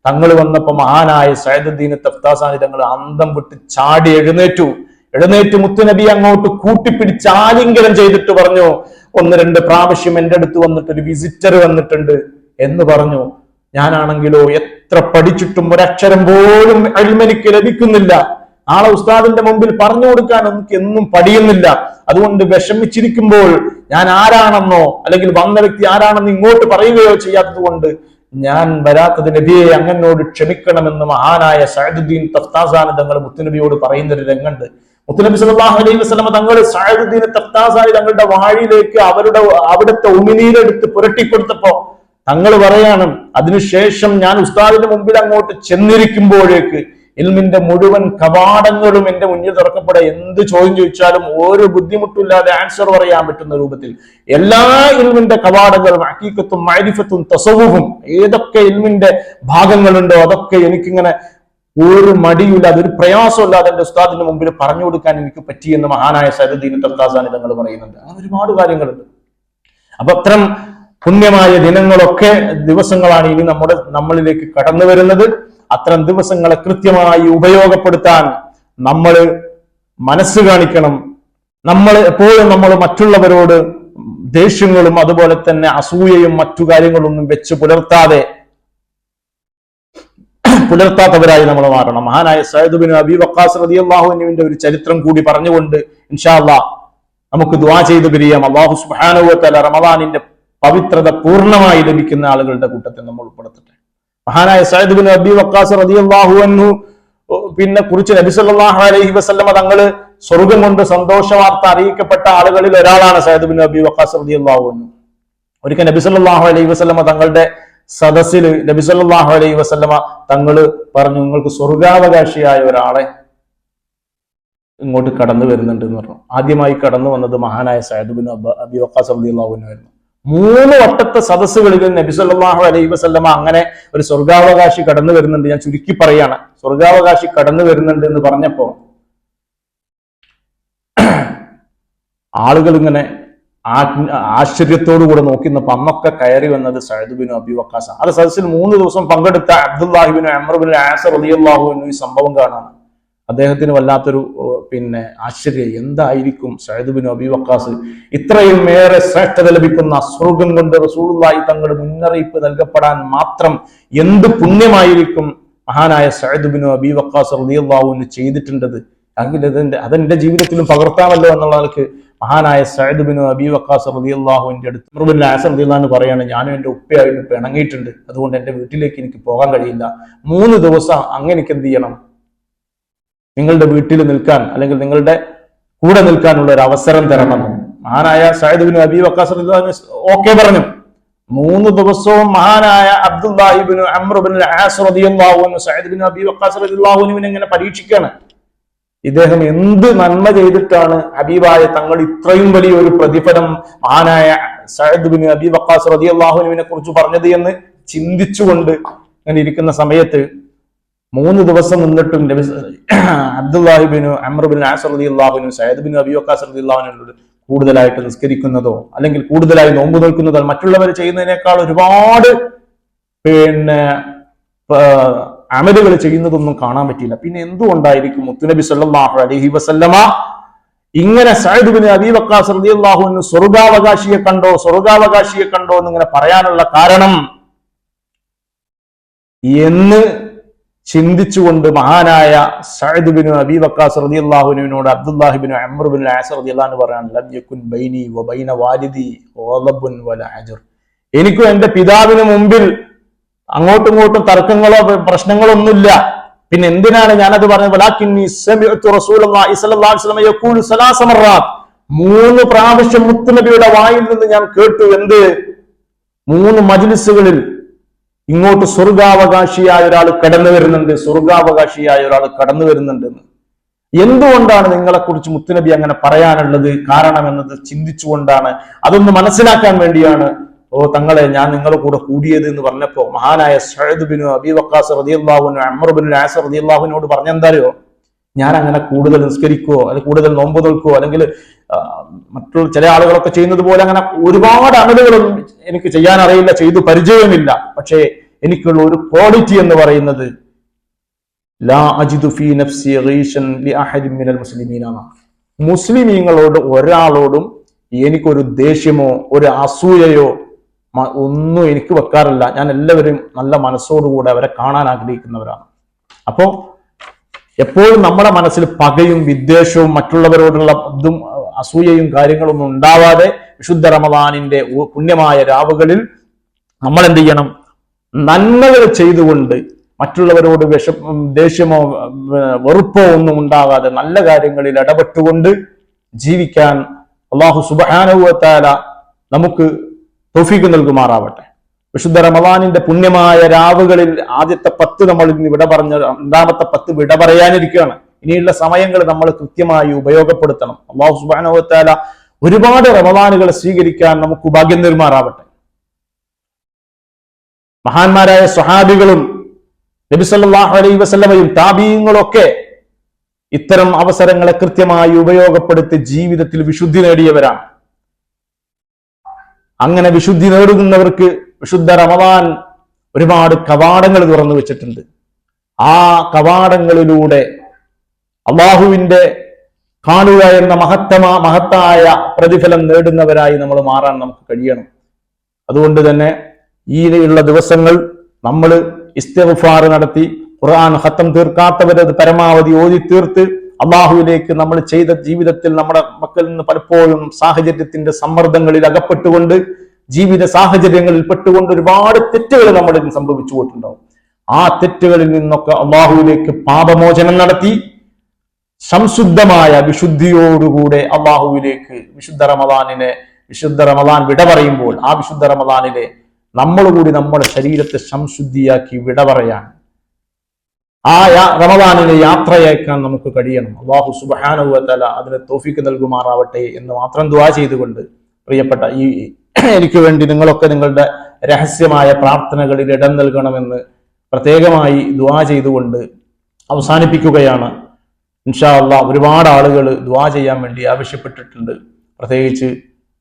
തങ്ങൾ വന്നപ്പോ മഹാനായ സഅദുദ്ദീൻ തഫ്താസാനി തങ്ങൾ അന്തം വിട്ട് ചാടി എഴുന്നേറ്റ് മുത്തുനബി അങ്ങോട്ട് കൂട്ടിപ്പിടിച്ച് ആലിംഗനം ചെയ്തിട്ട് പറഞ്ഞു, 1-2 പ്രാവശ്യം എന്റെ അടുത്ത് വന്നിട്ട് ഒരു വിസിറ്റർ വന്നിട്ടുണ്ട് എന്ന് പറഞ്ഞു. ഞാനാണെങ്കിലോ എത്ര പഠിച്ചിട്ടും ഒരക്ഷരം പോലും ഇൽമെനിക്ക് ലഭിക്കുന്നില്ല. നാളെ ഉസ്താദിന്റെ മുമ്പിൽ പറഞ്ഞു കൊടുക്കാൻ എനിക്ക് എന്നും പഠിയുന്നില്ല. അതുകൊണ്ട് വിഷമിച്ചിരിക്കുമ്പോൾ ഞാൻ ആരാണെന്നോ അല്ലെങ്കിൽ വന്ന വ്യക്തി ആരാണെന്ന് ഇങ്ങോട്ട് പറയുകയോ ചെയ്യാത്തത് കൊണ്ട് ഞാൻ വരാത്തത് നബിയെ അങ്ങനോട് ക്ഷമിക്കണമെന്ന് മഹാനായ സഅദുദ്ദീൻ തഫ്താസാനി തങ്ങൾ മുത്തുനബിയോട് പറയുന്ന ഒരു രംഗുണ്ട്. മുത്തുനബി സല്ലല്ലാഹു അലൈഹി വസല്ലം തങ്ങൾ സഅദുദ്ദീൻ തഫ്താസാനി തങ്ങളുടെ വാഴിയിലേക്ക് അവിടുത്തെ ഉമിനീരെടുത്ത് പുരട്ടിക്കൊടുത്തപ്പോ തങ്ങൾ പറയാണ്, അതിനുശേഷം ഞാൻ ഉസ്താദിന്റെ മുമ്പിൽ അങ്ങോട്ട് ചെന്നിരിക്കുമ്പോഴേക്ക് ഇൽമിന്റെ മുഴുവൻ കവാടങ്ങളും എന്റെ മുന്നിൽ തുറക്കപ്പെടെ, എന്ത് ചോദ്യം ചോദിച്ചാലും ഒരു ബുദ്ധിമുട്ടില്ലാതെ ആൻസർ പറയാൻ പറ്റുന്ന രൂപത്തിൽ എല്ലാ ഇൽമിന്റെ കവാടങ്ങളും ഹഖീഖത്തും മഅരിഫത്തും തസവ്വുഫും ഏതൊക്കെ ഇൽമിന്റെ ഭാഗങ്ങളുണ്ടോ അതൊക്കെ എനിക്കിങ്ങനെ ഒരു മടിയില്ലാതെ ഒരു പ്രയാസമില്ലാതെ എന്റെ ഉസ്താദിന്റെ മുമ്പിൽ പറഞ്ഞു കൊടുക്കാൻ എനിക്ക് പറ്റിയെന്ന് മഹാനായ സഅദുദ്ദീൻ തഫ്താസാനി തങ്ങൾ പറയുന്നുണ്ട്. അങ്ങനെ ഒരുപാട് കാര്യങ്ങളുണ്ട്. അപ്പൊ അത്തരം പുണ്യമായ ദിവസങ്ങളാണ് ഇനി നമ്മളിലേക്ക് കടന്നു വരുന്നത്. അത്തരം ദിവസങ്ങളെ കൃത്യമായി ഉപയോഗപ്പെടുത്താൻ നമ്മൾ മനസ്സ് കാണിക്കണം. എപ്പോഴും നമ്മൾ മറ്റുള്ളവരോട് ദേഷ്യങ്ങളും അതുപോലെ തന്നെ അസൂയയും മറ്റു കാര്യങ്ങളൊന്നും വെച്ച് പുലർത്താത്തവരായി നമ്മൾ മാറണം. മഹാനായ സഅദ് ബിൻ അബീ വഖാസ് റളിയല്ലാഹു അൻഹുവിന്റെ ഒരു ചരിത്രം കൂടി പറഞ്ഞുകൊണ്ട് ഇൻഷാ അല്ലാഹ് നമുക്ക് ദുആ ചെയ്തു പിരിയാം. അല്ലാഹു സുബ്ഹാനഹു വ തആല റമളാനിന്റെ പവിത്രത പൂർണ്ണമായി ലഭിക്കുന്ന ആളുകളുടെ കൂട്ടത്തിൽ നമ്മൾ ഉൾപ്പെടുത്തട്ടെ. മഹാനായ സഅദ് ബിൻ അബീ വഖാസ് റളിയല്ലാഹു അൻഹു കുറിച്ച് നബി സല്ലല്ലാഹു അലൈഹി വസല്ലമ തങ്ങൾ സ്വർഗം കൊണ്ട് സന്തോഷ വാർത്ത അറിയിക്കപ്പെട്ട ആളുകളിൽ ഒരാളാണ് സഅദ് ബിൻ അബീ വഖാസ് റളിയല്ലാഹു അൻഹു. ഒരിക്കൽ നബി സല്ലല്ലാഹു അലൈഹി വസല്ലമ തങ്ങളുടെ സദസ്സിൽ നബി സല്ലല്ലാഹു അലൈഹി വസല്ലമ തങ്ങൾ പറഞ്ഞു, നിങ്ങൾക്ക് സ്വർഗാവകാശിയായ ഒരാളെ ഇങ്ങോട്ട് കടന്നു വരുന്നുണ്ട് എന്ന് പറഞ്ഞു. ആദ്യമായി കടന്നു വന്നത് മഹാനായ സഅദ് ബിൻ അബീ വഖാസ് റളിയല്ലാഹു അൻഹു ആയിരുന്നു. 3 വട്ടത്തെ സദസ്സുകളിൽ നബി സല്ലല്ലാഹു അലൈഹി വസല്ലമ അങ്ങനെ ഒരു സ്വർഗാവകാശി കടന്നു വരുന്നുണ്ട്, ഞാൻ ചുരുക്കി പറയാണ്, സ്വർഗാവകാശി കടന്നു വരുന്നുണ്ട് എന്ന് പറഞ്ഞപ്പോ ആളുകൾ ഇങ്ങനെ ആശ്ചര്യത്തോടുകൂടെ നോക്കിന്നപ്പോ അന്നൊക്കെ കയറി വന്നത് സഅദ് ബിൻ അബീ വഖാസ്. അത് സദസ്സിൽ 3 ദിവസം പങ്കെടുത്ത Abdullahi bin Amr bin As റളിയല്ലാഹു അൻഹു ഈ സംഭവം കാണാം. അദ്ദേഹത്തിന് വല്ലാത്തൊരു ആശ്ചര്യം, എന്തായിരിക്കും സഅദ് ബിൻ അബീ വഖാസ് ഇത്രയും ഏറെ ശ്രേഷ്ഠത ലഭിക്കുന്ന സ്വർഗം കൊണ്ട് റസൂലുള്ളാഹി തങ്ങളുടെ മുന്നറിയിപ്പ് നൽകപ്പെടാൻ മാത്രം എന്ത് പുണ്യമായിരിക്കും മഹാനായ സഅദ് ബിൻ അബീ വഖാസ് റളിയല്ലാഹു അൻഹു ചെയ്തിട്ടുണ്ടത്, അതെന്റെ ജീവിതത്തിലും പകർത്താമല്ലോ എന്നുള്ള ആൾക്ക് മഹാനായ സഅദ് ബിൻ അബീ വഖാസ് റളിയല്ലാഹു അൻഹുവിന്റെ അടുത്ത് അംർ ബിൻ ആസ് റളിയല്ലാഹു അൻഹു പറയാണ്, ഞാനും എന്റെ ഉപ്പയായിട്ട് പിണങ്ങിയിട്ടുണ്ട്, അതുകൊണ്ട് എന്റെ വീട്ടിലേക്ക് എനിക്ക് പോകാൻ കഴിയില്ല, 3 ദിവസം അങ്ങ് എനിക്ക് എന്ത് ചെയ്യണം, നിങ്ങളുടെ വീട്ടിൽ നിൽക്കാൻ അല്ലെങ്കിൽ നിങ്ങളുടെ കൂടെ നിൽക്കാനുള്ള ഒരു അവസരം തരണം. മഹാനായ സഅദ് ബിൻ അബീ വഖാസ് റളിയല്ലാഹു അൻഹു ഓക്കെ പറഞ്ഞു. 3 ദിവസവും മഹാനായ Abdullahi bin Amr bin As റളിയല്ലാഹു അൻഹു സഅദ് ബിൻ അബീ വഖാസ് റളിയല്ലാഹു അൻഹുവിനെ ഇങ്ങനെ പരീക്ഷിക്കുകയാണ്. ഇദ്ദേഹം എന്ത് നന്മ ചെയ്തിട്ടാണ് ഹബീബായ തങ്ങൾ ഇത്രയും വലിയൊരു പ്രതിഫലം മഹാനായ സഅദ് ബിൻ അബീ വഖാസ് റളിയല്ലാഹു അൻഹുവിനെ കുറിച്ച് പറഞ്ഞത് എന്ന് ചിന്തിച്ചുകൊണ്ട് അങ്ങനെ ഇരിക്കുന്ന സമയത്ത് 3 ദിവസം നിന്നിട്ടും Abdullahi bin Amr bin As റളിയല്ലാഹു അൻഹു സഅദ് ബിൻ അബീ വഖാസ് റളിയല്ലാഹു അൻഹുവിനോട് കൂടുതലായിട്ട് നിസ്കരിക്കുന്നതോ അല്ലെങ്കിൽ കൂടുതലായി നോമ്പ് നോക്കുന്നതോ മറ്റുള്ളവർ ചെയ്യുന്നതിനേക്കാൾ ഒരുപാട് അമലുകൾ ചെയ്യുന്നതൊന്നും കാണാൻ പറ്റില്ല. പിന്നെ എന്തുകൊണ്ടായിരിക്കും മുത്തുനബി സല്ലല്ലാഹു അലൈഹി വസല്ലമ ഇങ്ങനെ സഅദ് ബിൻ അബീ വഖാസ് റളിയല്ലാഹു അൻഹു സ്വർഗാവകാശിയെ കണ്ടോ എന്നിങ്ങനെ പറയാനുള്ള കാരണം എന്ന് ചിന്തിച്ചുകൊണ്ട് മഹാനായ സഅദ് ബിൻ അബീ വഖാസ് റളിയല്ലാഹു അൻഹുവിനോട് Abdullahi bin Amr bin As റളിയല്ലാഹു അൻഹു പറയാണ്, ലം യകുൻ ബൈനി വ ബൈന വാലിദി ഗളബുൻ വല ഹജർ, എനിക്കും എന്റെ പിതാവിന് മുമ്പിൽ അങ്ങോട്ടും ഇങ്ങോട്ടും തർക്കങ്ങളോ പ്രശ്നങ്ങളോ ഒന്നുമില്ല, പിന്നെ എന്തിനാണ് ഞാനത് പറഞ്ഞത്, വലാകിന്നി സമിഅ്തു റസൂലുള്ളാഹി സ്വല്ലല്ലാഹു അലൈഹി വസല്ലം യഖൂലു സലാസ മർറാത്ത്, 3 പ്രാവശ്യം മുത്തുനബിയുടെ വായിൽ നിന്ന് ഞാൻ കേട്ടു. എന്ത്? 3 മജ്ലിസുകളിൽ ഇങ്ങോട്ട് സ്വർഗാവകാശിയായ ഒരാൾ കടന്നു വരുന്നുണ്ട്, സ്വർഗാവകാശിയായ ഒരാൾ കടന്നു വരുന്നുണ്ടെന്ന്. എന്തുകൊണ്ടാണ് നിങ്ങളെക്കുറിച്ച് മുത്തുനബി അങ്ങനെ പറയാനുള്ളത്? കാരണം എന്നത് ചിന്തിച്ചുകൊണ്ടാണ്, അതൊന്ന് മനസ്സിലാക്കാൻ വേണ്ടിയാണ് തങ്ങളെ ഞാൻ നിങ്ങളുടെ കൂടെ കൂടിയത് എന്ന് പറഞ്ഞപ്പോ മഹാനായ സഅദ് ബിൻ അബീ വഖാസ് റളിയല്ലാഹു അൻഹു അംർ ബിൻ ആസ് റളിയല്ലാഹു അൻഹുവോട് പറഞ്ഞെന്താറിയോ, ഞാൻ അങ്ങനെ കൂടുതൽ നിസ്കരിക്കുകയോ അല്ലെങ്കിൽ കൂടുതൽ നോമ്പ് നോൽക്കുകയോ അല്ലെങ്കിൽ മറ്റുള്ള ചില ആളുകളൊക്കെ ചെയ്യുന്നത് പോലെ അങ്ങനെ ഒരുപാട് അമലുകളൊന്നും എനിക്ക് ചെയ്യാൻ അറിയില്ല, ചെയ്തു പരിചയമില്ല. പക്ഷേ എനിക്കുള്ള ഒരു ക്വാളിറ്റി എന്ന് പറയുന്നത് ലാ അജിദു ഫീ നഫ്സി ഗീശൻ ലി അഹദിൻ മിനൽ മുസ്ലിമീന. മുസ്ലിമീങ്ങളോട് ഒരാളോടും എനിക്കൊരു ദേഷ്യമോ ഒരു അസൂയയോ ഒന്നും എനിക്ക് വെക്കാറില്ല. ഞാൻ എല്ലാവരും നല്ല മനസ്സോടുകൂടെ അവരെ കാണാൻ ആഗ്രഹിക്കുന്നവരാണ്. അപ്പോ എപ്പോഴും നമ്മുടെ മനസ്സിൽ പകയും വിദ്വേഷവും മറ്റുള്ളവരോടുള്ള ഇതും അസൂയയും കാര്യങ്ങളൊന്നും ഉണ്ടാവാതെ വിശുദ്ധ റമദാനിന്റെ പുണ്യമായ രാവുകളിൽ നമ്മൾ എന്ത് ചെയ്യണം? നന്മകൾ ചെയ്തുകൊണ്ട് മറ്റുള്ളവരോട് ദേഷ്യമോ വെറുപ്പോ ഒന്നും ഉണ്ടാകാതെ നല്ല കാര്യങ്ങളിൽ ഇടപെട്ടുകൊണ്ട് ജീവിക്കാൻ അല്ലാഹു സുബ്ഹാനഹു വ തആല നമുക്ക് തൗഫീഖ് നൽകുമാറാവട്ടെ. വിശുദ്ധ റമദാനിന്റെ പുണ്യമായ രാവുകളിൽ ആദ്യത്തെ 10 നമ്മൾ ഇന്ന് വിട പറഞ്ഞ, രണ്ടാമത്തെ 10 വിട പറയാനിരിക്കുകയാണ്. ഇനിയുള്ള സമയങ്ങൾ നമ്മൾ കൃത്യമായി ഉപയോഗപ്പെടുത്തണം. അല്ലാഹു സുബ്ഹാനഹു വ തആല ഒരുപാട് റമദാനുകൾ സ്വീകരിക്കാൻ നമുക്ക് ഭാഗ്യം നൽകുമാറാവട്ടെ. മഹാന്മാരായ സ്വഹാബികളും നബി സല്ലല്ലാഹു അലൈഹി വസല്ലമയും താബീഈങ്ങളും ഒക്കെ ഇത്തരം അവസരങ്ങളെ കൃത്യമായി ഉപയോഗപ്പെടുത്തി ജീവിതത്തിൽ വിശുദ്ധി നേടിയവരാണ്. അങ്ങനെ വിശുദ്ധി നേടുന്നവർക്ക് വിശുദ്ധ റമദാൻ ഒരുപാട് കവാടങ്ങൾ തുറന്നു വെച്ചിട്ടുണ്ട്. ആ കവാടങ്ങളിലൂടെ അള്ളാഹുവിന്റെ കാണുക എന്ന മഹത്തായ പ്രതിഫലം നേടുന്നവരായി നമ്മൾ മാറാൻ നമുക്ക് കഴിയണം. അതുകൊണ്ട് തന്നെ ഈയുള്ള ദിവസങ്ങൾ നമ്മൾ ഇസ്തിഗ്ഫാർ നടത്തി ഖുർആൻ ഖത്തം തീർക്കാത്തവരത് പരമാവധി ഓതി തീർത്ത് അള്ളാഹുവിലേക്ക് നമ്മൾ ചെയ്ത ജീവിതത്തിൽ നമ്മുടെ മക്കളിൽ നിന്ന് പലപ്പോഴും സാഹചര്യത്തിന്റെ സമ്മർദ്ദങ്ങളിൽ അകപ്പെട്ടുകൊണ്ട് ജീവിത സാഹചര്യങ്ങളിൽ പെട്ടുകൊണ്ട് ഒരുപാട് തെറ്റുകൾ നമ്മളിൽ സംഭവിച്ചു പോയിട്ടുണ്ടാവും. ആ തെറ്റുകളിൽ നിന്നൊക്കെ അള്ളാഹുവിലേക്ക് പാപമോചനം നടത്തി സംശുദ്ധമായ വിശുദ്ധിയോടുകൂടെ അള്ളാഹുവിലേക്ക് വിശുദ്ധ റമദാൻ വിട പറയുമ്പോൾ ആ വിശുദ്ധ റമദാനിലെ നമ്മളുകൂടി നമ്മുടെ ശരീരത്തെ സംശുദ്ധിയാക്കി വിട പറയാൻ ആ റമദാനിനെ യാത്രയക്കാൻ നമുക്ക് കഴിയണം. അല്ലാഹു സുബ്ഹാനഹു വ തആല അതിന് തൗഫീഖ് നൽകുമാറാവട്ടെ എന്ന് മാത്രം ദുആ ചെയ്തുകൊണ്ട് പ്രിയപ്പെട്ട എനിക്ക് വേണ്ടി നിങ്ങളൊക്കെ നിങ്ങളുടെ രഹസ്യമായ പ്രാർത്ഥനകളിൽ ഇടം നൽകണമെന്ന് പ്രത്യേകമായി ദുആ ചെയ്തുകൊണ്ട് അവസാനിപ്പിക്കുകയാണ്. ഇൻഷാ അല്ലാഹ് ഒരുപാട് ആളുകൾ ദുആ ചെയ്യാൻ വേണ്ടി ആവശ്യപ്പെട്ടിട്ടുണ്ട്. പ്രത്യേകിച്ച്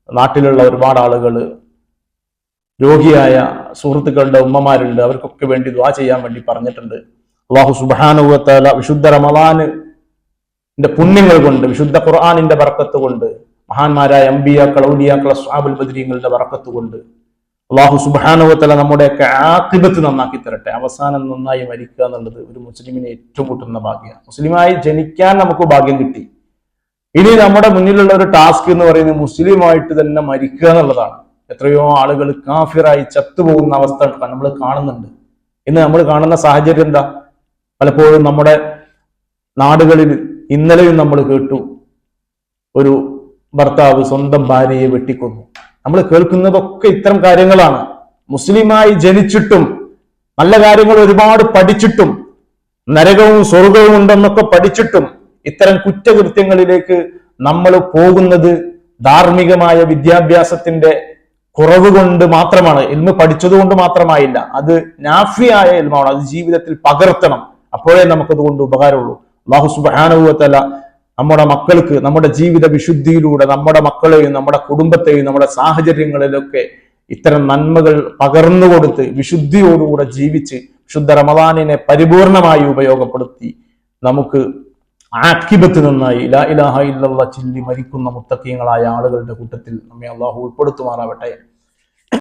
നാട്ടിലുള്ള ഒരുപാട് ആളുകൾ, രോഗിയായ സുഹൃത്തുക്കളുടെ ഉമ്മമാരുണ്ട്, അവർക്കൊക്കെ വേണ്ടി ദുആ ചെയ്യാൻ വേണ്ടി പറഞ്ഞിട്ടുണ്ട്. അല്ലാഹു സുബ്ഹാനഹു വ തആല വിശുദ്ധ റമദാനിന്റെ പുണ്യങ്ങൾ കൊണ്ട്, വിശുദ്ധ ഖുർആനിന്റെ ബർക്കത്ത് കൊണ്ട്, മഹാന്മാരായ അംബിയാക്കൾ, ഔലിയാക്കൾ, അസ്ഹാബുൽ ബദ്രീങ്ങളുടെ ബർക്കത്ത് കൊണ്ട് അല്ലാഹു സുബ്ഹാനഹു വ തആല നമ്മുടെയൊക്കെ ആഖിബത്ത് നന്നാക്കി തരട്ടെ. അവസാനം നന്നായി മരിക്കുക എന്നുള്ളത് ഒരു മുസ്ലിമിനെ ഏറ്റവും കൂട്ടുന്ന ഭാഗ്യമാണ്. മുസ്ലിമായി ജനിക്കാൻ നമുക്ക് ഭാഗ്യം കിട്ടി. ഇനി നമ്മുടെ മുന്നിലുള്ള ഒരു ടാസ്ക് എന്ന് പറയുന്നത് മുസ്ലിമായിട്ട് തന്നെ മരിക്കുക എന്നുള്ളതാണ്. എത്രയോ ആളുകൾ കാഫിറായി ചത്തുപോകുന്ന അവസ്ഥ നമ്മൾ കാണുന്നുണ്ട്. ഇന്ന് നമ്മൾ കാണുന്ന സാഹചര്യം എന്താ? പലപ്പോഴും നമ്മുടെ നാടുകളിൽ ഇന്നലെയും നമ്മൾ കേട്ടു, ഒരു ഭർത്താവ് സ്വന്തം ഭാര്യയെ വെട്ടിക്കൊന്നു. നമ്മൾ കേൾക്കുന്നതൊക്കെ ഇത്തരം കാര്യങ്ങളാണ്. മുസ്ലിമായി ജനിച്ചിട്ടും നല്ല കാര്യങ്ങൾ ഒരുപാട് പഠിച്ചിട്ടും നരകവും സ്വർഗവും ഉണ്ടെന്നൊക്കെ പഠിച്ചിട്ടും ഇത്തരം കുറ്റകൃത്യങ്ങളിലേക്ക് നമ്മൾ പോകുന്നത് ധാർമ്മികമായ വിദ്യാഭ്യാസത്തിന്റെ കുറവ് കൊണ്ട് മാത്രമാണ്. ഇൽമ് പഠിച്ചതുകൊണ്ട് മാത്രമായില്ല, അത് നാഫിയായ ഇൽമാണ്. അത് ജീവിതത്തിൽ പകർത്തണം. അപ്പോഴേ നമുക്കതുകൊണ്ട് ഉപകാരമുള്ളൂ. അല്ലാഹു സുബ്ഹാനഹു വ തആല നമ്മുടെ മക്കൾക്ക് നമ്മുടെ ജീവിത വിശുദ്ധിയിലൂടെ നമ്മുടെ മക്കളെയും നമ്മുടെ കുടുംബത്തെയും നമ്മുടെ സാഹചര്യങ്ങളിലൊക്കെ ഇത്തരം നന്മകൾ പകർന്നു കൊടുത്ത് വിശുദ്ധിയോടുകൂടെ ജീവിച്ച് വിശുദ്ധ റമദാനിനെ പരിപൂർണമായി ഉപയോഗപ്പെടുത്തി നമുക്ക് ആഖിബത്ത് നന്നായി ലാ ഇലാഹ ഇല്ലല്ലാഹ് ചൊല്ലി മരിക്കുന്ന മുത്തഖീങ്ങളായ ആളുകളുടെ കൂട്ടത്തിൽ നമ്മെ അല്ലാഹു ഉൾപ്പെടുത്തുമാറാവട്ടെ.